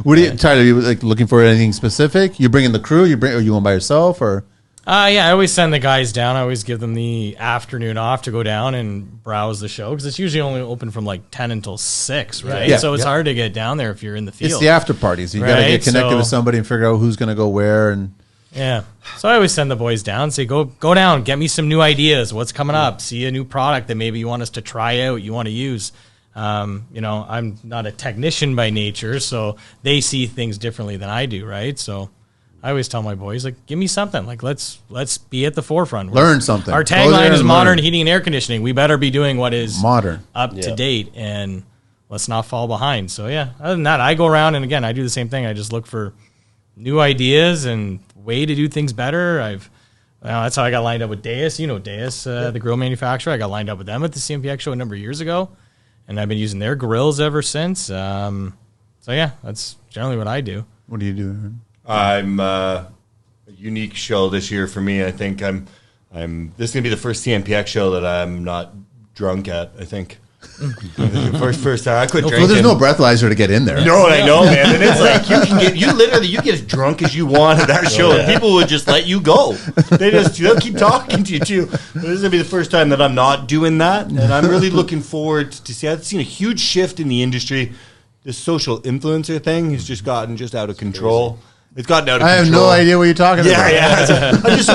What do you, Tyler? Are you like looking for anything specific? You bringing the crew? You going by yourself or? Yeah, I always send the guys down. I always give them the afternoon off to go down and browse the show because it's usually only open from like 10 until 6, right? Yeah, so it's hard to get down there if you're in the field. It's the after parties. You got to get connected with somebody and figure out who's going to go where. And yeah, so I always send the boys down. Say, go down, get me some new ideas. What's coming up? See a new product that maybe you want us to try out. You want to use. You know, I'm not a technician by nature, so they see things differently than I do, right? So I always tell my boys, like, give me something. Like, let's be at the forefront. Learn something. Our tagline is modern heating and air conditioning. We better be doing what is modern, up to date, and let's not fall behind. So, yeah, other than that, I go around, and again, I do the same thing. I just look for new ideas and way to do things better. That's how I got lined up with Deus. You know Deus, the grill manufacturer. I got lined up with them at the CMPX show a number of years ago. And I've been using their grills ever since. So, yeah, that's generally what I do. What do you do, Aaron? I'm a unique show this year for me. I think this is going to be the first CMPX show that I'm not drunk at, I think. First time I quit drinking. Well, there's no breathalyzer to get in there. No, I know, man. And it's like you get as drunk as you want at that show, and people would just let you go. They'll keep talking to you too. But this is gonna be the first time that I'm not doing that, and I'm really looking forward to see. I've seen a huge shift in the industry. This social influencer thing has just gotten out of control. It's gotten out of control. I have no idea what you're talking about. Yeah. I just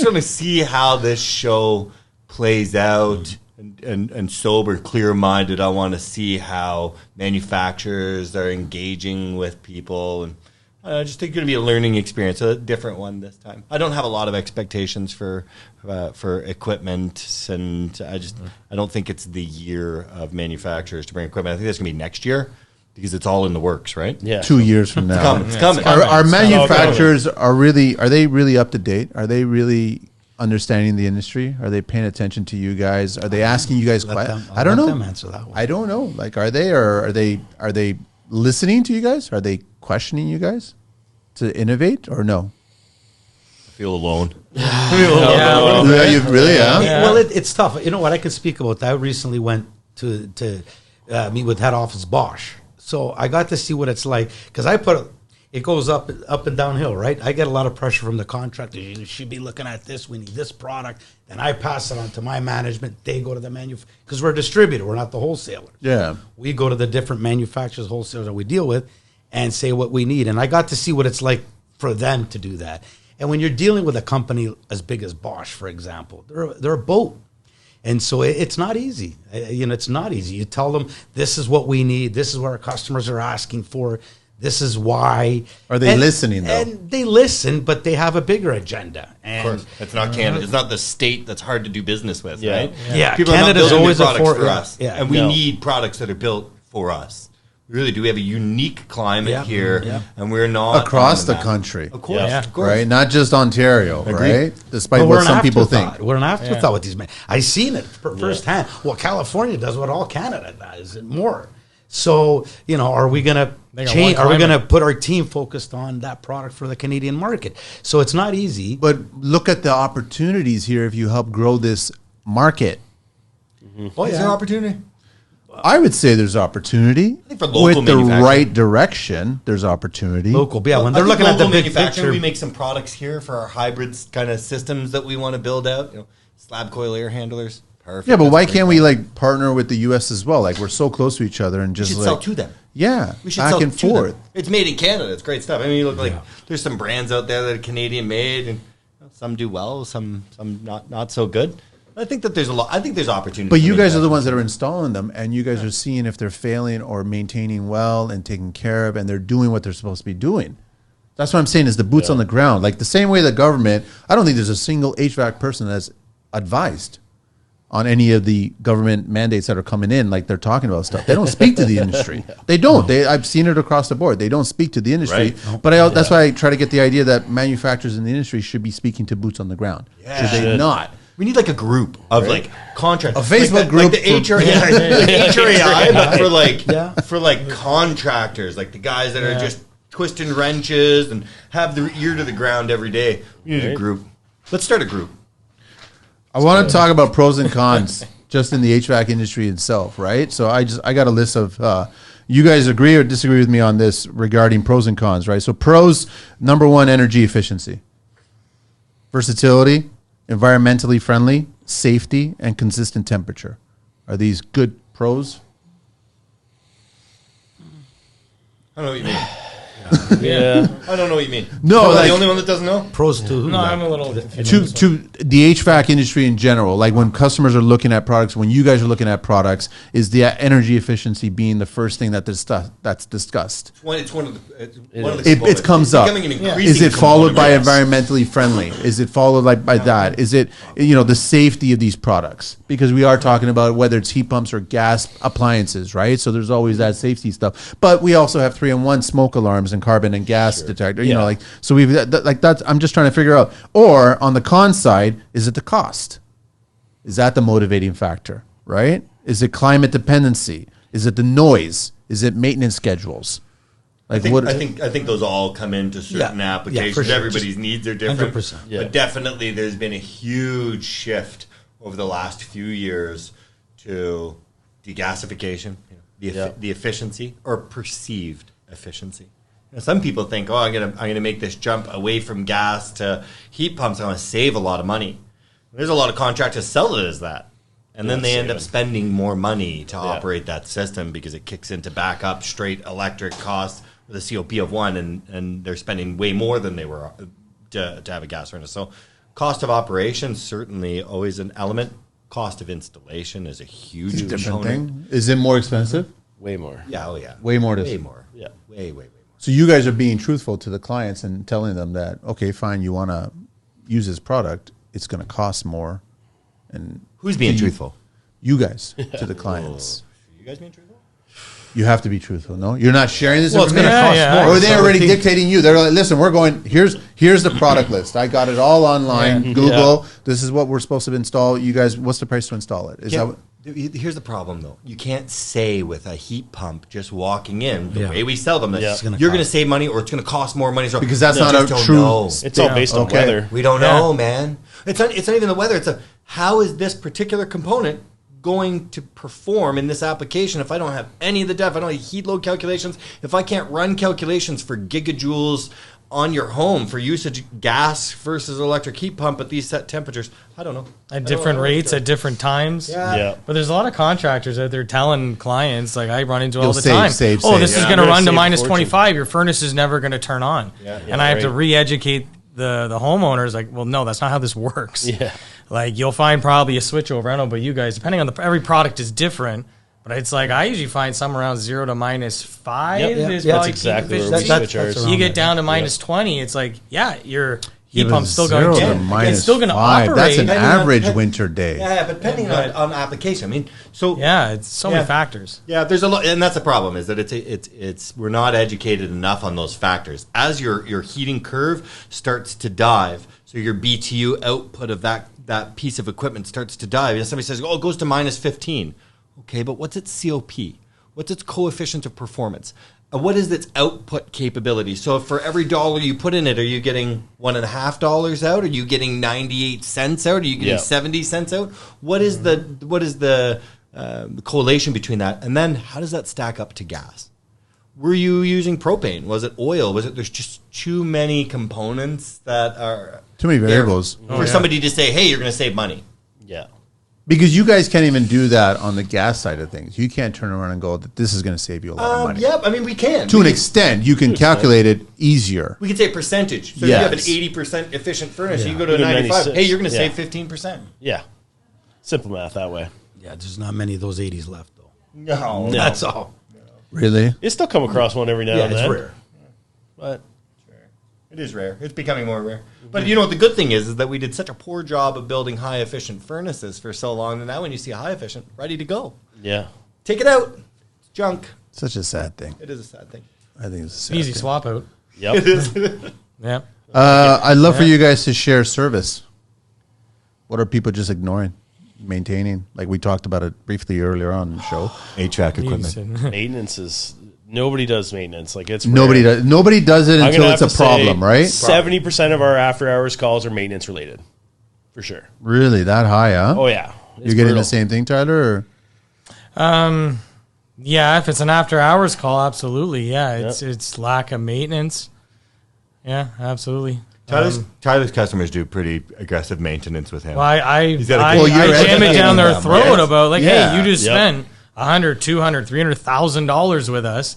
want to see how this show plays out. And sober, clear-minded. I want to see how manufacturers are engaging with people, and I just think it's going to be a learning experience, a different one this time. I don't have a lot of expectations for equipment, and I don't think it's the year of manufacturers to bring equipment. I think that's going to be next year because it's all in the works, right? Yeah. 2 years from now. It's coming. Our manufacturers are they really up to date? Are they really understanding the industry? Are they paying attention to you guys? Are they asking you guys questions? I don't know. Let them answer that one. I don't know. Like, are they, or are they listening to you guys? Are they questioning you guys to innovate, or no? I feel alone. Yeah, you really, Yeah. Well, it's tough. You know what? I can speak about that. I recently went to meet with head office Bosch, so I got to see what it's like because it goes up and downhill, right? I get a lot of pressure from the contractors. You should be looking at this. We need this product. Then I pass it on to my management. They go to the manufacturer because we're a distributor. We're not the wholesaler. Yeah. We go to the different manufacturers, wholesalers that we deal with, and say what we need. And I got to see what it's like for them to do that. And when you're dealing with a company as big as Bosch, for example, they're a boat. And so it's not easy. It's not easy. You tell them, this is what we need. This is what our customers are asking for. This is why. Are they listening, though? And they listen, but they have a bigger agenda. And Of course, it's not Canada. It's not the state that's hard to do business with, Yeah. right? Yeah, People Canada's are not building always new a products for yeah, us, yeah. and we need products that are built for us. We really do. We have a unique climate here, and we're not Across on the map. country. Of course, Yeah. of course. Right? Not just Ontario, right? Despite But what we're some an people afterthought. think. We're an afterthought with these men. I seen it firsthand. Well, California does what all Canada does and more. So, are we going to change? Are we going to put our team focused on that product for the Canadian market? So it's not easy. But look at the opportunities here if you help grow this market. Oh, Is there opportunity? I would say there's opportunity. think for local with the manufacturing. right direction, there's opportunity. Local, yeah. When I they're think looking at the local big manufacturing, picture, we make some products here for our hybrids kind of systems that we want to build out. Slab coil air handlers. Perfect. Yeah, but That's why a great can't we product. partner with the U.S. as well? Like, we're so close to each other and We just should sell to them. Yeah, We should back sell and to them. forth. It's made in Canada. It's great stuff. I mean, you look like there's some brands out there that are Canadian made, and some do well, some not so good. I think that there's a lot. I think there's opportunity. But for you guys are the manufacturing. ones that are installing them, and you guys are seeing if they're failing or maintaining well and taking care of, and they're doing what they're supposed to be doing. That's what I'm saying is the boots on the ground. Like the same way the government, I don't think there's a single HVAC person that's advised on any of the government mandates that are coming in, like they're talking about stuff. They don't speak to the industry. They don't. I've seen it across the board. They don't speak to the industry. Right. But that's why I try to get the idea that manufacturers in the industry should be speaking to boots on the ground. Yeah. Should they not? We need like a group of like contractors, A Facebook group like the for- HRAI, but for like Yeah. for like contractors, like the guys that are just twisting wrenches and have their ear to the ground every day. We need a group. Let's start a group. I want to talk about pros and cons just in the HVAC industry itself, right? So I got a list of, you guys agree or disagree with me on this regarding pros and cons, right? So pros, number one, energy efficiency, versatility, environmentally friendly, safety, and consistent temperature. Are these good pros? I don't know what you mean. Yeah. I don't know what you mean. No, Am I like- the only one that doesn't know? pros to who? No, Zach? I'm a little confused. To the HVAC industry in general, like when customers are looking at products, when you guys are looking at products, is the energy efficiency being the first thing that's discussed? It's one of the. It comes up. Becoming an increasing Is it followed by component. environmentally friendly? Is it followed by that? Is it the safety of these products? Because we are talking about whether it's heat pumps or gas appliances, right? So there's always that safety stuff. But we also have 3-in-1 smoke alarms and carbon and gas detector. Yeah. So we've that's. I'm just trying to figure out. Or on the con side, is it the cost? Is that the motivating factor? Right? Is it climate dependency? Is it the noise? Is it maintenance schedules? Like I think those all come into certain Yeah, applications. for sure. Everybody's needs are different. 100%. Yeah. But definitely there's been a huge shift over the last few years to degasification, the efficiency or perceived efficiency. Some people think, I'm gonna make this jump away from gas to heat pumps. I'm gonna save a lot of money. There's a lot of contractors sell it as that. And then they end up spending more money to operate that system because it kicks into backup straight electric costs with a COP of 1, and they're spending way more than they were to have a gas furnace. So cost of operation certainly always an element. Cost of installation is a huge different component. thing. Is it more expensive? Way more. Yeah, oh yeah. Way more. Way more. Yeah. Way more. So you guys are being truthful to the clients and telling them that, okay, fine, you want to use this product, it's going to cost more. And Who's being truthful? You guys to the clients. You guys being truthful? You have to be truthful. No, you're not sharing this. Well, it's going to information? cost more. Or they're already dictating you. They're like, listen, we're going. Here's the product list. I got it all online. Google. This is what we're supposed to install. You guys, what's the price to install it? Is that what, here's the problem, though. You can't say with a heat pump just walking in the way we sell them that you're going to save money or it's going to cost more money. So because that's not a true. Know. It's all based on weather. We don't know, man. It's not even the weather. It's how is this particular component going to perform in this application if I don't have any of the depth, if I don't have heat load calculations, if I can't run calculations for gigajoules on your home for usage gas versus electric heat pump at these set temperatures. I don't know. At different rates, at different times. Yeah. But there's a lot of contractors out there telling clients, like I run into all the save, time, save. This is going to run to minus fortune. 25. Your furnace is never going to turn on. And I have to re-educate the homeowners, like, well, no, that's not how this works. Yeah. Like, you'll find probably a switchover. I don't know about you guys. Depending on every product is different. But it's like I usually find some around 0 to minus 5 is That's probably exactly peak where we efficiency. switch ours. You get down to minus 20, it's like, your heat but pump's still 0 going to to minus it's still going to 5. operate. That's an Depending on- average winter day. Yeah, but depending on application. I mean, so It's so many factors. Yeah, there's a lot, and that's the problem is that it's we're not educated enough on those factors. As your heating curve starts to dive, so your BTU output of that piece of equipment starts to dive. And somebody says, it goes to minus 15. Okay, but what's its COP? What's its coefficient of performance? What is its output capability? So for every dollar you put in it, are you getting $1.50 out? Are you getting 98 cents out? Are you getting 70 cents out? What is the correlation between that? And then how does that stack up to gas? Were you using propane? Was it oil? There's just too many components that are Too many variables. for somebody to say, hey, you're going to save money. Yeah. Because you guys can't even do that on the gas side of things. You can't turn around and go that this is going to save you a lot of money. Yeah, I mean, we can. To an extent, you can calculate it easier. We can say percentage. So Yes. if you have an 80% efficient furnace, you go to a You go to 95. 96. Hey, you're going to Yeah. save 15%. Yeah. Simple math that way. Yeah, there's not many of those 80s left, though. No. That's all. Really? You still come across one every now Yeah, and it's then. rare. But It is rare. It's becoming more rare. But you know what the good thing is that we did such a poor job of building high efficient furnaces for so long that now when you see a high efficient, ready to go. yeah. Take it out. It's junk. Such a sad thing. It is a sad thing. I think it's a sad Easy thing. swap out. Yep. Yeah. I'd love for you guys to share service. What are people just ignoring, maintaining? Like we talked about it briefly earlier on in the show. HVAC equipment. Maintenance is nobody does maintenance. Like it's Nobody rare. does. Nobody does it I'm until gonna it's a have to problem, say right? 70% of our after hours calls are maintenance related, for sure. Really, that high, huh? Oh yeah, It's You're getting brutal. the same thing, Tyler? Or? Yeah, if it's an after hours call, absolutely. Yeah, it's lack of maintenance. Yeah, absolutely. Tyler's customers do pretty aggressive maintenance with him. Well, I got a good- I jam it down their them, throat right? about like, Yeah. hey, you just Yep. spent $100, $200, $300,000 with us.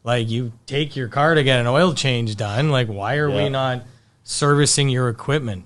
Like, you take your car to get an oil change done. Like, why are we not servicing your equipment?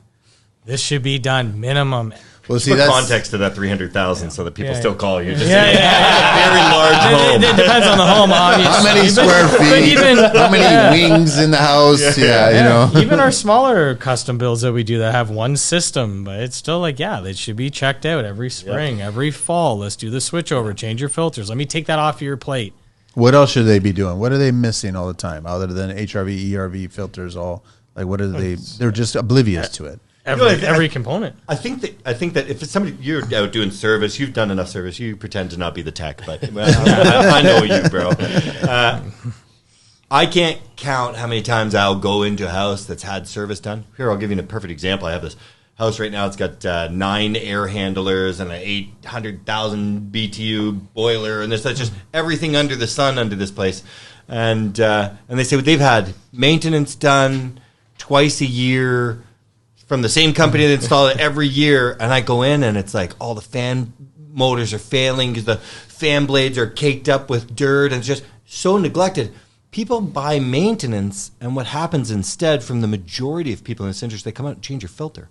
This should be done minimum. Well, see, Put that's context to that 300,000 so that people Yeah, still yeah. call you. Just Yeah, yeah. very large home. It depends on the home, obviously. how many square But feet, even, how many wings in the house. Yeah, you know. even our smaller custom builds that we do that have one system, but it's still like, yeah, they should be checked out every spring, every fall. Let's do the switchover, change your filters. Let me take that off your plate. What else should they be doing? What are they missing all the time other than HRV, ERV filters? All like, what are they? They're just oblivious to it. Every component. I think that if it's somebody you're out doing service, you've done enough service. You pretend to not be the tech, but I know you, bro. I can't count how many times I'll go into a house that's had service done. Here, I'll give you a perfect example. I have this house right now. It's got 9 air handlers and an 800,000 BTU boiler, and that's just everything under the sun under this place. And they say they've had maintenance done twice a year from the same company that install it every year, and I go in and it's like all the fan motors are failing because the fan blades are caked up with dirt and it's just so neglected. People buy maintenance, and what happens instead from the majority of people in this industry, they come out and change your filter.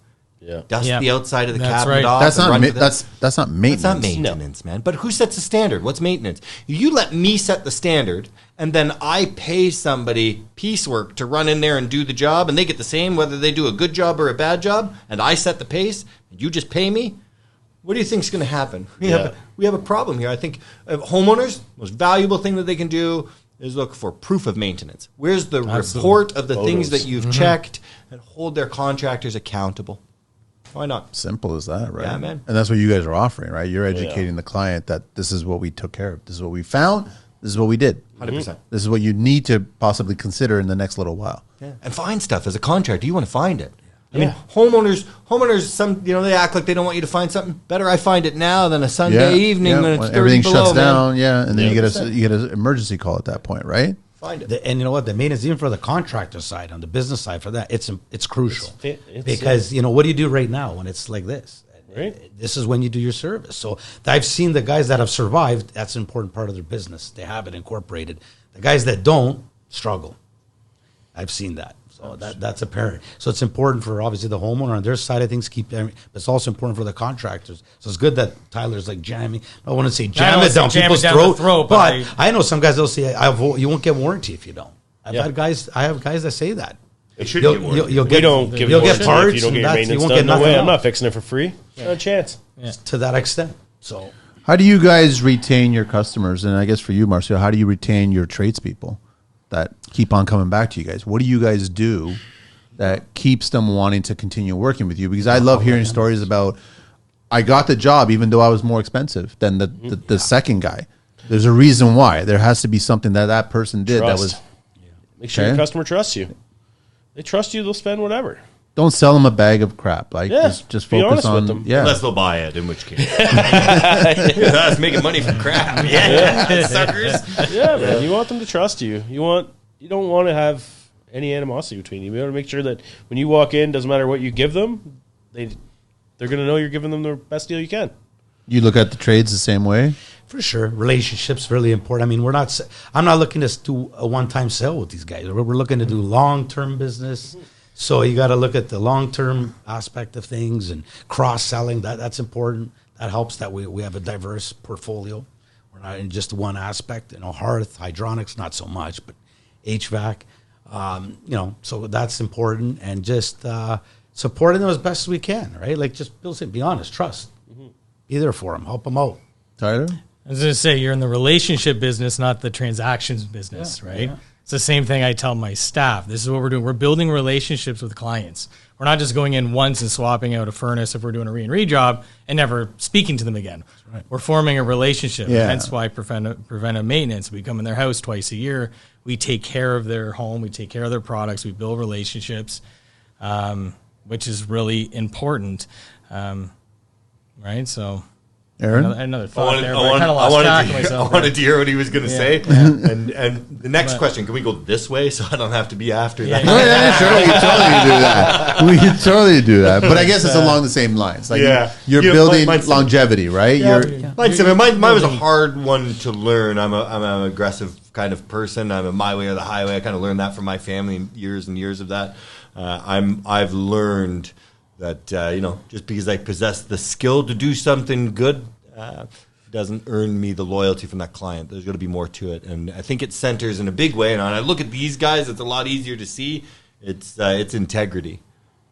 dust Yeah. the outside of the That's cabinet right. off. That's and not run ma- for the- that's not maintenance. That's not maintenance, man. But who sets the standard? What's maintenance? You let me set the standard, and then I pay somebody piecework to run in there and do the job, and they get the same whether they do a good job or a bad job, and I set the pace, and you just pay me. What do you think is going to happen? We have a problem here. I think homeowners, most valuable thing that they can do is look for proof of maintenance. Where's the report of the things that you've checked, and hold their contractors accountable? Why not? Simple as that, right? Yeah, man. And that's what you guys are offering, right? You're educating the client that this is what we took care of. This is what we found. This is what we did. 100%. This is what you need to possibly consider in the next little while. Yeah. And find stuff as a contractor. You want to find it. I mean, homeowners, some they act like they don't want you to find something. Better I find it now than a Sunday evening when it's 30 everything below, shuts man. down. Yeah, and then you get an emergency call at that point, right? Find it. And you know what? The maintenance, even for the contractor side, on the business side, for that, it's crucial. It's because what do you do right now when it's like this? Right. This is when you do your service. So I've seen the guys that have survived. That's an important part of their business. They have it incorporated. The guys that don't struggle. I've seen that. So that's apparent. So it's important for obviously the homeowner on their side of things. But it's also important for the contractors. So it's good that Tyler's like jamming. I want to say jam it down people's throat, but I know some guys they'll say you won't get warranty if you don't. I have guys that say that. It should get warranty. You'll We don't give you'll warranty get parts. if you don't get your and maintenance you won't done. get No nothing way. I'm else. not fixing it for free. Not a chance. To that extent. So How do you guys retain your customers? And I guess for you, Marcio, how do you retain your tradespeople that keep on coming back to you guys? What do you guys do that keeps them wanting to continue working with you? Because I love hearing stories about, I got the job even though I was more expensive than the second guy. There's a reason why. There has to be something that person did that was. Make sure your customer trusts you. They trust you, they'll spend whatever. Don't sell them a bag of crap. Like just be focus honest with on them. yeah. Unless they'll buy it, in which case. That's making money from crap. Yeah. Suckers. Yeah, man. You want them to trust you. You don't want to have any animosity between you. You want to make sure that when you walk in, doesn't matter what you give them, they're going to know you're giving them the best deal you can. You look at the trades the same way? for sure, relationships really important. I mean, I'm not looking to do a one-time sale with these guys. We're looking to do long-term business. So you got to look at the long-term aspect of things and cross-selling. That's important. That helps that we have a diverse portfolio. We're not in just one aspect. Hearth, hydronics, not so much, but HVAC. So that's important, and just supporting them as best as we can, right? Like just be honest, trust. Be there for them, help them out. Tyler? I was going to say, you're in the relationship business, not the transactions business, right? Yeah. It's the same thing I tell my staff. This is what we're doing. We're building relationships with clients. We're not just going in once and swapping out a furnace if we're doing a re-and-re job and never speaking to them again. Right. We're forming a relationship. Yeah. Hence why preventive maintenance. We come in their house twice a year. We take care of their home. We take care of their products. We build relationships, which is really important. Right? So... Aaron? Another thought there, but I kind of lost track of myself. I wanted to hear what he was going to say. Yeah. And the next question, can we go this way so I don't have to be after that? Yeah, sure. We can totally do that. We can totally do that. But I guess it's along the same lines. Like you're building longevity, right? Mine was a hard one to learn. I'm an aggressive kind of person. I'm a my way or the highway. I kind of learned that from my family, years and years of that. I've learned that just because I possess the skill to do something good doesn't earn me the loyalty from that client. There's got to be more to it, and I think it centers in a big way. And when I look at these guys, it's a lot easier to see. It's integrity.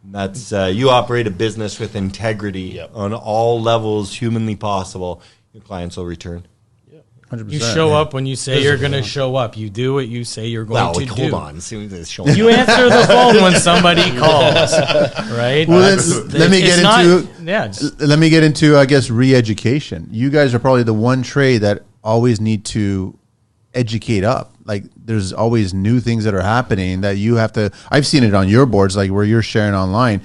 That's you operate a business with integrity on all levels humanly possible. Your clients will return. 100%, you show up when you say you're going to show up. You do what you say you're going to do. Hold on. You answer the phone when somebody calls, right? Well, let me get into, I guess, re-education. You guys are probably the one trade that always need to educate up. Like, there's always new things that are happening that you have to. I've seen it on your boards, like where you're sharing online.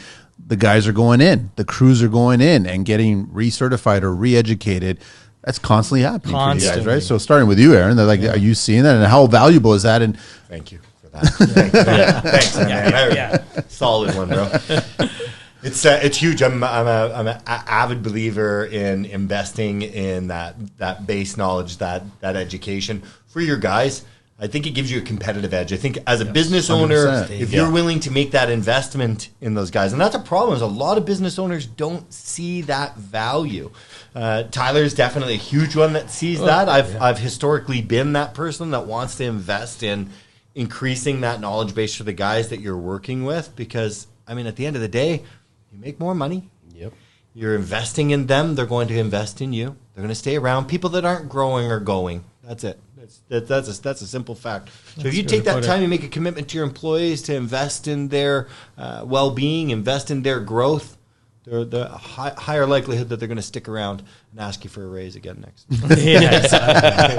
The guys are going in, the crews are going in and getting recertified or re-educated. That's constantly happening for you guys, right? So starting with you, Aaron, are you seeing that, and how valuable is that? And thank you for that. Thanks, man. Solid one, bro. It's huge. I'm an avid believer in investing in that base knowledge, that education for your guys. I think it gives you a competitive edge. I think as a business owner, 100%. if you're willing to make that investment in those guys, and that's a problem, is a lot of business owners don't see that value. Tyler's definitely a huge one that sees that. I've historically been that person that wants to invest in increasing that knowledge base for the guys that you're working with, because, I mean, at the end of the day, you make more money. Yep. You're investing in them. They're going to invest in you. They're going to stay around. People that aren't growing are going. That's it. That's a simple fact. So if you take that time, you make a commitment to your employees to invest in their well-being, invest in their growth, the higher likelihood that they're going to stick around and ask you for a raise again next.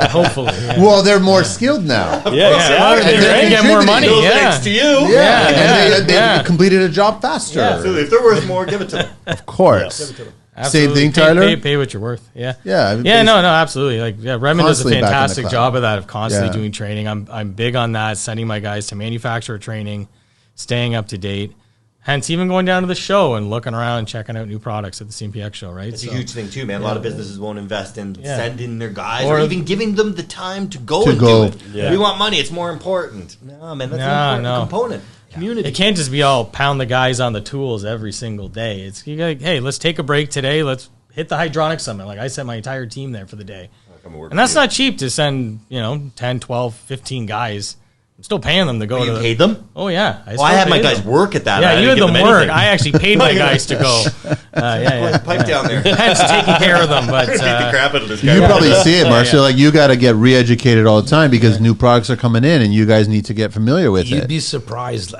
Hopefully. Yeah. Well, they're more skilled now. They can get more money. Thanks to you. And they completed a job faster. Yeah. So if they're worth more, give it to them. Of course. Give it to them. Absolutely. Same thing, Tyler? Pay what you're worth. Yeah. Yeah. No, absolutely. Like, Redmond does a Constantly back in the fantastic cloud. job of that, of constantly Yeah. doing training. I'm big on that, sending my guys to manufacturer training, staying up to date. Hence, even going down to the show and looking around and checking out new products at the CMPX show, right? It's a huge thing too, man. A lot of businesses won't invest in sending their guys Or or even giving them the time to go and go. do it. Yeah. We want money. It's more important. No, man, that's an important component. Community. It can't just be all pound the guys on the tools every single day. It's you gotta, hey, let's take a break today. Let's hit the hydronic summit. Like I sent my entire team there for the day. And that's not cheap to send, 10, 12, 15 guys. I'm still paying them to go to You paid them? Oh, yeah. I had my guys work at that. Yeah, I you had didn't them give work. anything. I actually paid my guys to go. Pipe down there. Hence taking care of them. But Beat the crap out of this guy. You probably see it, Marcio. Like, you got to get re-educated all the time because new products are coming in and you guys need to get familiar with You'd it. be surprised.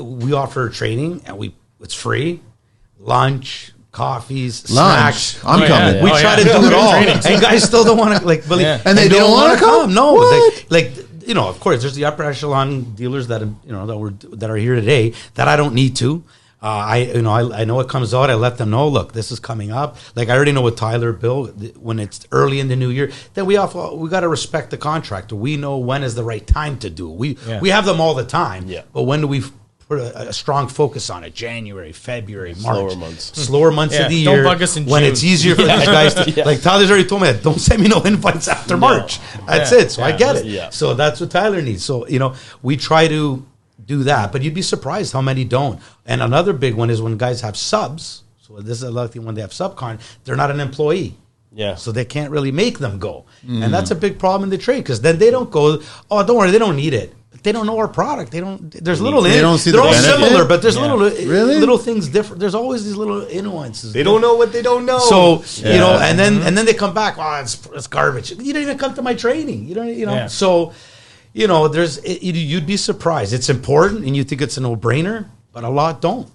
We offer training and it's free. Lunch, coffees, snacks. I'm coming. We try to do it all. And guys still don't want to believe. Yeah. And they don't wanna come? No, What? of course, there's the upper echelon dealers that that are here today that I don't need to. I know it comes out. I let them know. Look, this is coming up. Like I already know with Tyler, Bill, when it's early in the new year, then we got to respect the contractor. We know when is the right time to do it. We have them all the time. Yeah. But when do we put a strong focus on it? January, February, March. Slower months. Of the don't year. bug us in when June. it's easier for these guys to, like Tyler's already told me that, don't send me no invites after March. That's it. So I get it. Yeah. So that's what Tyler needs. So, we try to do that, but you'd be surprised how many don't. And another big one is when guys have subs. So this is another thing, when they have subcon, they're not an employee. Yeah. So they can't really make them go. And that's a big problem in the trade because then they don't go, oh, don't worry, they don't need it. They don't know our product. They don't. There's little. They don't see they're the all benefit? similar, but there's Really? little things different. There's always these little nuances. They don't know what they don't know. So and then they come back. Oh, it's garbage. You didn't even come to my training. You don't. Yeah. So, you'd be surprised. It's important, and you think it's a no-brainer, but a lot don't.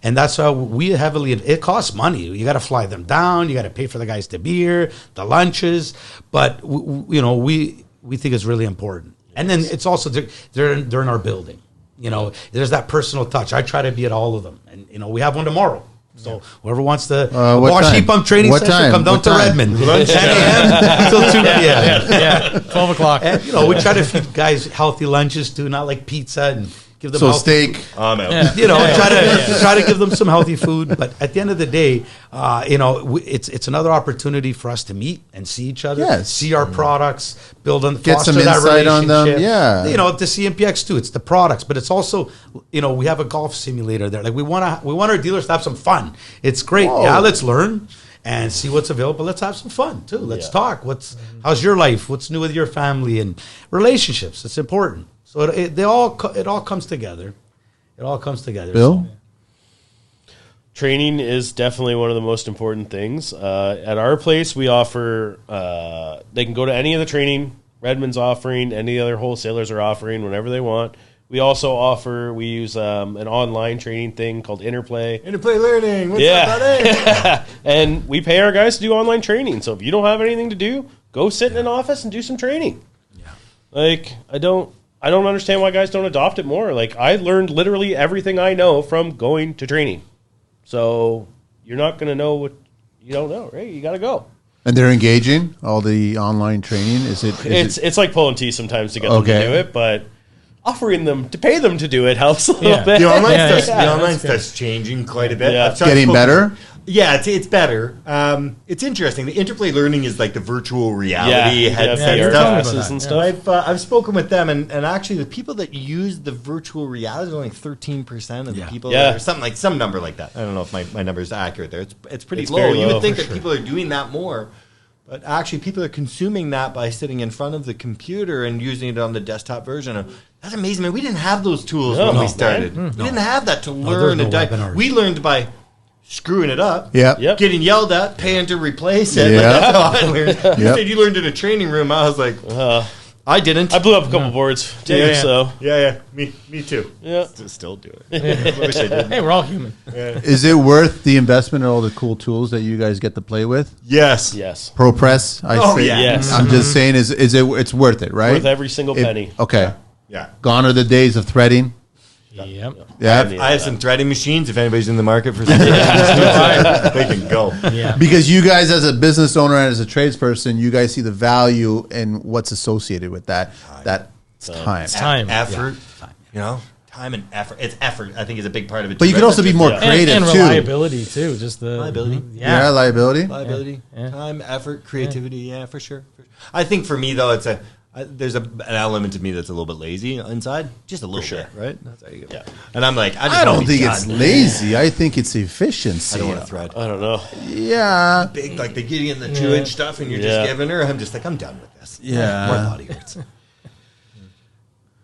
And that's how we heavily. It costs money. You got to fly them down. You got to pay for the guys to be here, the lunches. But we think it's really important. And then it's also they're in our building. There's that personal touch. I try to be at all of them, and we have one tomorrow. So whoever wants to wash heat pump training session, come down to Redmond. 10 a.m. until 2 p.m. Yeah, 12 o'clock. And we try to feed guys healthy lunches too, not like pizza and give them steak. I'm out. Try to give them some healthy food. But at the end of the day, it's another opportunity for us to meet and see each other, see our products, Get some insight on them. Yeah. The CMPX too. It's the products, but it's also, we have a golf simulator there. Like we want our dealers to have some fun. It's great. Whoa. Yeah, let's learn and see what's available. Let's have some fun too. Let's talk. How's your life? What's new with your family and relationships? It's important. So it all comes together. It all comes together. Bill? Training is definitely one of the most important things. At our place, we offer, they can go to any of the training Redmond's offering, any other wholesalers are offering whenever they want. We also use an online training thing called Interplay. Interplay learning. What's up, buddy? And we pay our guys to do online training. So if you don't have anything to do, go sit in an office and do some training. Yeah. Like, I don't understand why guys don't adopt it more. Like, I learned literally everything I know from going to training. So you're not going to know what you don't know, right? You got to go. And they're engaging all the online training. It's like pulling teeth sometimes to get them to do it, but offering them to pay them to do it helps a little Yeah. bit. The online Yeah, stuff, yeah, the online that's good. stuff's changing quite a bit. Yeah. I've tried Getting spoken- better? Yeah, it's better. It's interesting. The interplay learning is like the virtual reality Yeah, headset you're stuff. talking about VRs that. and So stuff. I've spoken with them, and actually the people that use the virtual reality are only 13% of the people, Yeah. or some number like that. I don't know if my number is accurate there. It's pretty It's low. very You low, would think for that sure. people are doing that more, but actually people are consuming that by sitting in front of the computer and using it on the desktop version. That's amazing, man. We didn't have those tools No, when we man. started. We didn't have that to there's learn no and dive. webinars. We learned by screwing it up. Yep. Yep. Getting yelled at, paying to replace it. Yeah. Like, that's how I learned. You Yep. said you learned in a training room. I was like, I didn't. I blew up a couple boards too, yeah. so Yeah. Me too. yeah. Still do it. I wish I didn't. Hey, we're all human. Is it worth the investment in all the cool tools that you guys get to play with? Yes. Yes. ProPress, I Oh, say. yeah. Yes. I'm just saying, is it? It's worth it, right? Worth every single penny. Okay. Yeah. Gone are the days of threading. Yep. Yeah. I have some threading machines. If anybody's in the market for some threading machines, they can go. Yeah. Because you guys, as a business owner and as a tradesperson, you guys see the value in what's associated with that. That's time. It's time. Effort. You know, time and effort. It's effort. I think is a big part of it. But you too, can right? also be more Yeah. creative and too. reliability too. Just the Liability. Yeah, liability. Liability, Yeah. time, effort, creativity. Yeah, for sure. I think for me though, it's there's an element of me that's a little bit lazy inside, just a little sure. bit, right? That's how you go. Yeah. And I'm like, I don't think it's done. lazy. I think it's efficiency. I don't want to thread. I don't know. Yeah. Big like they get you in the 2-inch stuff, and you're Yeah. just giving her. I'm just like, I'm done with this. Yeah. My body hurts.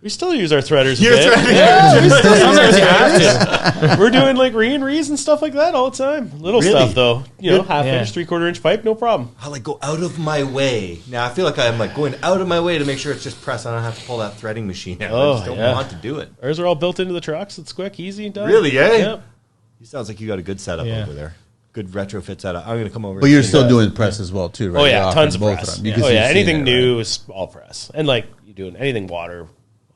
We still use our threaders. a You're bit. threading. Yeah, we still use Sometimes you our have threaders. We're doing like re-and-rees and stuff like that all the time. Little Really? stuff though. You know, half Yeah. inch, 3/4 inch pipe, no problem. I like go out of my way. Now I feel like I'm like going out of my way to make sure it's just pressed. I don't have to pull that threading machine out. Oh, I just don't yeah. want to do it. Ours are all built into the trucks. It's quick, easy, done. Really, eh? Yep. You sounds like you got a good setup Yeah. over there. Good retrofit setup. I'm gonna come over. But you're and see still that. doing press as well too, right? Oh You're yeah, offering tons of both press. them. Yeah. Because Oh yeah, you've seen anything it, new right? is all press, and like you doing anything water,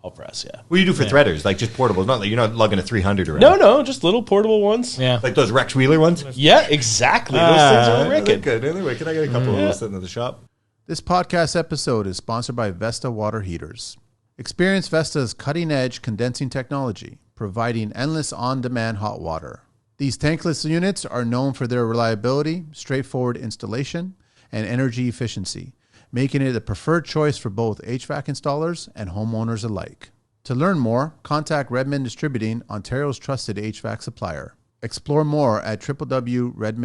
all press. Yeah. What do you do for threaders? Like just portables? Not like you're not lugging a 300 around. No, just little portable ones. Yeah. Like those Rex Wheeler ones. Yeah, exactly. Those things are They're wicked. good. Anyway, can I get a couple of those sitting at the shop? This podcast episode is sponsored by Vesta Water Heaters. Experience Vesta's cutting-edge condensing technology, providing endless on-demand hot water. These tankless units are known for their reliability, straightforward installation, and energy efficiency, making it a preferred choice for both HVAC installers and homeowners alike. To learn more, contact Redmond Distributing, Ontario's trusted HVAC supplier. Explore more at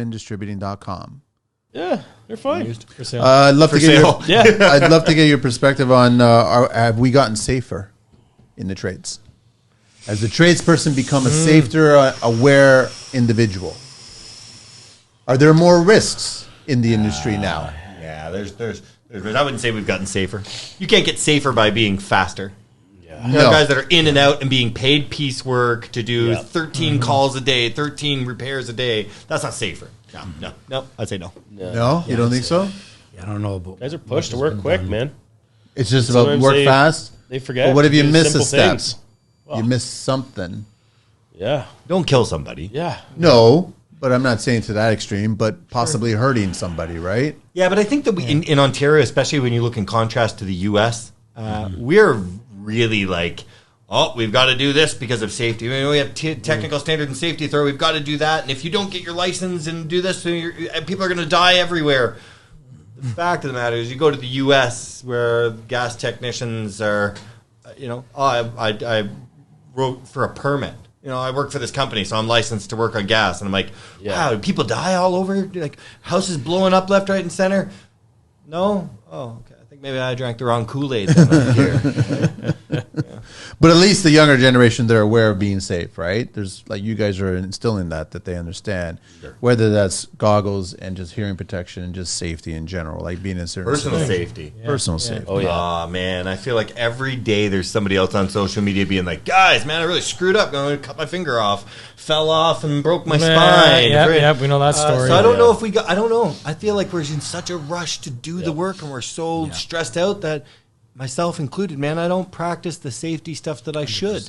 www.redmonddistributing.com. Yeah, they're fine. For sale. I'd love to get sale. your, Yeah. I'd love to get your perspective on have we gotten safer in the trades? Has the tradesperson become a safer, aware individual? Are there more risks in the industry now? Yeah, there's. I wouldn't say we've gotten safer. You can't get safer by being faster. Yeah. You know, No. guys that are in and out and being paid piecework to do Yeah. 13 calls a day, 13 repairs a day. That's not safer. No. I'd say no. No, you don't think so? I don't know. But Guys are pushed to work quick, man. It's just about Sometimes work they- fast. They forget. But what if to you do miss a simple step? things. You miss something. Yeah, Don't kill somebody. yeah. No, but I'm not saying to that extreme, but possibly hurting somebody, right? Yeah, but I think that we, in Ontario, especially when you look in contrast to the U.S., we're really like, oh, we've got to do this because of safety. I mean, we have technical standard and safety authority. We've got to do that. And if you don't get your license and do this, then people are going to die everywhere. The fact of the matter is you go to the U.S. where gas technicians are, I wrote for a permit. I work for this company, so I'm licensed to work on gas. And I'm like, wow, do people die all over? Like, houses blowing up left, right, and center? No? Oh, okay. I think maybe I drank the wrong Kool-Aid then here. But at least the younger generation, they're aware of being safe, right? There's like you guys are instilling that they understand, whether that's goggles and just hearing protection and just safety in general, like being in certain Personal situations. safety. Personal safety. Oh yeah. Oh, man. I feel like every day there's somebody else on social media being like, guys, man, I really screwed up. I'm going to cut my finger off. Fell off and broke my spine. Yeah, we know that story. So I don't know if we got, I don't know. I feel like we're in such a rush to do the work and we're so stressed out that, myself included, man, I don't practice the safety stuff that I should.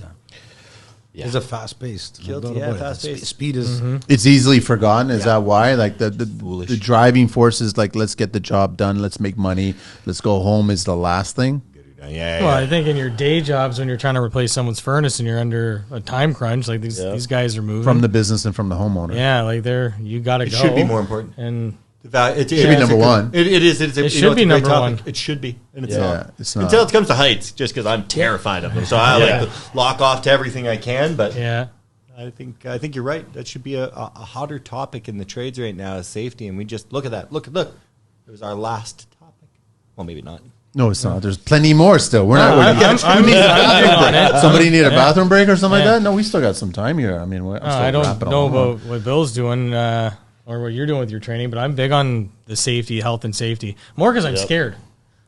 Yeah. It's a fast-paced. Guilty, No doubt about it. fast-paced. Speed is... It's easily forgotten. Is that why? Like the Foolish. driving force is like, let's get the job done. Let's make money. Let's go home is the last thing. Yeah. Well, I think in your day jobs, when you're trying to replace someone's furnace and you're under a time crunch, like these guys are moving from the business and from the homeowner. Yeah, like you got to go. It should be more important. And it should be number one. It is. It should be number one. It should be, and it's Yeah, not. it's not. Until it comes to heights, just because I'm terrified of them. So I like to lock off to everything I can. But I think you're right. That should be a hotter topic in the trades right now is safety, and we just look at that. Look. It was our last topic. Well, maybe not. No, it's not. There's plenty more still. We're not. I'm big on it. Somebody need a bathroom break or something like that? No, we still got some time here. I mean, I don't know about what Bill's doing or what you're doing with your training, but I'm big on the safety, health and safety. More because I'm scared.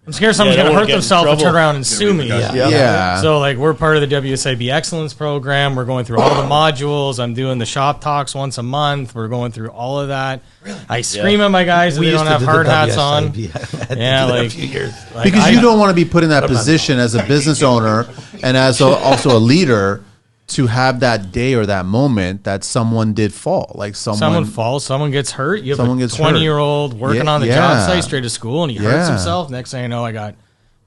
I'm scared someone's going to hurt themselves and turn around and sue me. Yeah. So, like, we're part of the WSIB Excellence Program. We're going through all the modules. I'm doing the shop talks once a month. We're going through all of that. Really? I scream at my guys that they don't have hard hats on. A few years. Because you don't want to be put in that position as a business owner and as also a leader to have that day or that moment that someone did fall. Like someone falls, someone gets hurt. You have a gets 20-year-old working on the job site straight to school, and he hurts himself. Next thing you know, I got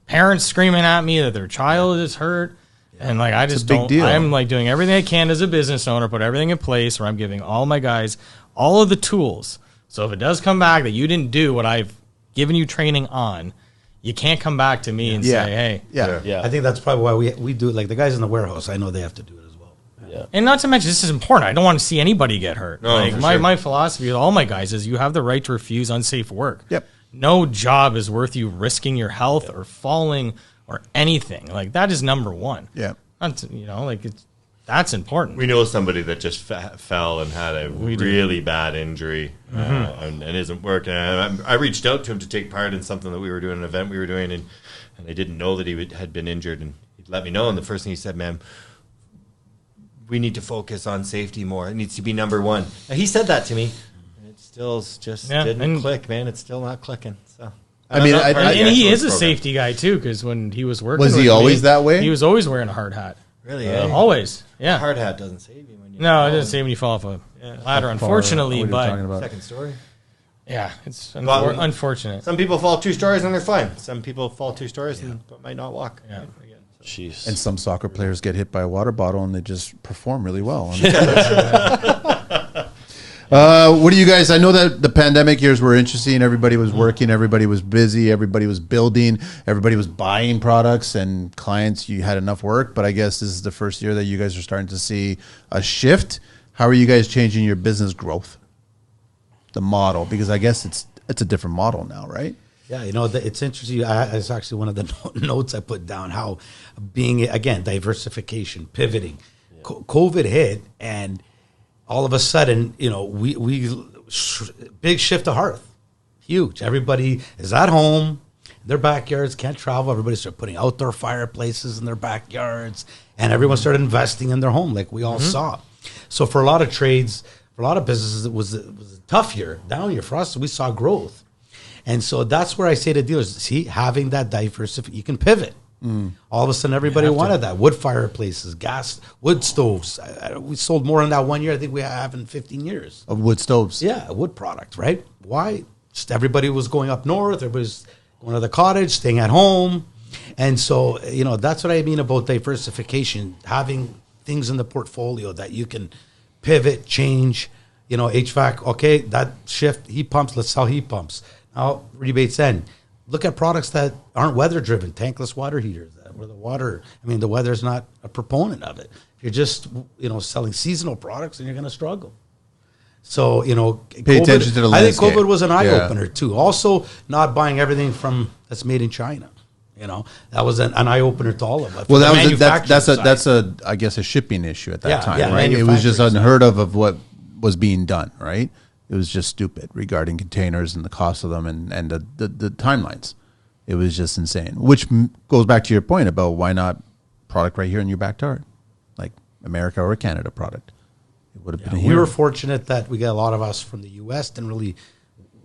parents screaming at me that their child is hurt. And like I just don't. I'm like doing everything I can as a business owner, put everything in place where I'm giving all my guys all of the tools. So if it does come back that you didn't do what I've given you training on, you can't come back to me and say, hey. I think that's probably why we do it. Like the guys in the warehouse, I know they have to do it. And not to mention, this is important. I don't want to see anybody get hurt. My philosophy with all my guys is you have the right to refuse unsafe work. Yep. No job is worth you risking your health or falling or anything. Like, that is number one. Yeah. That's important. We know somebody that just fell and had a really bad injury and isn't working. I reached out to him to take part in something that we were doing, an event we were doing, and I didn't know that he had been injured, and he'd let me know. And the first thing he said, man, we need to focus on safety more. It needs to be number one. Now, he said that to me. It still just didn't click, man. It's still not clicking. So I mean, and he is a safety guy too, because when he was working, was he always that way? He was always wearing a hard hat. Really? Always. Yeah. A hard hat doesn't save you when you. No, it doesn't save when you fall off a ladder, unfortunately. But second story. Yeah, it's unfortunate. Some people fall 2 stories and they're fine. Some people fall 2 stories and might not walk. Yeah. Jeez. And some soccer players get hit by a water bottle and they just perform really well. What do you guys? I know that the pandemic years were interesting. Everybody was working. Everybody was busy. Everybody was building. Everybody was buying products and clients. You had enough work. But I guess this is the first year that you guys are starting to see a shift. How are you guys changing your business growth? The model, because I guess it's a different model now, right? Yeah, it's interesting. It's actually one of the notes I put down, how being, again, diversification, pivoting. Yeah. COVID hit, and all of a sudden, big shift to hearth. Huge. Everybody is at home, their backyards, can't travel. Everybody started putting outdoor fireplaces in their backyards, and everyone started investing in their home like we all saw. So for a lot of trades, for a lot of businesses, it was a tough year, down year. For us, we saw growth. And so that's where I say to dealers, see, having that diversification, you can pivot. All of a sudden, everybody wanted that. Wood fireplaces, gas, wood stoves. We sold more in that 1 year I think we have in 15 years. Of wood stoves. Yeah, a wood product, right? Why? Just everybody was going up north. Everybody was going to the cottage, staying at home. And so, that's what I mean about diversification, having things in the portfolio that you can pivot, change. HVAC, okay, that shift, heat pumps, let's sell heat pumps. Now, rebates end. Look at products that aren't weather-driven, tankless water heaters, where the weather's not a proponent of it. If you're just, selling seasonal products, then you're going to struggle. So, pay attention to the landscape. I think COVID was an eye-opener, too. Also, not buying everything that's made in China. That was an eye-opener to all of us. Well, that's I guess a shipping issue at that time, right? It was just unheard of what was being done, right? It was just stupid regarding containers and the cost of them and the timelines. It was just insane, which goes back to your point about why not product right here in your backyard, like America or Canada product. It would have been here. We were fortunate that we got a lot of us from the U.S. and we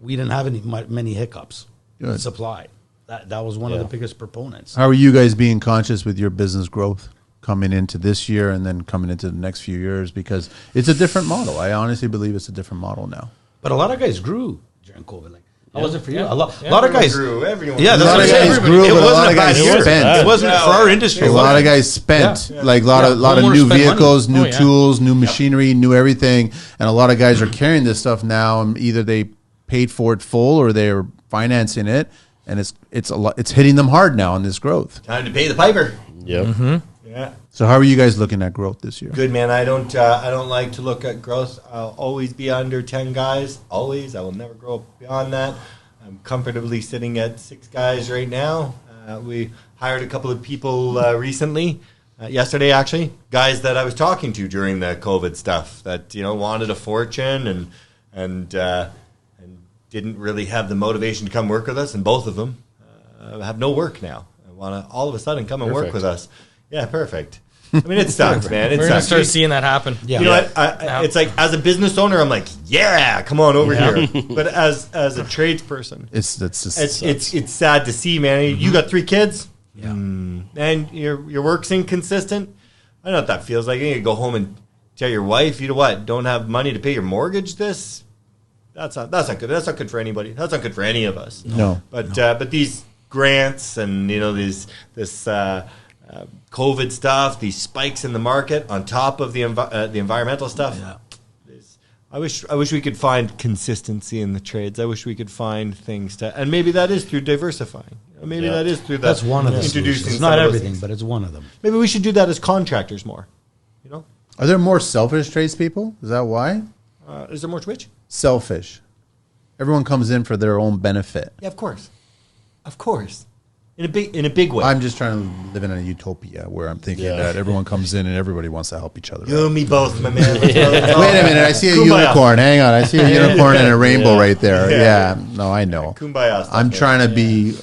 didn't have many hiccups in supply. That was one of the biggest proponents. How are you guys being conscious with your business growth coming into this year and then coming into the next few years? Because it's a different model. I honestly believe it's a different model now. But a lot of guys grew during COVID. Like How was it for you? A lot of Everyone guys grew. Everyone Yeah, grew. that's lot what of I'm guys saying. grew, It but a lot wasn't of a bad guys year. spent. It wasn't for our industry. A lot of guys spent, like a lot of Homeowners new spent vehicles, new Oh, yeah. tools, new machinery, new everything, and a lot of guys are carrying this stuff now. And either they paid for it full or they're financing it, and it's a lot. It's hitting them hard now on this growth. Time to pay the piper. Yep. Yeah. So how are you guys looking at growth this year? Good, man. I don't like to look at growth. I'll always be under 10 guys. Always. I will never grow beyond that. I'm comfortably sitting at 6 guys right now. We hired a couple of people recently, yesterday actually, guys that I was talking to during the COVID stuff that wanted a fortune and didn't really have the motivation to come work with us, and both of them have no work now. I want to all of a sudden come and work Perfect. with us. Yeah, perfect. I mean, it sucks, man. It We're gonna sucks. start seeing that happen. Yeah. You know what? It's like as a business owner, I'm like, yeah, come on over here. But as a tradesperson, It's just it's sad to see, man. You got 3 kids, and your work's inconsistent. I don't know what that feels like. You go home and tell your wife, don't have money to pay your mortgage. That's not good. That's not good for anybody. That's not good for any of us. No. But these grants and this COVID stuff, these spikes in the market on top of the environmental stuff. Yeah. I wish we could find consistency in the trades. I wish we could find things and maybe that is through diversifying. Maybe that is through That's one of the introducing. solutions. It's some not of those everything, things. but it's one of them. Maybe we should do that as contractors more. Are there more selfish tradespeople? Is that why? Is there more Twitch? Selfish. Everyone comes in for their own benefit. Yeah, of course. In a big way. I'm just trying to live in a utopia where I'm thinking Yeah. that everyone comes in and everybody wants to help each other. You out. and me both, my man. Wait a minute, I see a Kumbaya. unicorn. Hang on, I see a unicorn and a rainbow Yeah. right there. Yeah. Yeah, no, I know. Kumbaya stuff, I'm man. trying to be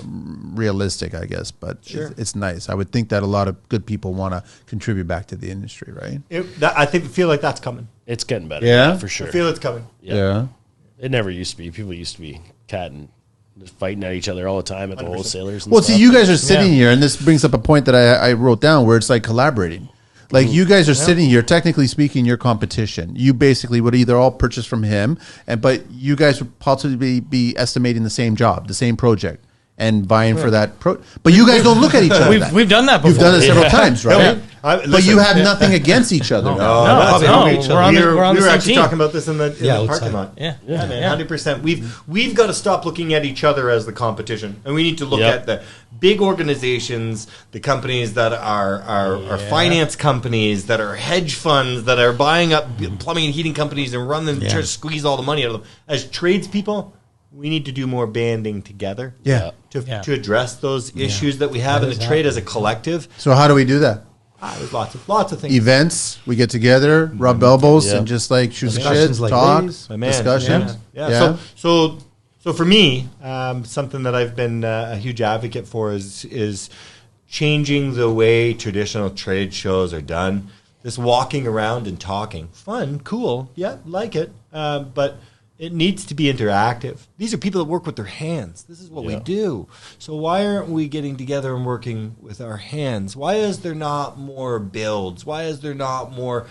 realistic, I guess, but Sure. it's nice. I would think that a lot of good people want to contribute back to the industry, right? I feel like that's coming. It's getting better. Yeah? for sure. I feel it's coming. Yeah. It never used to be. People used to be catting, just fighting at each other all the time at the 100%. wholesalers. And Well, stuff. see, you guys are sitting here, and this brings up a point that I wrote down where it's like collaborating. Like you guys are sitting here, technically speaking, your competition. You basically would either all purchase from him, but you guys would possibly be estimating the same job, the same project, and vying for that. But you guys don't look at each other. We've done that before. You've done it several times, right? Yeah. But you have nothing against each other. now. we're on we the were same actually team. talking about this in the parking lot. Yeah. Man, 100%. We've got to stop looking at each other as the competition, and we need to look at the big organizations, the companies that are finance companies, that are hedge funds, that are buying up plumbing and heating companies and run them, try to squeeze all the money out of them. As tradespeople, we need to do more banding together. Yeah. To address those issues that we have in the trade as a collective. So how do we do that? There's lots of things. Events, we get together, rub elbows, Yeah. and just like shoot the shit, Discussions like talk, these. My man. discussions. Yeah. So for me, something that I've been a huge advocate for is changing the way traditional trade shows are done. This walking around and talking, fun, cool, yeah, like it, but it needs to be interactive. These are people that work with their hands. This is what we do. So why aren't we getting together and working with our hands? Why is there not more builds? Why is there not more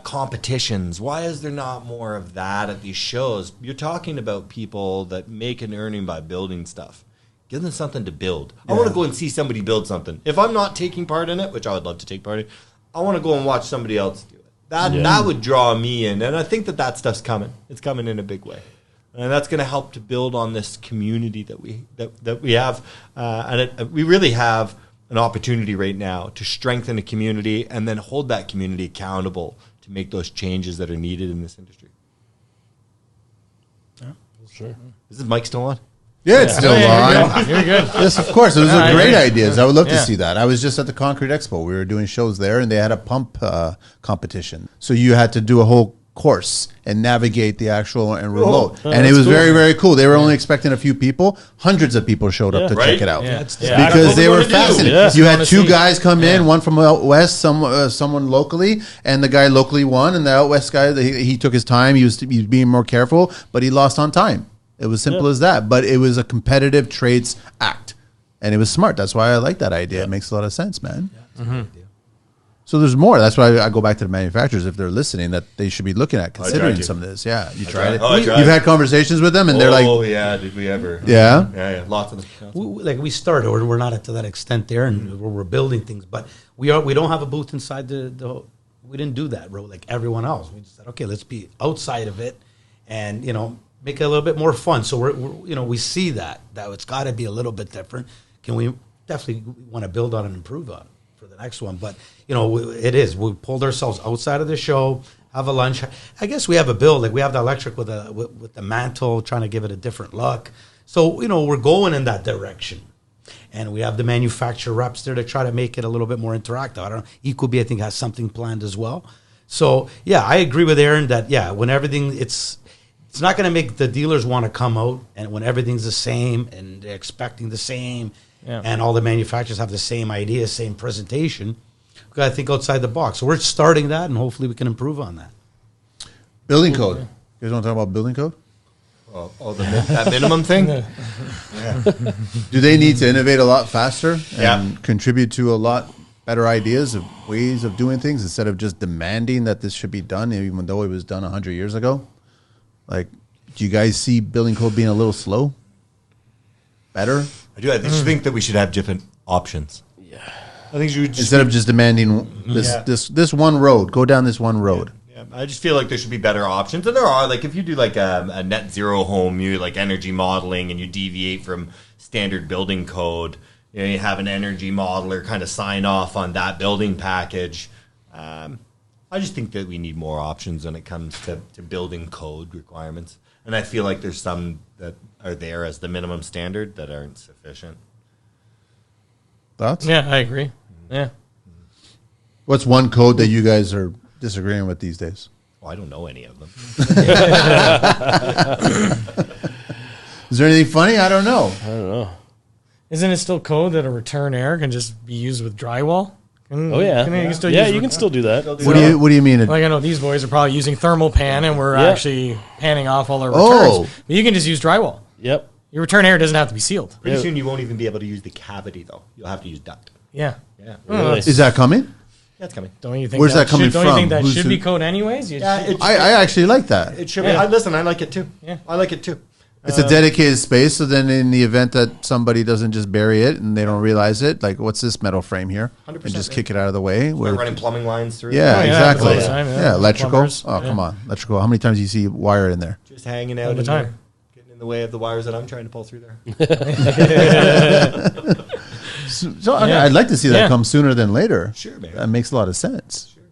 competitions? Why is there not more of that at these shows? You're talking about people that make an earning by building stuff. Give them something to build. I want to go and see somebody build something. If I'm not taking part in it, which I would love to take part in, I want to go and watch somebody else do it. That would draw me in, and I think that stuff's coming. It's coming in a big way, and that's going to help to build on this community that we have, and we really have an opportunity right now to strengthen a community and then hold that community accountable to make those changes that are needed in this industry. Sure. Is this mic still on? Yeah, it's still on. You're good. Yes, of course. Those are great ideas. I would love to Yeah. see that. I was just at the Concrete Expo. We were doing shows there, and they had a pump competition. So you had to do a whole course and navigate the actual and remote. Oh, and it that's was cool. very, very cool. They were only expecting a few people. Hundreds of people showed up to Right? check it out. Yeah. Because That's they what were we wanna do. fascinated. Yeah. You had wanna two see. guys come in, one from out west, someone locally, and the guy locally won. And the out west guy, he took his time. He was being more careful, but he lost on time. It was simple as that. But it was a competitive trades act. And it was smart. That's why I like that idea. It makes a lot of sense, man. So there's more. That's why I go back to the manufacturers if they're listening that they should be looking at considering some of this. Yeah, you tried it. I tried. You've had conversations with them, and they're like, "Oh yeah, did we ever?" Yeah, lots of them. We started, or we're not to that extent there, and we're building things, but we don't have a booth inside the. We didn't do that, bro. Like everyone else, we just said, okay, let's be outside of it, and make it a little bit more fun. So we're we see that it's got to be a little bit different. Can we definitely want to build on and improve on it for the next one? But it is. We pulled ourselves outside of the show, have a lunch. I guess we have a build, like we have the electric with the mantle, trying to give it a different look. So we're going in that direction, and we have the manufacturer reps there to try to make it a little bit more interactive. I don't know. Ecobee, I think, has something planned as well. So yeah, I agree with Aaron that when everything it's not going to make the dealers want to come out, and when everything's the same and they're expecting the same. Yeah. And all the manufacturers have the same idea, same presentation. We've got to think outside the box. So we're starting that, and hopefully we can improve on that. Building code. You guys want to talk about building code? That minimum thing? Do they need to innovate a lot faster and contribute to a lot better ideas of ways of doing things instead of just demanding that this should be done, even though it was done 100 years ago? Like, do you guys see building code being a little slow? Better? I do. I just think that we should have different options. Yeah, I think you instead of just demanding this one road, go down this one road. Yeah, I just feel like there should be better options, and there are. Like if you do like a net zero home, you like energy modeling, and you deviate from standard building code. You have an energy modeler kind of sign off on that building package. I just think that we need more options when it comes to building code requirements. And I feel like there's some that are there as the minimum standard that aren't sufficient. Thoughts? Yeah, I agree. Yeah. What's one code that you guys are disagreeing with these days? Oh, I don't know any of them. Is there anything funny? I don't know. Isn't it still code that a return air can just be used with drywall? You can still do that. What do you mean? Like I know these boys are probably using thermal pan, and we're actually panning off all our returns. But you can just use drywall. Yep. Your return air doesn't have to be sealed. Pretty soon you won't even be able to use the cavity though. You'll have to use duct. Yeah. Really? Is that coming? Yeah, it's coming. Don't you think? Where's that coming from? Don't you think that should be code anyways? I actually like that. It should be. Listen, I like it too. Yeah, I like it too. It's a dedicated space, so then in the event that somebody doesn't just bury it and they don't realize it, like, what's this metal frame here? 100%, and just kick it out of the way. We're running plumbing lines through. Yeah, exactly. Yeah, electrical. Plumbers. Come on. Electrical. How many times do you see wire in there? Just hanging out all the time. Getting in the way of the wires that I'm trying to pull through there. I'd like to see that come sooner than later. Sure, man. That makes a lot of sense. Sure.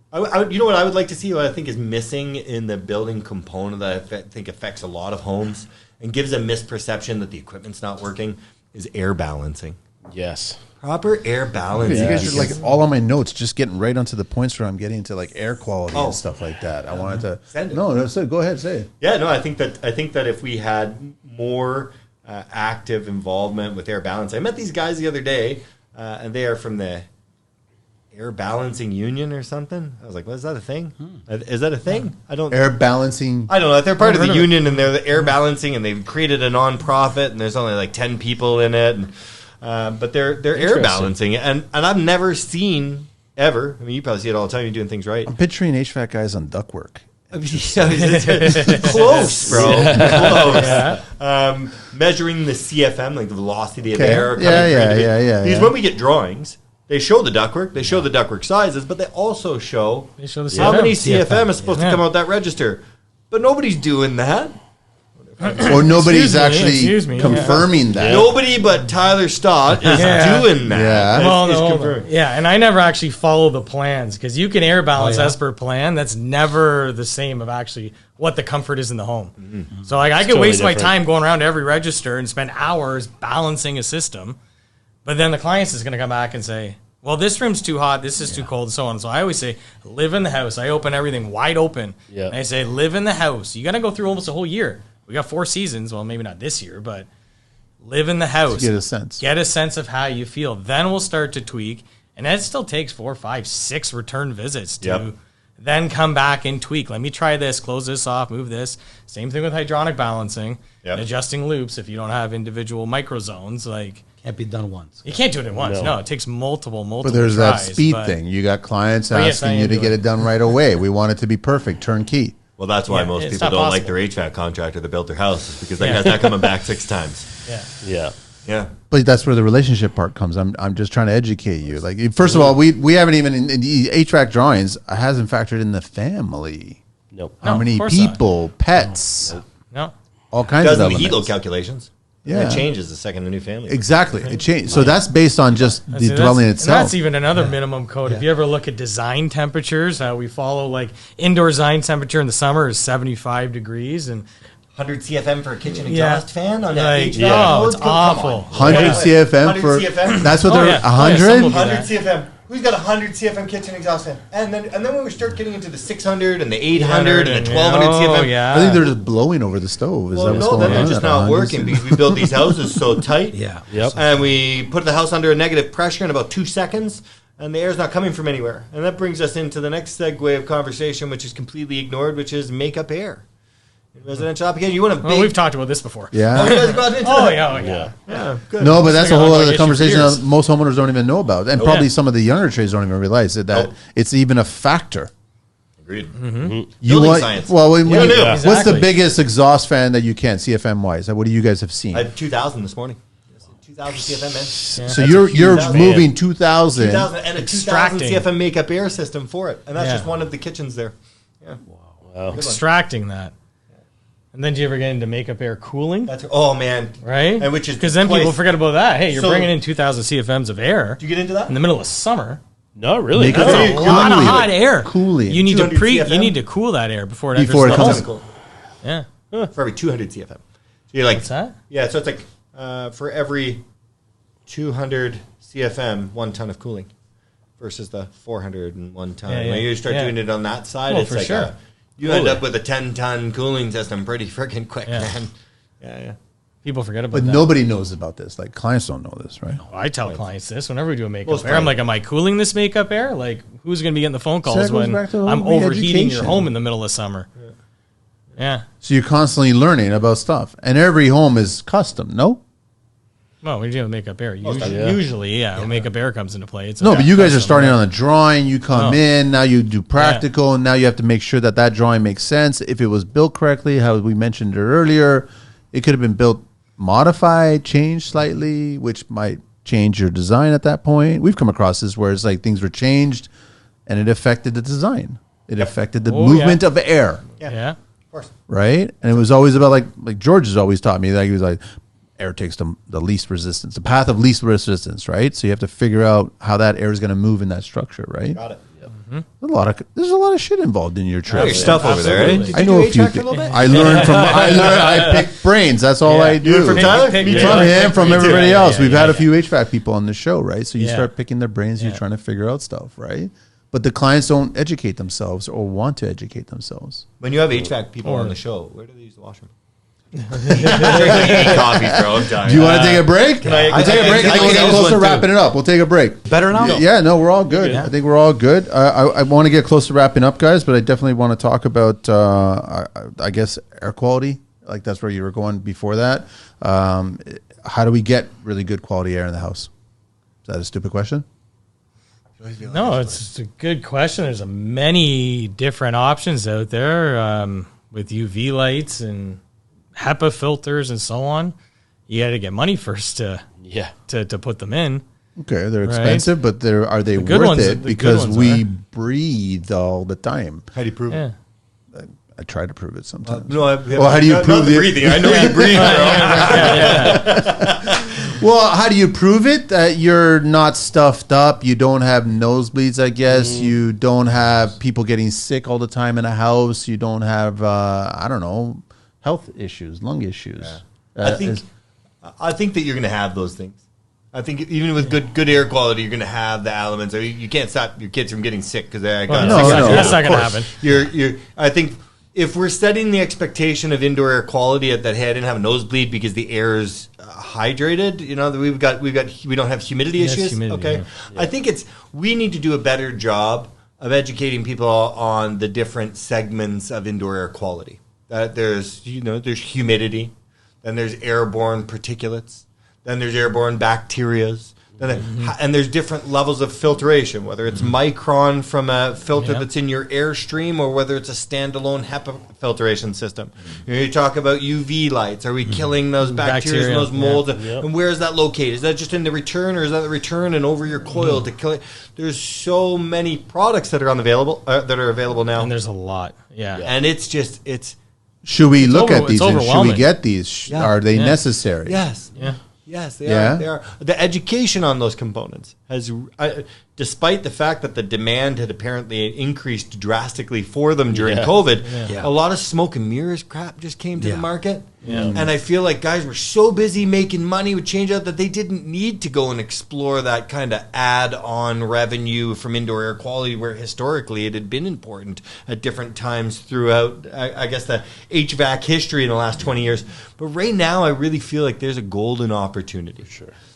You know what I would like to see, what I think is missing in the building component that I think affects a lot of homes and gives a misperception that the equipment's not working, is air balancing. Yes. Proper air balancing. You guys are like all on my notes, just getting right onto the points where I'm getting into like air quality and stuff like that. I wanted to send it. No, go ahead, say it. Yeah, no, I think that if we had more active involvement with air balancing, I met these guys the other day, and they are from the Air Balancing Union or something. I was like, "What is that a thing? Is that a thing?" I don't. Air balancing. I don't know. They're part of the union, and they're the air balancing, and they've created a non-profit, and there's only like 10 people in it, but they're air balancing, and I've never seen ever. I mean, you probably see it all the time. You're doing things right. I'm picturing HVAC guys on ductwork. Close, bro. Close. Yeah. Measuring the CFM, like the velocity of air. Yeah. Because when we get drawings, they show the ductwork, they show the ductwork sizes, but they also show the CFM. How many CFM is supposed to come out that register. But nobody's doing that. Or nobody's actually confirming that. Nobody but Tyler Stott is doing that. And I never actually follow the plans because you can air balance as per plan. That's never the same of actually what the comfort is in the home. Mm-hmm. So I could waste my time going around to every register and spend hours balancing a system, but then the client is going to come back and say, well, this room's too hot, this is too cold, and so on. So I always say, live in the house. I open everything wide open. Yeah. And I say, live in the house. You got to go through almost a whole year. We got 4 seasons. Well, maybe not this year, but live in the house. Get a sense. Get a sense of how you feel. Then we'll start to tweak. And that still takes 4, 5, 6 return visits to then come back and tweak. Let me try this, close this off, move this. Same thing with hydronic balancing, adjusting loops. If you don't have individual microzones, like Can't be done once. you can't do it at once. No, it takes multiple But there's that tries, speed but- thing. You got clients Oh, yes, I asking am you to doing get it. it done right away. We want it to be perfect, turnkey. Well, that's why Yeah, most it's people not don't like possible. their HVAC contractor that built their house, is because that guy's not coming back 6 times. Yeah. Yeah. Yeah. But that's where the relationship part comes. I'm just trying to educate you. Like, first of all, we haven't even in the HVAC drawings hasn't factored in the family. Nope. How No, many of course not. people, pets, No. all kinds Does of the heat load elements. calculations. Yeah. And it changes the second the new family. Exactly, it changed. So that's based on just the See, dwelling and itself. that's even another minimum code. If you ever look at design temperatures, how we follow like indoor design temperature in the summer is 75 degrees, and 100 CFM for a kitchen Yeah. exhaust fan on that Like, HVAC yeah. load? It's Come awful. on. 100 Yeah. CFM 100 for CFM. that's what Oh, they're yeah. Oh, yeah, 100. some will be 100 that. CFM. Who's got a 100 CFM kitchen exhaust fan? And then when we start getting into the 600 and the 800 and the 1200 Oh, CFM. yeah. I think they're just blowing over the stove. Is Well, that what's no, going then on? they're just at not 100? working because we build these houses so tight. Yeah. Yep. And we put the house under a negative pressure in about 2 seconds, and the air's not coming from anywhere. And that brings us into the next segue of conversation, which is completely ignored, which is makeup air. In residential application, you want a big... Well, we've talked about this before. Oh, you Yeah. guys have gotten into Oh that? yeah, oh, yeah. Yeah, good. No, but that's a been an whole ongoing other issue for conversation years. that most homeowners don't even know about, and probably Yeah. some of the younger trades don't even realize that Nope. it's even a factor. Agreed. You Building want science. well, when Yeah, you- yeah. what's the Exactly. biggest exhaust fan that you can CFM wise? What do you guys have seen? I had 2,000 this morning. 2,000 CFM, man. So you're huge moving 2,000. 2,000 and a 2,000 Extracting. CFM makeup air system for it. And that's Yeah. just one of the kitchens there. Yeah. Wow. Extracting that. And then do you ever get into makeup air cooling? That's, oh, man. Right? And which is because then people twice- forget about that. Hey, you're So- bringing in 2,000 CFMs of air Did you get into that? in the middle of summer. No, really. Makeup That's air a cooling. lot of hot air. Cooling. You need to 200 you CFM? need to cool that air before it Before enters it the comes- home. Yeah. For every 200 CFM. So you're like, What's that? yeah, so it's like for every 200 CFM, 1 ton of cooling versus the 401 ton. Yeah, yeah. When you start Yeah. doing it on that side, Well, it's for like sure. you end up with a 10-ton cooling system pretty freaking quick, Yeah. man. Yeah. People forget about But that. nobody knows about this. Like clients don't know this, right? I tell clients this whenever we do a makeup Most air. I'm clients. like, am I cooling this makeup air? Like, who's going to be getting the phone So calls that goes when back to the I'm whole overheating your re-education. home in the middle of summer? Yeah. So you're constantly learning about stuff, and every home is custom. No, Well, when you do makeup air, usually, Yeah. usually, when makeup air comes into play. It's no, a but you guys are custom, starting yeah. on the drawing. You come Oh. in now. You do practical, and now you have to make sure that that drawing makes sense. If it was built correctly, how we mentioned it earlier, it could have been built, modified, changed slightly, which might change your design at that point. We've come across this where it's like things were changed, and it affected the design. It affected the Oh, movement yeah. of air. Yeah. Of course. Right? And it was always about like George has always taught me that he was like, air takes the least resistance, the path of least resistance, right? So you have to figure out how that air is going to move in that structure, right? Got it. There's a lot of shit involved in your trip. There's stuff over there, eh? Did I you know do a few HVAC for things. a little bit? I pick brains. That's all I do. You from Tyler? Pick- Me yeah. too. From him, from Me too. everybody Yeah, else. yeah, We've yeah, had a yeah. few HVAC people on the show, right? So you Yeah. start picking their brains. You're Yeah. trying to figure out stuff, right? But the clients don't educate themselves or want to educate themselves. When you have HVAC people on the show, where do they use the washroom? Coffee, bro. I'm dying. Do you want to take a break? I- We'll take a break, and I then we'll can get use close one to too. wrapping it up. We'll take a break. Better now? Yeah, no, we're all good. I think we're all good. I want to get close to wrapping up, guys, but I definitely want to talk about, I guess, air quality. Like that's where you were going before that. How do we get really good quality air in the house? Is that a stupid question? No, it's a good question. There's many different options out there with UV lights and HEPA filters and so on. You got to get money first to Yeah. put them in. Okay, they're Right. expensive, but are they good worth ones- it? the good Because ones we are. breathe all the time. How do you prove Yeah. it? I try to prove it sometimes. No, Well, how do you not prove the it? breathing? I know you breathe, bro. Well, how do you prove it? That you're not stuffed up. You don't have nosebleeds, I guess. You don't have people getting sick all the time in a house. You don't have, I don't know, health issues, lung issues. I think that you're going to have those things. I think even with good air quality, you're going to have the elements. I mean, you can't stop your kids from getting sick because they got No, sick. that's not Of going to course. happen. I think if we're setting the expectation of indoor air quality at that, hey, I didn't have a nosebleed because the air is hydrated. You know, we don't have humidity Yes, issues. humidity, okay, yeah. I think we need to do a better job educating people on the different segments of indoor air quality. That there's humidity, then there's airborne particulates, then there's airborne bacterias. And there's different levels of filtration, whether it's micron from a filter that's in your airstream or whether it's a standalone HEPA filtration system. You talk about UV lights. Are we killing those bacteria and those molds? And where is that located? Is that just in the return, or is that the return and over your coil to kill it? There's so many products that are available now. And there's a lot. Yeah. And it's should we look at these? And should we get these? Are they necessary? Yes. Yeah. Yes, they are. They are. The education on those components has, despite the fact that the demand had apparently increased drastically for them during COVID, a lot of smoke and mirrors crap just came to the market. Yeah. And I feel like guys were so busy making money with change out that they didn't need to go and explore that kind of add-on revenue from indoor air quality, where historically it had been important at different times throughout, I guess, the HVAC history in the last 20 years. But right now, I really feel like there's a golden opportunity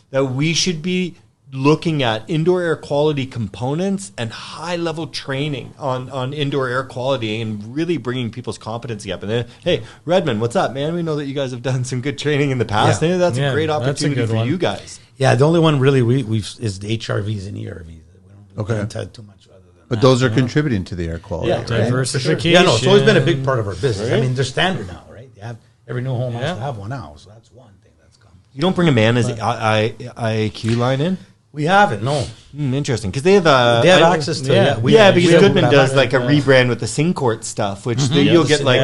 that we should be looking at indoor air quality components and high-level training on indoor air quality and really bringing people's competency up. And then, hey, Redmond, what's up, man? We know that you guys have done some good training in the past. Yeah. That's a great opportunity for you guys. Yeah, the only one really we've is the HRVs and ERVs. We don't tell too much other than but those are contributing to the air quality. Yeah, right? Diversification. Sure. Yeah, no, it's always been a big part of our business. Right? I mean, they're standard now, right? You have every new home has to have one now, so that's one thing that's come. You don't bring a man as IAQ line in? We haven't, no. Interesting, because they have access to it. Because Goodman does like a rebrand with the Syncort stuff, which you'll get like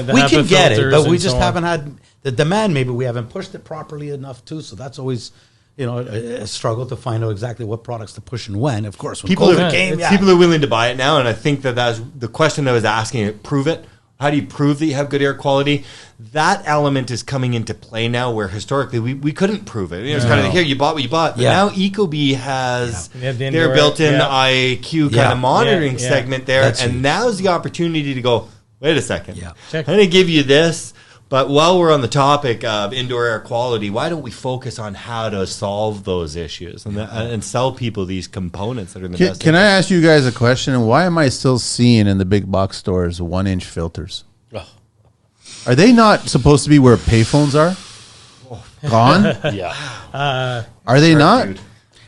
we can get it, but we just haven't had the demand. Maybe we haven't pushed it properly enough too. So that's always a struggle to find out exactly what products to push and when. Of course, when people are willing to buy it now, and I think that's the question I was asking. Prove it. How do you prove that you have good air quality? That element is coming into play now, where historically we couldn't prove it. It was kind of here, you bought what you bought. But now Ecobee has their built-in IAQ kind of monitoring segment there, and now's the opportunity to go, wait a second. I'm going to give you this, but while we're on the topic of indoor air quality, why don't we focus on how to solve those issues and sell people these components that are in the best Can I ask you guys a question? Why am I still seeing in the big box stores 1-inch filters? Are they not supposed to be where payphones are? Gone? Are they not? Dude.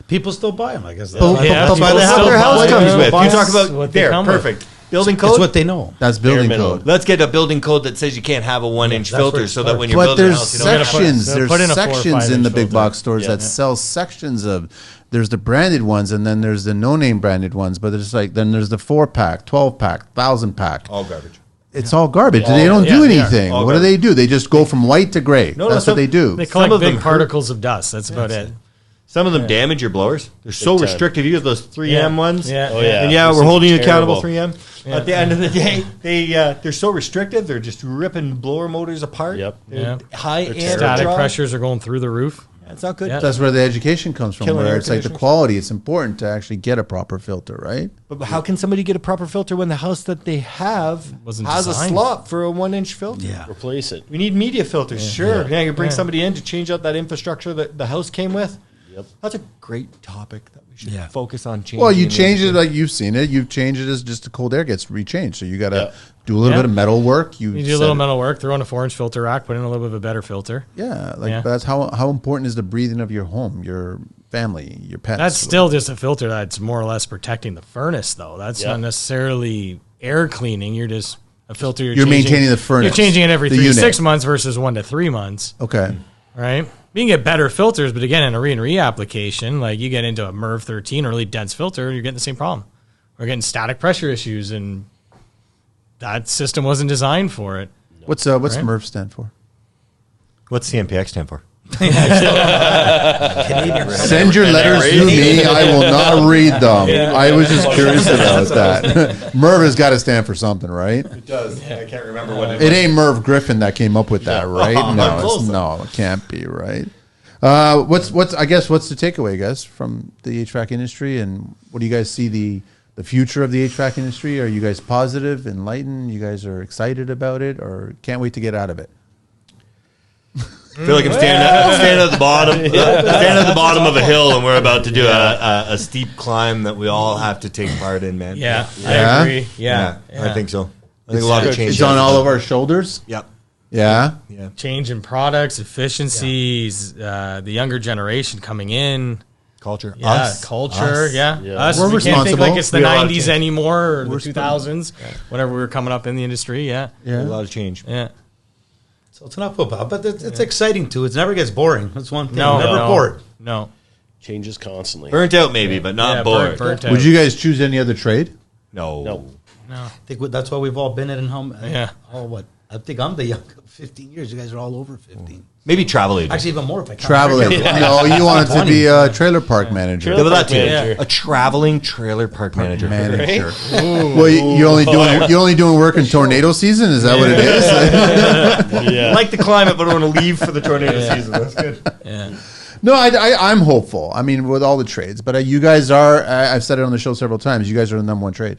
People still buy them, I guess. But they have their house comes with. You talk about there, perfect. Building code? It's what they know. That's building code. Let's get a building code that says you can't have a 1-inch filter so that when you're building a house, you don't there's sections in the big box stores that sell sections of, there's the branded ones and then there's the no-name branded ones, but there's then there's the 4-pack, 12-pack, 1,000-pack. All garbage. It's all garbage. They don't do anything. What do they do? They just go from white to gray. That's what they do. They collect big particles of dust. That's about it. Some of them damage your blowers. They're so restrictive. You get those 3M ones. And we're holding you accountable, 3M. At the end of the day, they're so restrictive. They're just ripping blower motors apart. High static pressures are going through the roof. It's not good. That's where the education comes from, where it's like the quality. It's important to actually get a proper filter, right? But how can somebody get a proper filter when the house that they have has a slot for a 1-inch filter? Replace it. We need media filters. You bring somebody in to change out that infrastructure that the house came with. That's a great topic that we should focus on changing. Well, you change it like you've seen it. You change it as just the cold air gets rechanged. So you got to do a little bit of metal work. You do a little metal work, throw in a 4-inch filter rack, put in a little bit of a better filter. But that's how important is the breathing of your home, your family, your pets. That's still just a filter that's more or less protecting the furnace, though. That's not necessarily air cleaning. You're just a filter. You're maintaining the furnace. You're changing it every 3 to 6 months versus 1 to 3 months. Okay. Right? You can get better filters, but again, in a re application, like you get into a MERV 13 or really dense filter, you're getting the same problem. We're getting static pressure issues, and that system wasn't designed for it. What's MERV stand for? What's CMPX stand for? Send your letters to me. I will not read them. I was just curious about that. MERV has got to stand for something, right? It does. I can't remember what it is. It ain't Merv Griffin that came up with that, right? No, it can't be, right? What's the takeaway, guys, from the HVAC industry, and what do you guys see the future of the HVAC industry? Are you guys positive, enlightened? You guys are excited about it, or can't wait to get out of it? I feel like I'm standing at the bottom, standing at the bottom of a hill, and we're about to do a steep climb that we all have to take part in, man. Yeah, Yeah? I agree. Yeah. I think so. I think a lot of change. It's on all of our shoulders. Yep. Yeah. Yeah. Change in products, efficiencies, the younger generation coming in. Culture. Yeah, Us. culture. Us. Yeah. Yeah. Us. We're We can't think responsible. like it's the We have a lot of 90s change. anymore or the We're 2000s, whenever we were coming up in the industry. Yeah. A lot of change. Yeah. So it's not football, but it's exciting too. It never gets boring. That's one thing. No, Never no, bored. No. Changes constantly. Burnt out, maybe, but not Yeah, bored. burnt out. Would you guys choose any other trade? No. No. I think that's why we've all been at home. Yeah. What? I think I'm the young 15 years. You guys are all over 15. Maybe travel agent. Actually, even more if I count. Traveling. No, you wanted to 20. be a trailer park manager. Yeah, but that too. Manager. A traveling trailer park manager. Manager. Well, you're only doing work in tornado season. Is that what it is? Yeah. I like the climate, but I want to leave for the tornado season. That's good. Yeah. No, I'm hopeful. I mean, with all the trades, but you guys are. I've said it on the show several times. You guys are the number one trade,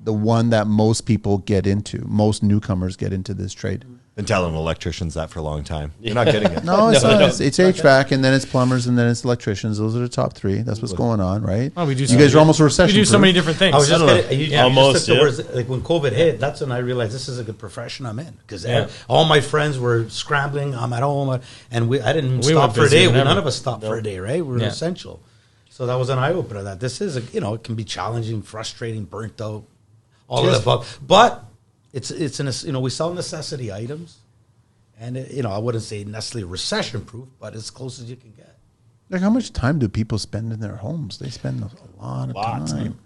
the one that most people get into. Most newcomers get into this trade. Been telling electricians that for a long time. You're not getting it. No, it's not. It's HVAC, and then it's plumbers, and then it's electricians. Those are the top three. That's what's going on, right? Oh, we do. You guys are almost a We recession. do so many different things. I was just I don't gonna, you Almost, just took the yeah. words, like when COVID hit, that's when I realized this is a good profession I'm in because Yeah. all my friends were scrambling. I'm at home, and I didn't We stop were for a busy day. than ever. None of us stopped for a day, right? We're Yeah. essential. So that was an eye opener. That this is it can be challenging, frustrating, burnt out, all of the above. But it's we sell necessity items, and I wouldn't say necessarily recession proof, but as close as you can get. Like, how much time do people spend in their homes? They spend a lot of Lots. time,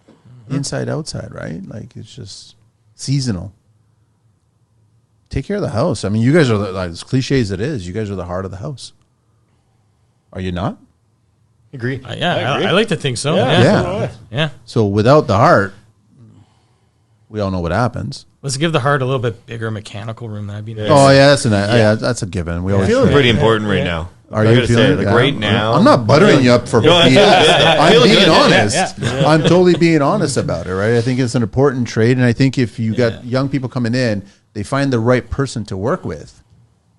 inside, outside, right? Like, it's just seasonal. Take care of the house. I mean, you guys are like, as cliche as it is. You guys are the heart of the house. Are you not? Agree. Yeah, agree. I like to think so. Yeah. Yeah. Yeah. So without the heart, we all know what happens. Let's give the heart a little bit bigger mechanical room. That'd be nice. Oh yeah, that's a given. We always Feeling should. pretty important right now. Are I you gotta say, feeling like yeah. right now? I'm not buttering you up for No, BS. I'm feeling being good. honest. Yeah. I'm totally being honest about it, right? I think it's an important trade, and I think if you got young people coming in, they find the right person to work with,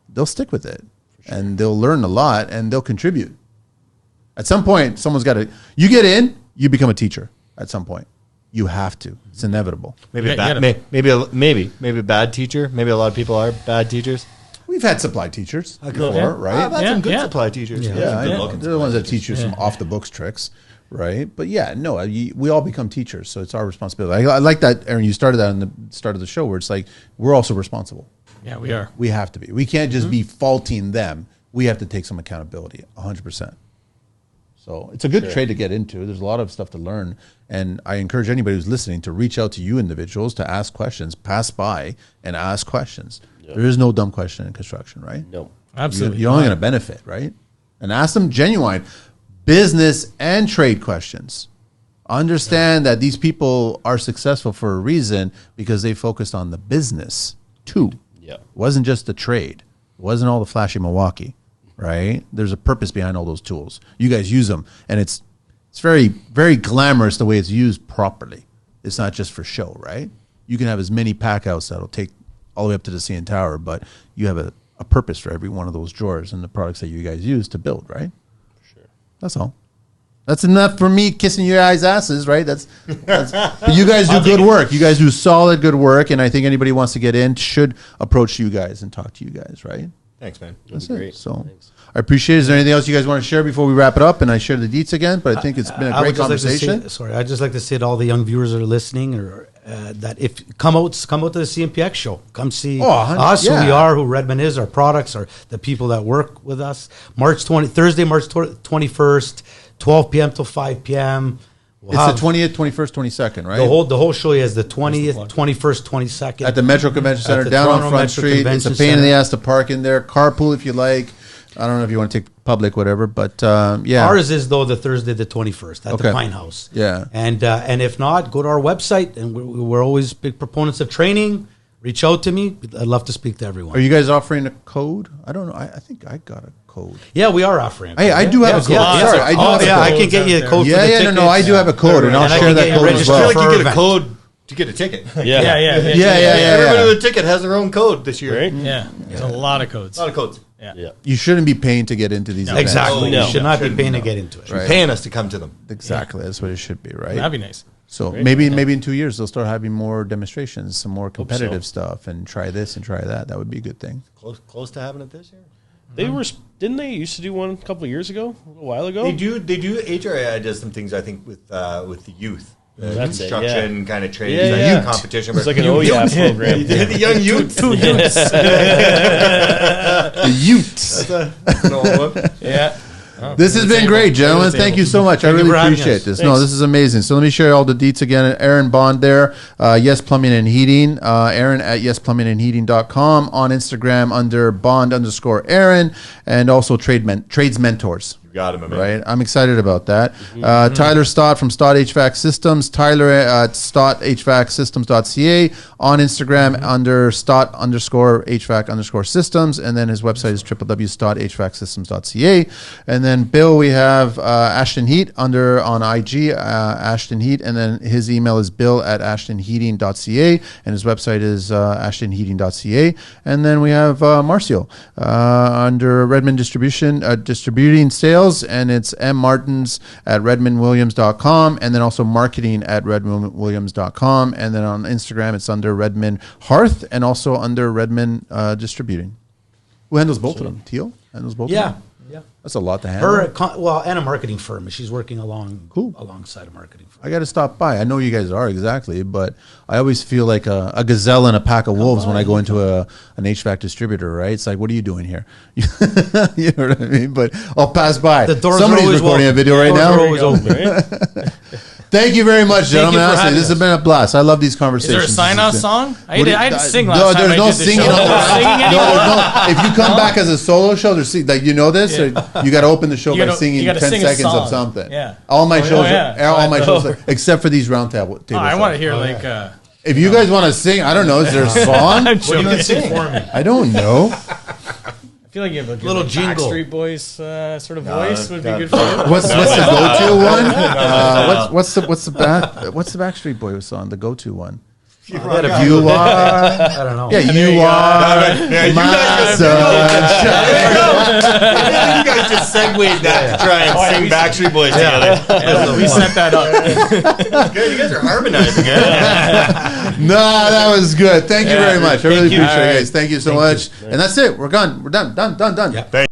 they'll stick with it, and they'll learn a lot, and they'll contribute. At some point, someone's got to. You get in, you become a teacher. At some point, you have to. It's inevitable. Maybe Yeah, maybe a bad teacher. Maybe a lot of people are bad teachers. We've had supply teachers before, Yeah. right? I've had some good Yeah. supply teachers. Yeah, I Good know. looking They're the ones that supply teach you some off the books tricks, right? But yeah, no, we all become teachers, so it's our responsibility. I like that, Aaron. You started that in the start of the show, where it's like we're also responsible. Yeah, we are. We have to be. We can't just be faulting them. We have to take some accountability, 100%. So it's a good trade to get into. There's a lot of stuff to learn, and I encourage anybody who's listening to reach out to you individuals to ask questions, pass by and ask questions. There is no dumb question in construction, right? No. Absolutely. You're only going to benefit, right? And ask them genuine business and trade questions. Understand that these people are successful for a reason because they focused on the business too. Yeah. It wasn't just the trade. It wasn't all the flashy Milwaukee, right? There's a purpose behind all those tools. You guys use them, and it's very, very glamorous the way it's used properly. It's not just for show, right? You can have as many pack outs that'll take all the way up to the CN Tower, but you have a purpose for every one of those drawers and the products that you guys use to build, right? Sure. That's all. That's enough for me kissing your guys' asses, right? That's but you guys do good work. You guys do solid good work, and I think anybody who wants to get in should approach you guys and talk to you guys, right? Thanks, man. That's be it. great. So Thanks. I appreciate it. Is there anything else you guys want to share before we wrap it up and I share the deets again? But I think it's been a I great would just like to conversation. say, I'd just like to say to all the young viewers that are listening, or that if come out to the CMPX show, come see us, who we yeah. are, who Redmond is, our products, or the people that work with us. Thursday, March 21st, 12 p.m. till 5 p.m. We'll It's the have 20th, 21st, 22nd, right? the whole show is the 20th, 21st, 22nd At the Metro Convention Center, the down on Toronto Front Metro Street. Convention It's a pain in the Center. ass to park in there. Carpool if you like. I don't know if you want to take public, whatever, but yeah. Ours is though the Thursday the 21st at Okay. the Pint House. Yeah. and if not, go to our website, and we're always big proponents of training. Reach out to me. I'd love to speak to everyone. Are you guys offering a code? I don't know. I think I got a code. Yeah, we are offering. Hey, I do have a code. Sorry, I do have a I code. can get you a code. Yeah, for the yeah, tickets. no, I do have a code, and I'll And I share can that get you code as registered well. I feel like you get a event. code to get a ticket. Yeah. Yeah. Yeah. Everybody with a ticket has their own code this year. Right? Yeah. There's a lot of codes. A lot of codes. Yeah. You shouldn't be paying to get into these events. Exactly. No. You should not be Shouldn't paying to know. get into it. You're paying us to come to them. Exactly. That's what it should be, right? That'd be nice. So maybe in 2 years they'll start having more demonstrations, some more competitive stuff, and try this and try that. That would be a good thing. Close to having it this year. They didn't they used to do one a couple of years ago, a little while ago? They do. HRI does some things, I think, with the youth. That's it, Construction kind of trades, Yeah, yeah. competition. It's like an OYAP program. The young youth. The Utes. Yeah. This has been great, gentlemen. Thank you so much. I really for having appreciate us. this. No, this is amazing. So let me share all the deets again. Aaron Bond there. Yes Plumbing and Heating. Aaron at yesplumbingandheating.com. On Instagram under Bond_Aaron. And also Trades Mentors. Got him, man. Right, I'm excited about that. Tyler Stott from Stott HVAC Systems. Tyler at StottHVACSystems.ca. On Instagram under Stott_HVAC_systems, and then his website is www.StottHVACSystems.ca. And then Bill, we have Ashton Heat on IG, Ashton Heat, and then his email is bill at AshtonHeating.ca, and his website is AshtonHeating.ca. And then we have Marcio under Redmond Distributing Sales. And it's MMartins at RedmondWilliams.com, and then also marketing at RedmondWilliams.com, and then on Instagram it's under Redmond Hearth and also under Redmond Distributing. Who handles both of them? Teal handles both of them? Yeah. That's a lot to handle. And a marketing firm. She's working alongside a marketing firm. I got to stop by. I know you guys are exactly, but I always feel like a gazelle in a pack of wolves when I go into an HVAC distributor, right? It's like, what are you doing here? You know what I mean? But I'll pass by. The doors Somebody's are always recording a open. video right Doors now. are always open. Right? Thank you very much, gentlemen. you for Honestly, having this has us. been a blast. I love these Is conversations. there a sign-off This has song? I What do you- didn't sing no, last time. there's I no did the singing show. on the No singing anymore? If you come back as a solo show, there's like you know this, or you got to open the show You by gotta- singing you gotta 10 sing a seconds of song. something. Yeah. All my shows, yeah. all my I shows, know. except for these roundtable. Oh, I want to hear like. If you guys want to sing, I don't know. Is there a song? I'm joking. I don't know. I feel like you have a good, Little like, jingle. Backstreet Boys sort of voice would be good for you. What's the go-to one? What's the Backstreet Boys song? The go-to one. You are. I don't know. Yeah, you are my sunshine. You guys just segued that to try and sing Backstreet Boys together. Yeah, we set that up. Good, you guys are harmonizing. No, that was good. Thank you very much. I really appreciate it, guys. Thank you so much. you. And that's it. We're done. Done. Thank